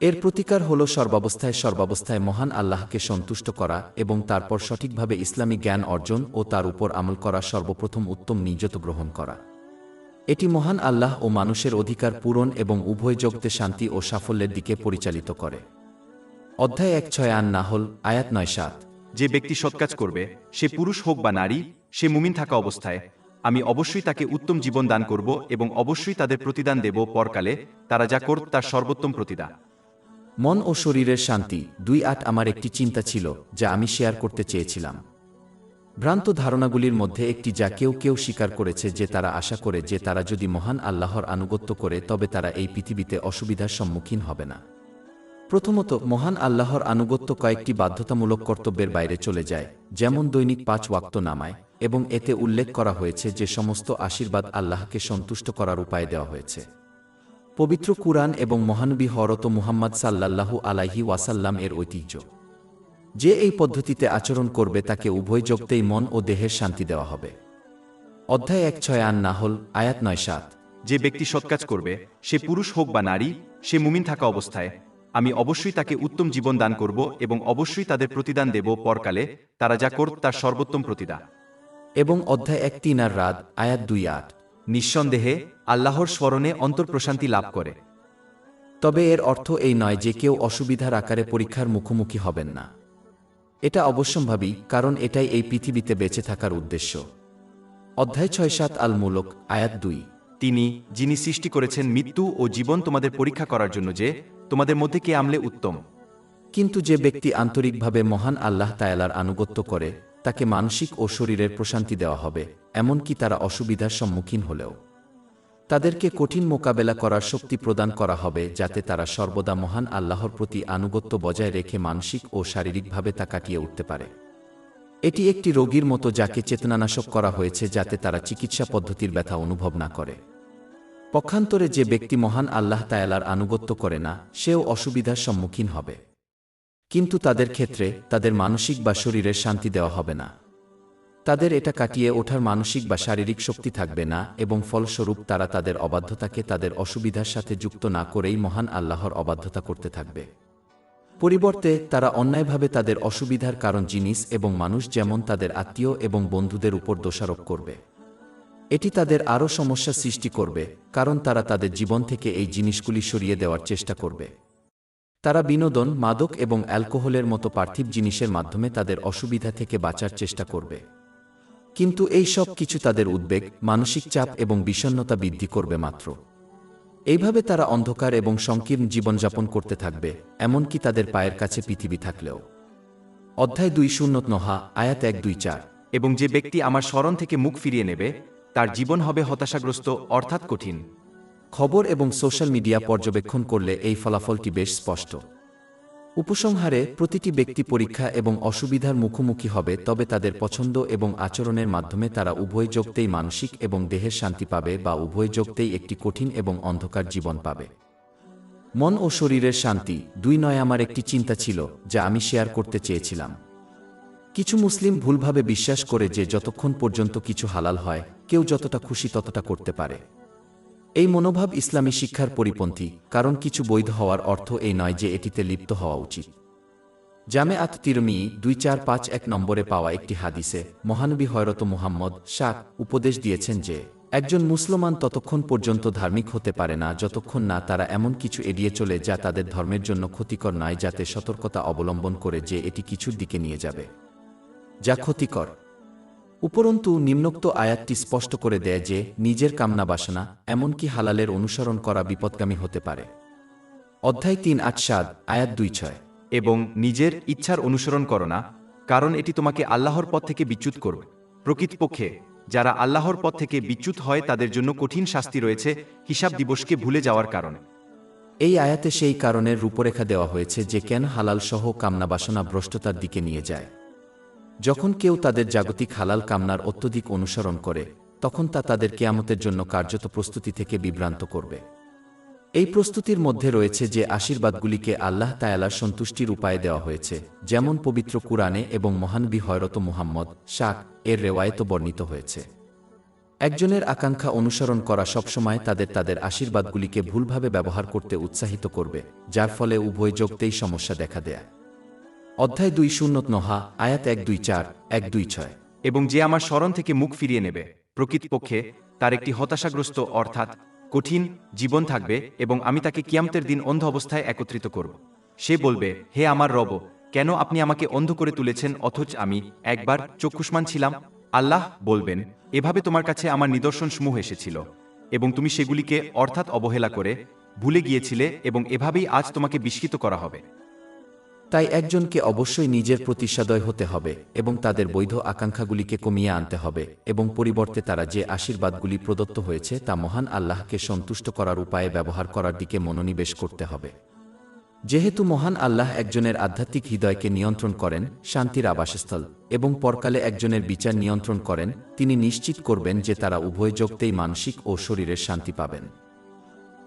Speaker 1: এর প্রতিকার হল সর্বাবস্থায় মহান আল্লাহকে সন্তুষ্ট করা এবং তারপর সঠিকভাবে ইসলামী জ্ঞান অর্জন ও তার উপর আমল করা, সর্বপ্রথম উত্তম নিয়ত গ্রহণ করা। এটি মহান আল্লাহ ও মানুষের অধিকার পূরণ এবং উভয় জগতে শান্তি ও সাফল্যের দিকে পরিচালিত করে। অধ্যায় 1-6 আন নাহল, আয়াত 9-7।
Speaker 2: যে ব্যক্তি সৎকাজ করবে, সে পুরুষ হোক বা নারী, সে মুমিন থাকা অবস্থায়, আমি অবশ্যই তাকে উত্তম জীবন দান করব এবং অবশ্যই তাদের প্রতিদান দেব পরকালে, তারা যা করত তার সর্বোত্তম প্রতিদান।
Speaker 1: মন ও শরীরের শান্তি 2:8 আমার একটি চিন্তা ছিল যা আমি শেয়ার করতে চেয়েছিলাম। ভ্রান্ত ধারণাগুলির মধ্যে একটি যা কেউ কেউ স্বীকার করেছে যে তারা আশা করে যে তারা যদি মহান আল্লাহর আনুগত্য করে তবে তারা এই পৃথিবীতে অসুবিধার সম্মুখীন হবে না। প্রথমত, মহান আল্লাহর আনুগত্য কয়েকটি বাধ্যতামূলক কর্তব্যের বাইরে চলে যায়, যেমন দৈনিক 5 ওয়াক্ত নামায়, এবং এতে উল্লেখ করা হয়েছে যে সমস্ত আশীর্বাদ আল্লাহকে সন্তুষ্ট করার উপায় দেওয়া হয়েছে। পবিত্র কুরআন এবং মহানবী হযরত মুহাম্মদ সাল্লাল্লাহু আলাইহি ওয়াসাল্লাম এর ঐতিহ্য যে এই পদ্ধতিতে আচরণ করবে তাকে উভয় জগতেই মন ও দেহের শান্তি দেওয়া হবে। অধ্যায় 1:6 আন-নাহল, আয়াত 9-7।
Speaker 2: যে ব্যক্তি সৎকাজ করবে, সে পুরুষ হোক বা নারী, সে মুমিন থাকা অবস্থায়, আমি অবশ্যই তাকে উত্তম জীবন দান করব এবং অবশ্যই তাদের প্রতিদান দেব পরকালে, তারা যা করত তার সর্বোত্তম প্রতিদান।
Speaker 1: এবং অধ্যায় 1:3 আর-রাদ, আয়াত 2-8।
Speaker 2: নিঃসন্দেহে আল্লাহর স্মরণে অন্তর্প্রশান্তি লাভ করে।
Speaker 1: তবে এর অর্থ এই নয় যে কেউ অসুবিধার আকারে পরীক্ষার মুখোমুখি হবেন না। এটা অবশ্যম্ভাবী, কারণ এটাই এই পৃথিবীতে বেঁচে থাকার উদ্দেশ্য। অধ্যায় 6-7 আল-মুলক, আয়াত 2।
Speaker 2: যিনি সৃষ্টি করেছেন মৃত্যু ও জীবন তোমাদের পরীক্ষা করার জন্য যে তোমাদের মধ্যে কে আমলে উত্তম।
Speaker 1: কিন্তু যে ব্যক্তি আন্তরিকভাবে মহান আল্লাহ তাআলার আনুগত্য করে তাকে মানসিক ও শরীরের প্রশান্তি দেওয়া হবে, এমনকি তারা অসুবিধার সম্মুখীন হলেও তাদেরকে কঠিন মোকাবেলা করার শক্তি প্রদান করা হবে, যাতে তারা সর্বদা মহান আল্লাহর প্রতি আনুগত্য বজায় রেখে মানসিক ও শারীরিকভাবে তা কাটিয়ে উঠতে পারে। এটি একটি রোগীর মতো যাকে চেতনানাশক করা হয়েছে যাতে তারা চিকিৎসা পদ্ধতির ব্যথা অনুভব না করে। পক্ষান্তরে যে ব্যক্তি মহান আল্লাহ তাআলার আনুগত্য করে না সেও অসুবিধার সম্মুখীন হবে, কিন্তু তাদের ক্ষেত্রে তাদের মানসিক বা শরীরের শান্তি দেওয়া হবে না। তাদের এটা কাটিয়ে ওঠার মানসিক বা শারীরিক শক্তি থাকবে না এবং ফলস্বরূপ তারা তাদের অবাধ্যতাকে তাদের অসুবিধার সাথে যুক্ত না করেই মহান আল্লাহর অবাধ্যতা করতে থাকবে। পরিবর্তে তারা অন্যায়ভাবে তাদের অসুবিধার কারণ জিনিস এবং মানুষ, যেমন তাদের আত্মীয় এবং বন্ধুদের উপর দোষারোপ করবে। এটি তাদের আরও সমস্যা সৃষ্টি করবে, কারণ তারা তাদের জীবন থেকে এই জিনিসগুলি সরিয়ে দেওয়ার চেষ্টা করবে। তারা বিনোদন, মাদক এবং অ্যালকোহলের মতো পার্থিব জিনিসের মাধ্যমে তাদের অসুবিধা থেকে বাঁচার চেষ্টা করবে, কিন্তু এই সব কিছু তাদের উদ্বেগ, মানসিক চাপ এবং বিষণ্ণতা বৃদ্ধি করবে মাত্র। এইভাবে তারা অন্ধকার এবং সংকীর্ণ জীবনযাপন করতে থাকবে, এমনকি তাদের পায়ের কাছে পৃথিবী থাকলেও। অধ্যায় 2:0 আয়াত 1-2-4।
Speaker 2: এবং যে ব্যক্তি আমার স্মরণ থেকে মুখ ফিরিয়ে নেবে তার জীবন হবে হতাশাগ্রস্ত, অর্থাৎ কঠিন।
Speaker 1: খবর এবং সোশ্যাল মিডিয়া পর্যবেক্ষণ করলে এই ফলাফলটি বেশ স্পষ্ট। উপসংহারে, প্রতিটি ব্যক্তি পরীক্ষা এবং অসুবিধার মুখোমুখি হবে, তবে তাদের পছন্দ এবং আচরণের মাধ্যমে তারা উভয় জগতেই মানসিক এবং দেহের শান্তি পাবে বা উভয় জগতেই একটি কঠিন এবং অন্ধকার জীবন পাবে। মন ও শরীরের শান্তি 2:9 আমার একটি চিন্তা ছিল যা আমি শেয়ার করতে চেয়েছিলাম। কিছু মুসলিম ভুলভাবে বিশ্বাস করে যে যতক্ষণ পর্যন্ত কিছু হালাল হয় কেউ যতটা খুশি ততটা করতে পারে। এই মনোভাব ইসলামী শিক্ষার পরিপন্থী, কারণ কিছু বৈধ হওয়ার অর্থ এই নয় যে এটিতে লিপ্ত হওয়া উচিত। জামে আত-তিরমিজি 2451 নম্বরে পাওয়া একটি হাদিসে মহানবী হযরত মুহাম্মদ উপদেশ দিয়েছেন যে একজন মুসলমান ততক্ষণ পর্যন্ত ধার্মিক হতে পারে না যতক্ষণ না তারা এমন কিছু এড়িয়ে চলে যা তাদের ধর্মের জন্য ক্ষতিকর নয়, যাতে সতর্কতা অবলম্বন করে যে এটি কিছুর দিকে নিয়ে যাবে যা ক্ষতিকর। উপরন্তু নিম্নোক্ত আয়াতটি স্পষ্ট করে দেয় যে নিজের কামনা বাসনা, এমনকি হালালের অনুসরণ করা বিপদগামী হতে পারে। অধ্যায় 3:8 আয়াত 2-6।
Speaker 2: এবং নিজের ইচ্ছার অনুসরণ করো না, কারণ এটি তোমাকে আল্লাহর পথ থেকে বিচ্যুত করবে। প্রকৃতপক্ষে যারা আল্লাহর পথ থেকে বিচ্যুত হয় তাদের জন্য কঠিন শাস্তি রয়েছে হিসাব দিবসকে ভুলে যাওয়ার কারণে।
Speaker 1: এই আয়াতে সেই কারণের রূপরেখা দেওয়া হয়েছে যে কেন হালাল সহ কামনা বাসনা ভ্রষ্টতার দিকে নিয়ে যায়। যখন কেউ তাদের জাগতিক হালাল কামনার অত্যধিক অনুসরণ করে, তখন তা তাদের কিয়ামতের জন্য কার্যত প্রস্তুতি থেকে বিভ্রান্ত করবে। এই প্রস্তুতির মধ্যে রয়েছে যে আশীর্বাদগুলিকে আল্লাহ তাআলার সন্তুষ্টির উপায়ে দেওয়া হয়েছে, যেমন পবিত্র কুরআনে এবং মহানবী হযরত মুহাম্মদ এর রেওয়ায়েতে বর্ণিত হয়েছে। একজনের আকাঙ্ক্ষা অনুসরণ করা সবসময় তাদের আশীর্বাদগুলিকে ভুলভাবে ব্যবহার করতে উৎসাহিত করবে, যার ফলে উভয় জগতেই সমস্যা দেখা দেয়। অধ্যায় 2:0 আয়াত 1-2-4, 1-2-6।
Speaker 2: এবং যে আমার স্মরণ থেকে মুখ ফিরিয়ে নেবে, প্রকৃতপক্ষে তার একটি হতাশাগ্রস্ত, অর্থাৎ কঠিন জীবন থাকবে এবং আমি তাকে কিয়ামতের দিন অন্ধ অবস্থায় একত্রিত করব। সে বলবে, হে আমার রব, কেন আপনি আমাকে অন্ধ করে তুলেছেন অথচ আমি একবার চক্ষুষ্মান ছিলাম? আল্লাহ বলবেন, এভাবে তোমার কাছে আমার নিদর্শনসমূহ এসেছিল এবং তুমি সেগুলিকে অর্থাৎ অবহেলা করে ভুলে গিয়েছিলে এবং এভাবেই আজ তোমাকে বিস্মিত করা হবে।
Speaker 1: তাই একজনকে অবশ্যই নিজের প্রতি সদয় হতে হবে এবং তাদের বৈধ আকাঙ্ক্ষাগুলিকে কমিয়ে আনতে হবে এবং পরিবর্তে তারা যে আশীর্বাদগুলি প্রদত্ত হয়েছে তা মহান আল্লাহকে সন্তুষ্ট করার উপায়ে ব্যবহার করার দিকে মনোনিবেশ করতে হবে। যেহেতু মহান আল্লাহ একজনের আধ্যাত্মিক হৃদয়কে নিয়ন্ত্রণ করেন, শান্তির আবাসস্থল এবং পরকালে একজনের বিচার নিয়ন্ত্রণ করেন, তিনি নিশ্চিত করবেন যে তারা উভয় জগতেই মানসিক ও শরীরের শান্তি পাবেন।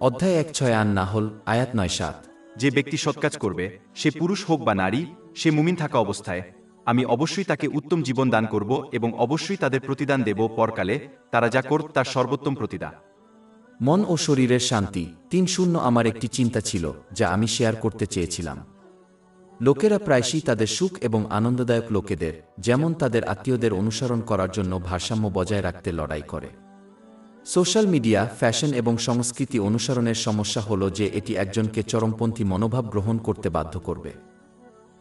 Speaker 1: অধ্যায় 1:6 নাহল, আয়াত 9-7।
Speaker 2: যে ব্যক্তি সৎকাজ করবে, সে পুরুষ হোক বা নারী, সে মুমিন থাকা অবস্থায়, আমি অবশ্যই তাকে উত্তম জীবন দান করব এবং অবশ্যই তাদের প্রতিদান দেব পরকালে, তারা যা করত তার সর্বোত্তম প্রতিদান।
Speaker 1: মন ও শরীরের শান্তি। 3:0 আমার একটি চিন্তা ছিল যা আমি শেয়ার করতে চেয়েছিলাম। লোকেরা প্রায়শই তাদের সুখ এবং আনন্দদায়ক লোকেদের, যেমন তাদের আত্মীয়দের অনুসরণ করার জন্য ভারসাম্য বজায় রাখতে লড়াই করে। সোশ্যাল মিডিয়া, ফ্যাশন এবং সংস্কৃতি অনুসরণের সমস্যা হল যে এটি একজনকে চরমপন্থী মনোভাব গ্রহণ করতে বাধ্য করবে।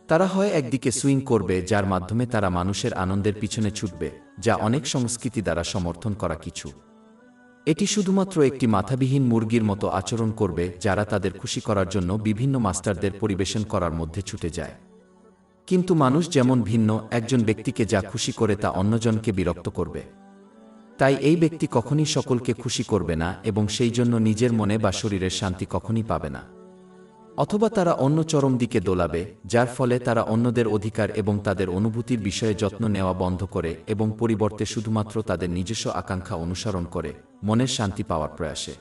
Speaker 1: তারা হয় একদিকে সুইং করবে যার মাধ্যমে তারা মানুষের আনন্দের পিছনে ছুটবে, যা অনেক সংস্কৃতি দ্বারা সমর্থন করা কিছু। এটি শুধুমাত্র একটি মাথাবিহীন মুরগির মতো আচরণ করবে যারা তাদের খুশি করার জন্য বিভিন্ন মাস্টারদের পরিবেশন করার মধ্যে ছুটে যায়। কিন্তু মানুষ যেমন ভিন্ন, একজন ব্যক্তিকে যা খুশি করে তা অন্যজনকে বিরক্ত করবে। তাই এই ব্যক্তি কখনই সকলকে খুশি করবে না এবং সেই জন্য নিজের মনে বা শরীরের শান্তি কখনই পাবে না। অথবা তারা অন্য চরম দিকে দোলাবে, যার ফলে তারা অন্যদের অধিকার এবং তাদের অনুভূতির বিষয়ে যত্ন নেওয়া বন্ধ করে এবং পরিবর্তে শুধুমাত্র তাদের নিজস্ব আকাঙ্ক্ষা অনুসরণ করে মনের শান্তি পাওয়ার প্রয়াসে।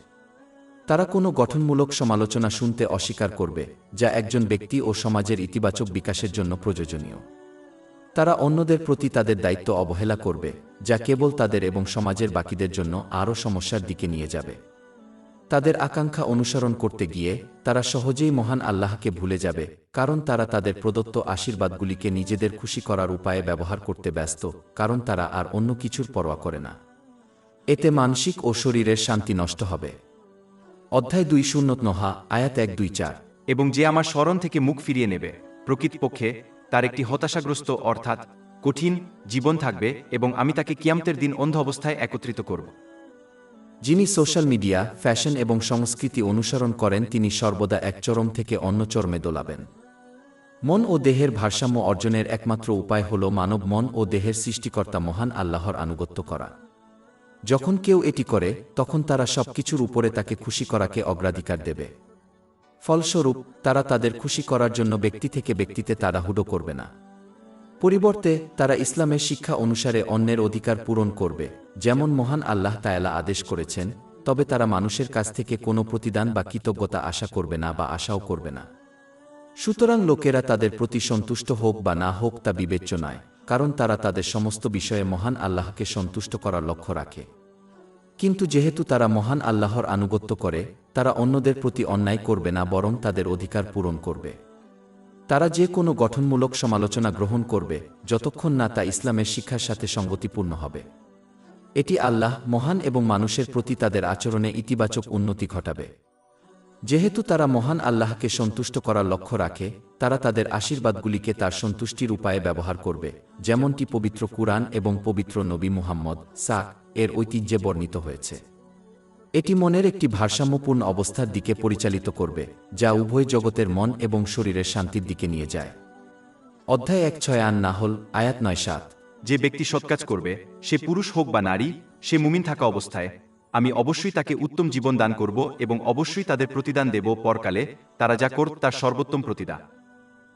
Speaker 1: তারা কোনো গঠনমূলক সমালোচনা শুনতে অস্বীকার করবে, যা একজন ব্যক্তি ও সমাজের ইতিবাচক বিকাশের জন্য প্রয়োজনীয়। তারা অন্যদের প্রতি তাদের দায়িত্ব অবহেলা করবে, যা কেবল তাদের এবং সমাজের বাকিদের জন্য আরও সমস্যার দিকে নিয়ে যাবে। তাদের আকাঙ্ক্ষা অনুসরণ করতে গিয়ে তারা সহজেই মহান আল্লাহকে ভুলে যাবে, কারণ তারা তাদের প্রদত্ত আশীর্বাদগুলিকে নিজেদের খুশি করার উপায়ে ব্যবহার করতে ব্যস্ত, কারণ তারা আর অন্য কিছুর পরোয়া করে না। এতে মানসিক ও শরীরের শান্তি নষ্ট হবে। অধ্যায় 2:0 নোহা, আয়াত 1-2-4।
Speaker 2: এবং যে আমার স্মরণ থেকে মুখ ফিরিয়ে নেবে, প্রকৃতপক্ষে তার একটি হতাশাগ্রস্ত অর্থাৎ কঠিন জীবন থাকবে এবং আমি তাকে কিয়ামতের দিন অন্ধ অবস্থায় একত্রিত করব।
Speaker 1: যিনি সোশ্যাল মিডিয়া, ফ্যাশন এবং সংস্কৃতি অনুসরণ করেন তিনি সর্বদা এক চরম থেকে অন্য চরমে দোলাবেন। মন ও দেহের ভারসাম্য অর্জনের একমাত্র উপায় হল মানব মন ও দেহের সৃষ্টিকর্তা মহান আল্লাহর আনুগত্য করা। যখন কেউ এটি করে, তখন তারা সবকিছুর উপরে তাকে খুশি করাকে অগ্রাধিকার দেবে। ফলস্বরূপ তারা তাদের খুশি করার জন্য ব্যক্তি থেকে ব্যক্তিতে তাড়াহুড়ো করবে না। পরিবর্তে তারা ইসলামের শিক্ষা অনুসারে অন্যের অধিকার পূরণ করবে, যেমন মহান আল্লাহ তাআলা আদেশ করেছেন, তবে তারা মানুষের কাছ থেকে কোনো প্রতিদান বা কৃতজ্ঞতা আশা করবে না বা আশাও করবে না। সুতরাং লোকেরা তাদের প্রতি সন্তুষ্ট হোক বা না হোক তা বিবেচ্য নয়, কারণ তারা তাদের সমস্ত বিষয়ে মহান আল্লাহকে সন্তুষ্ট করার লক্ষ্য রাখে। কিন্তু যেহেতু তারা মহান আল্লাহর আনুগত্য করে, তারা অন্যদের প্রতি অন্যায় করবে না, বরং তাদের অধিকার পূরণ করবে। তারা যে কোনো গঠনমূলক সমালোচনা গ্রহণ করবে, যতক্ষণ না তা ইসলামের শিক্ষার সাথে সঙ্গতিপূর্ণ হবে। এটি আল্লাহ মহান এবং মানুষের প্রতি তাদের আচরণে ইতিবাচক উন্নতি ঘটাবে। যেহেতু তারা মহান আল্লাহকে সন্তুষ্ট করার লক্ষ্য রাখে, তারা তাদের আশীর্বাদগুলিকে তার সন্তুষ্টির উপায়ে ব্যবহার করবে, যেমনটি পবিত্র কুরআন এবং পবিত্র নবী মুহাম্মদ এর ঐতিহ্যে বর্ণিত হয়েছে। এটি মনের একটি ভারসাম্যপূর্ণ অবস্থার দিকে পরিচালিত করবে, যা উভয় জগতের মন এবং শরীরের শান্তির দিকে নিয়ে যায়। অধ্যায় 1:6 নাহল, আয়াত 9-7।
Speaker 2: যে ব্যক্তি সৎকাজ করবে, সে পুরুষ হোক বা নারী, সে মুমিন থাকা অবস্থায়, আমি অবশ্যই তাকে উত্তম জীবন দান করব এবং অবশ্যই তাদের প্রতিদান দেব পরকালে, তারা যা করত তার সর্বোত্তম প্রতিদান।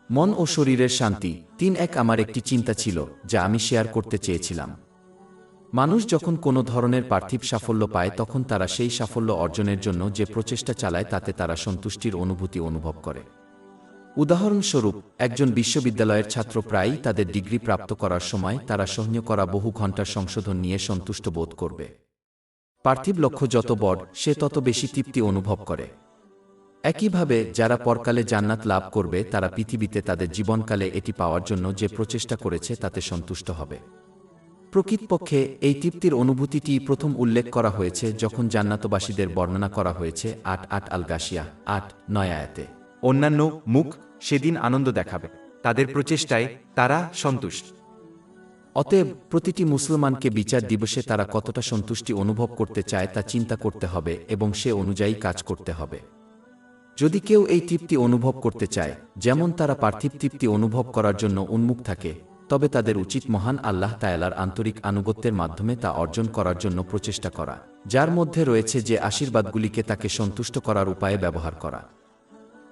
Speaker 1: মন ও শরীরের শান্তি। 3:1 আমার একটি চিন্তা ছিল যা আমি শেয়ার করতে চেয়েছিলাম। মানুষ যখন কোনো ধরনের পার্থিব সাফল্য পায়, তখন তারা সেই সাফল্য অর্জনের জন্য যে প্রচেষ্টা চালায় তাতে তারা সন্তুষ্টির অনুভূতি অনুভব করে। উদাহরণস্বরূপ, একজন বিশ্ববিদ্যালয়ের ছাত্র প্রায়ই তাদের ডিগ্রি প্রাপ্ত করার সময় তারা সহ্য করা বহু ঘন্টার সংশোধন নিয়ে সন্তুষ্ট বোধ করবে। পার্থিব লক্ষ্য যত বড়, সে তত বেশি তৃপ্তি অনুভব করে। একইভাবে যারা পরকালে জান্নাত লাভ করবে, তারা পৃথিবীতে তাদের জীবনকালে এটি পাওয়ার জন্য যে প্রচেষ্টা করেছে তাতে সন্তুষ্ট হবে। প্রকৃতপক্ষে এই তৃপ্তির অনুভূতিটি প্রথম উল্লেখ করা হয়েছে যখন জান্নাতবাসীদের বর্ণনা করা হয়েছে 8:8 আল গাশিয়া 8:9 আয়াতে।
Speaker 2: অন্যান্য মুখ সেদিন আনন্দ দেখাবে, তাদের প্রচেষ্টায় তারা সন্তুষ্ট।
Speaker 1: অতএব প্রতিটি মুসলমানকে বিচার দিবসে তারা কতটা সন্তুষ্টি অনুভব করতে চায় তা চিন্তা করতে হবে এবং সে অনুযায়ী কাজ করতে হবে। যদি কেউ এই তৃপ্তি অনুভব করতে চায়, যেমন তারা পার্থিব তৃপ্তি অনুভব করার জন্য উন্মুখ থাকে, তবে তাদের উচিত মহান আল্লাহ তাআলার আন্তরিক আনুগত্যের মাধ্যমে তা অর্জন করার জন্য প্রচেষ্টা করা, যার মধ্যে রয়েছে যে আশীর্বাদগুলিকে তাকে সন্তুষ্ট করার উপায়ে ব্যবহার করা।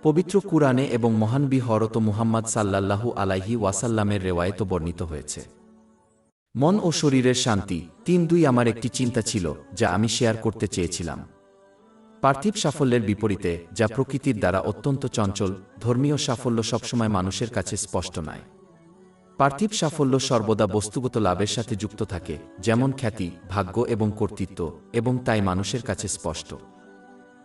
Speaker 1: পবিত্র কুরআনে এবং মহানবী হযরত মুহাম্মদ সাল্লাল্লাহু আলাইহি ওয়াসাল্লামের রেওয়ায়েতে বর্ণিত হয়েছে, মন ও শরীরের শান্তি ৩-২ আমার একটি চিন্তা ছিল যা আমি শেয়ার করতে চেয়েছিলাম। পার্থিব সাফল্যের বিপরীতে, যা প্রকৃতির দ্বারা অত্যন্ত চঞ্চল, ধর্মীয় সাফল্য সবসময় মানুষের কাছে স্পষ্ট নয়। পার্থিব সাফল্য সর্বদা বস্তুগত লাভের সাথে যুক্ত থাকে, যেমন খ্যাতি, ভাগ্য এবং কর্তৃত্ব, এবং তাই মানুষের কাছে স্পষ্ট।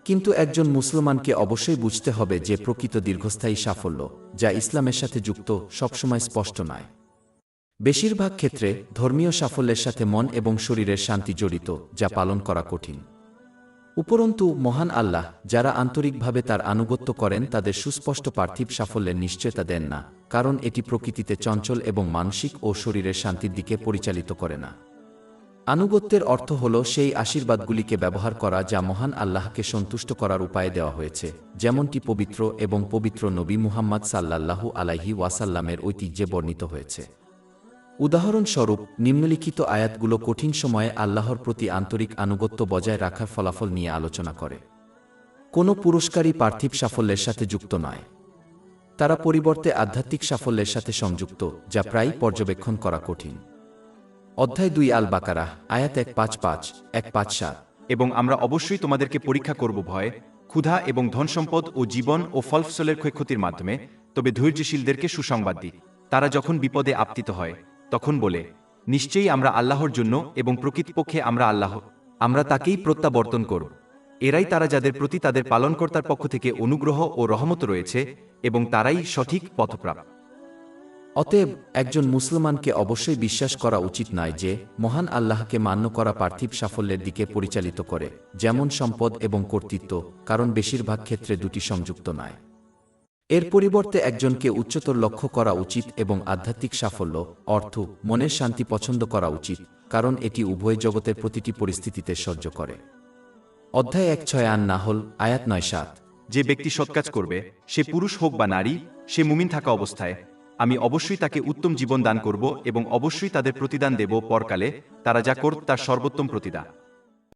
Speaker 1: কিন্তু একজন মুসলমানকে অবশ্যই বুঝতে হবে যে প্রকৃত দীর্ঘস্থায়ী সাফল্য, যা ইসলামের সাথে যুক্ত, সবসময় স্পষ্ট নয়। বেশিরভাগ ক্ষেত্রে ধর্মীয় সাফল্যের সাথে মন এবং শরীরের শান্তি জড়িত, যা পালন করা কঠিন। উপরন্তু মহান আল্লাহ যারা আন্তরিকভাবে তার আনুগত্য করেন তাদের সুস্পষ্ট পার্থিব সাফল্যের নিশ্চয়তা দেন না, কারণ এটি প্রকৃতিতে চঞ্চল এবং মানসিক ও শরীরের শান্তির দিকে পরিচালিত করে না। আনুগত্যের অর্থ হল সেই আশীর্বাদগুলিকে ব্যবহার করা যা মহান আল্লাহকে সন্তুষ্ট করার উপায়ে দেওয়া হয়েছে, যেমনটি পবিত্র এবং পবিত্র নবী মুহাম্মদ সাল্লাল্লাহু আলাইহি ওয়াসাল্লামের ঐতিহ্যে বর্ণিত হয়েছে। উদাহরণস্বরূপ, নিম্নলিখিত আয়াতগুলো কঠিন সময়ে আল্লাহর প্রতি আন্তরিক আনুগত্য বজায় রাখার ফলাফল নিয়ে আলোচনা করে। কোনো পুরস্কারই পার্থিব সাফল্যের সাথে যুক্ত নয়। তারা পরিবর্তে আধ্যাত্মিক সাফল্যের সাথে সংযুক্ত, যা প্রায়ই পর্যবেক্ষণ করা কঠিন। অধ্যায় 2 আল বাকারাহ, আয়াত 155-157।
Speaker 2: এবং আমরা অবশ্যই তোমাদেরকে পরীক্ষা করব ভয়, ক্ষুধা এবং ধনসম্পদ ও জীবন ও ফলফসলের ক্ষয়ক্ষতির মাধ্যমে, তবে ধৈর্যশীলদেরকে সুসংবাদ দিই। তারা যখন বিপদে আপতিত হয়, তখন বলে, নিশ্চয়ই আমরা আল্লাহর জন্য এবং প্রকৃতপক্ষে আমরা তাকেই প্রত্যাবর্তন করব। এরাই তারা যাদের প্রতি তাদের পালনকর্তার পক্ষ থেকে অনুগ্রহ ও রহমত রয়েছে, এবং তারাই সঠিক পথপ্রাপ্ত।
Speaker 1: অতএব একজন মুসলমানকে অবশ্যই বিশ্বাস করা উচিত নয় যে মহান আল্লাহকে মান্য করা পার্থিব সাফল্যের দিকে পরিচালিত করে, যেমন সম্পদ এবং কর্তৃত্ব, কারণ বেশিরভাগ ক্ষেত্রে দুটি সংযুক্ত নয়। এর পরিবর্তে একজনকে উচ্চতর লক্ষ্য করা উচিত এবং আধ্যাত্মিক সাফল্য, অর্থ, মনের শান্তি পছন্দ করা উচিত, কারণ এটি উভয় জগতের প্রতিটি পরিস্থিতিতে সহ্য করে। অধ্যায় 1-6 আন নাহল, আয়াত 9-7।
Speaker 2: যে ব্যক্তি সৎকাজ করবে, সে পুরুষ হোক বা নারী, সে মুমিন থাকা অবস্থায়, আমি অবশ্যই তাকে উত্তম জীবন দান করব এবং অবশ্যই তাদের প্রতিদান দেব পরকালে, তারা যা করত তার সর্বোত্তম প্রতিদান।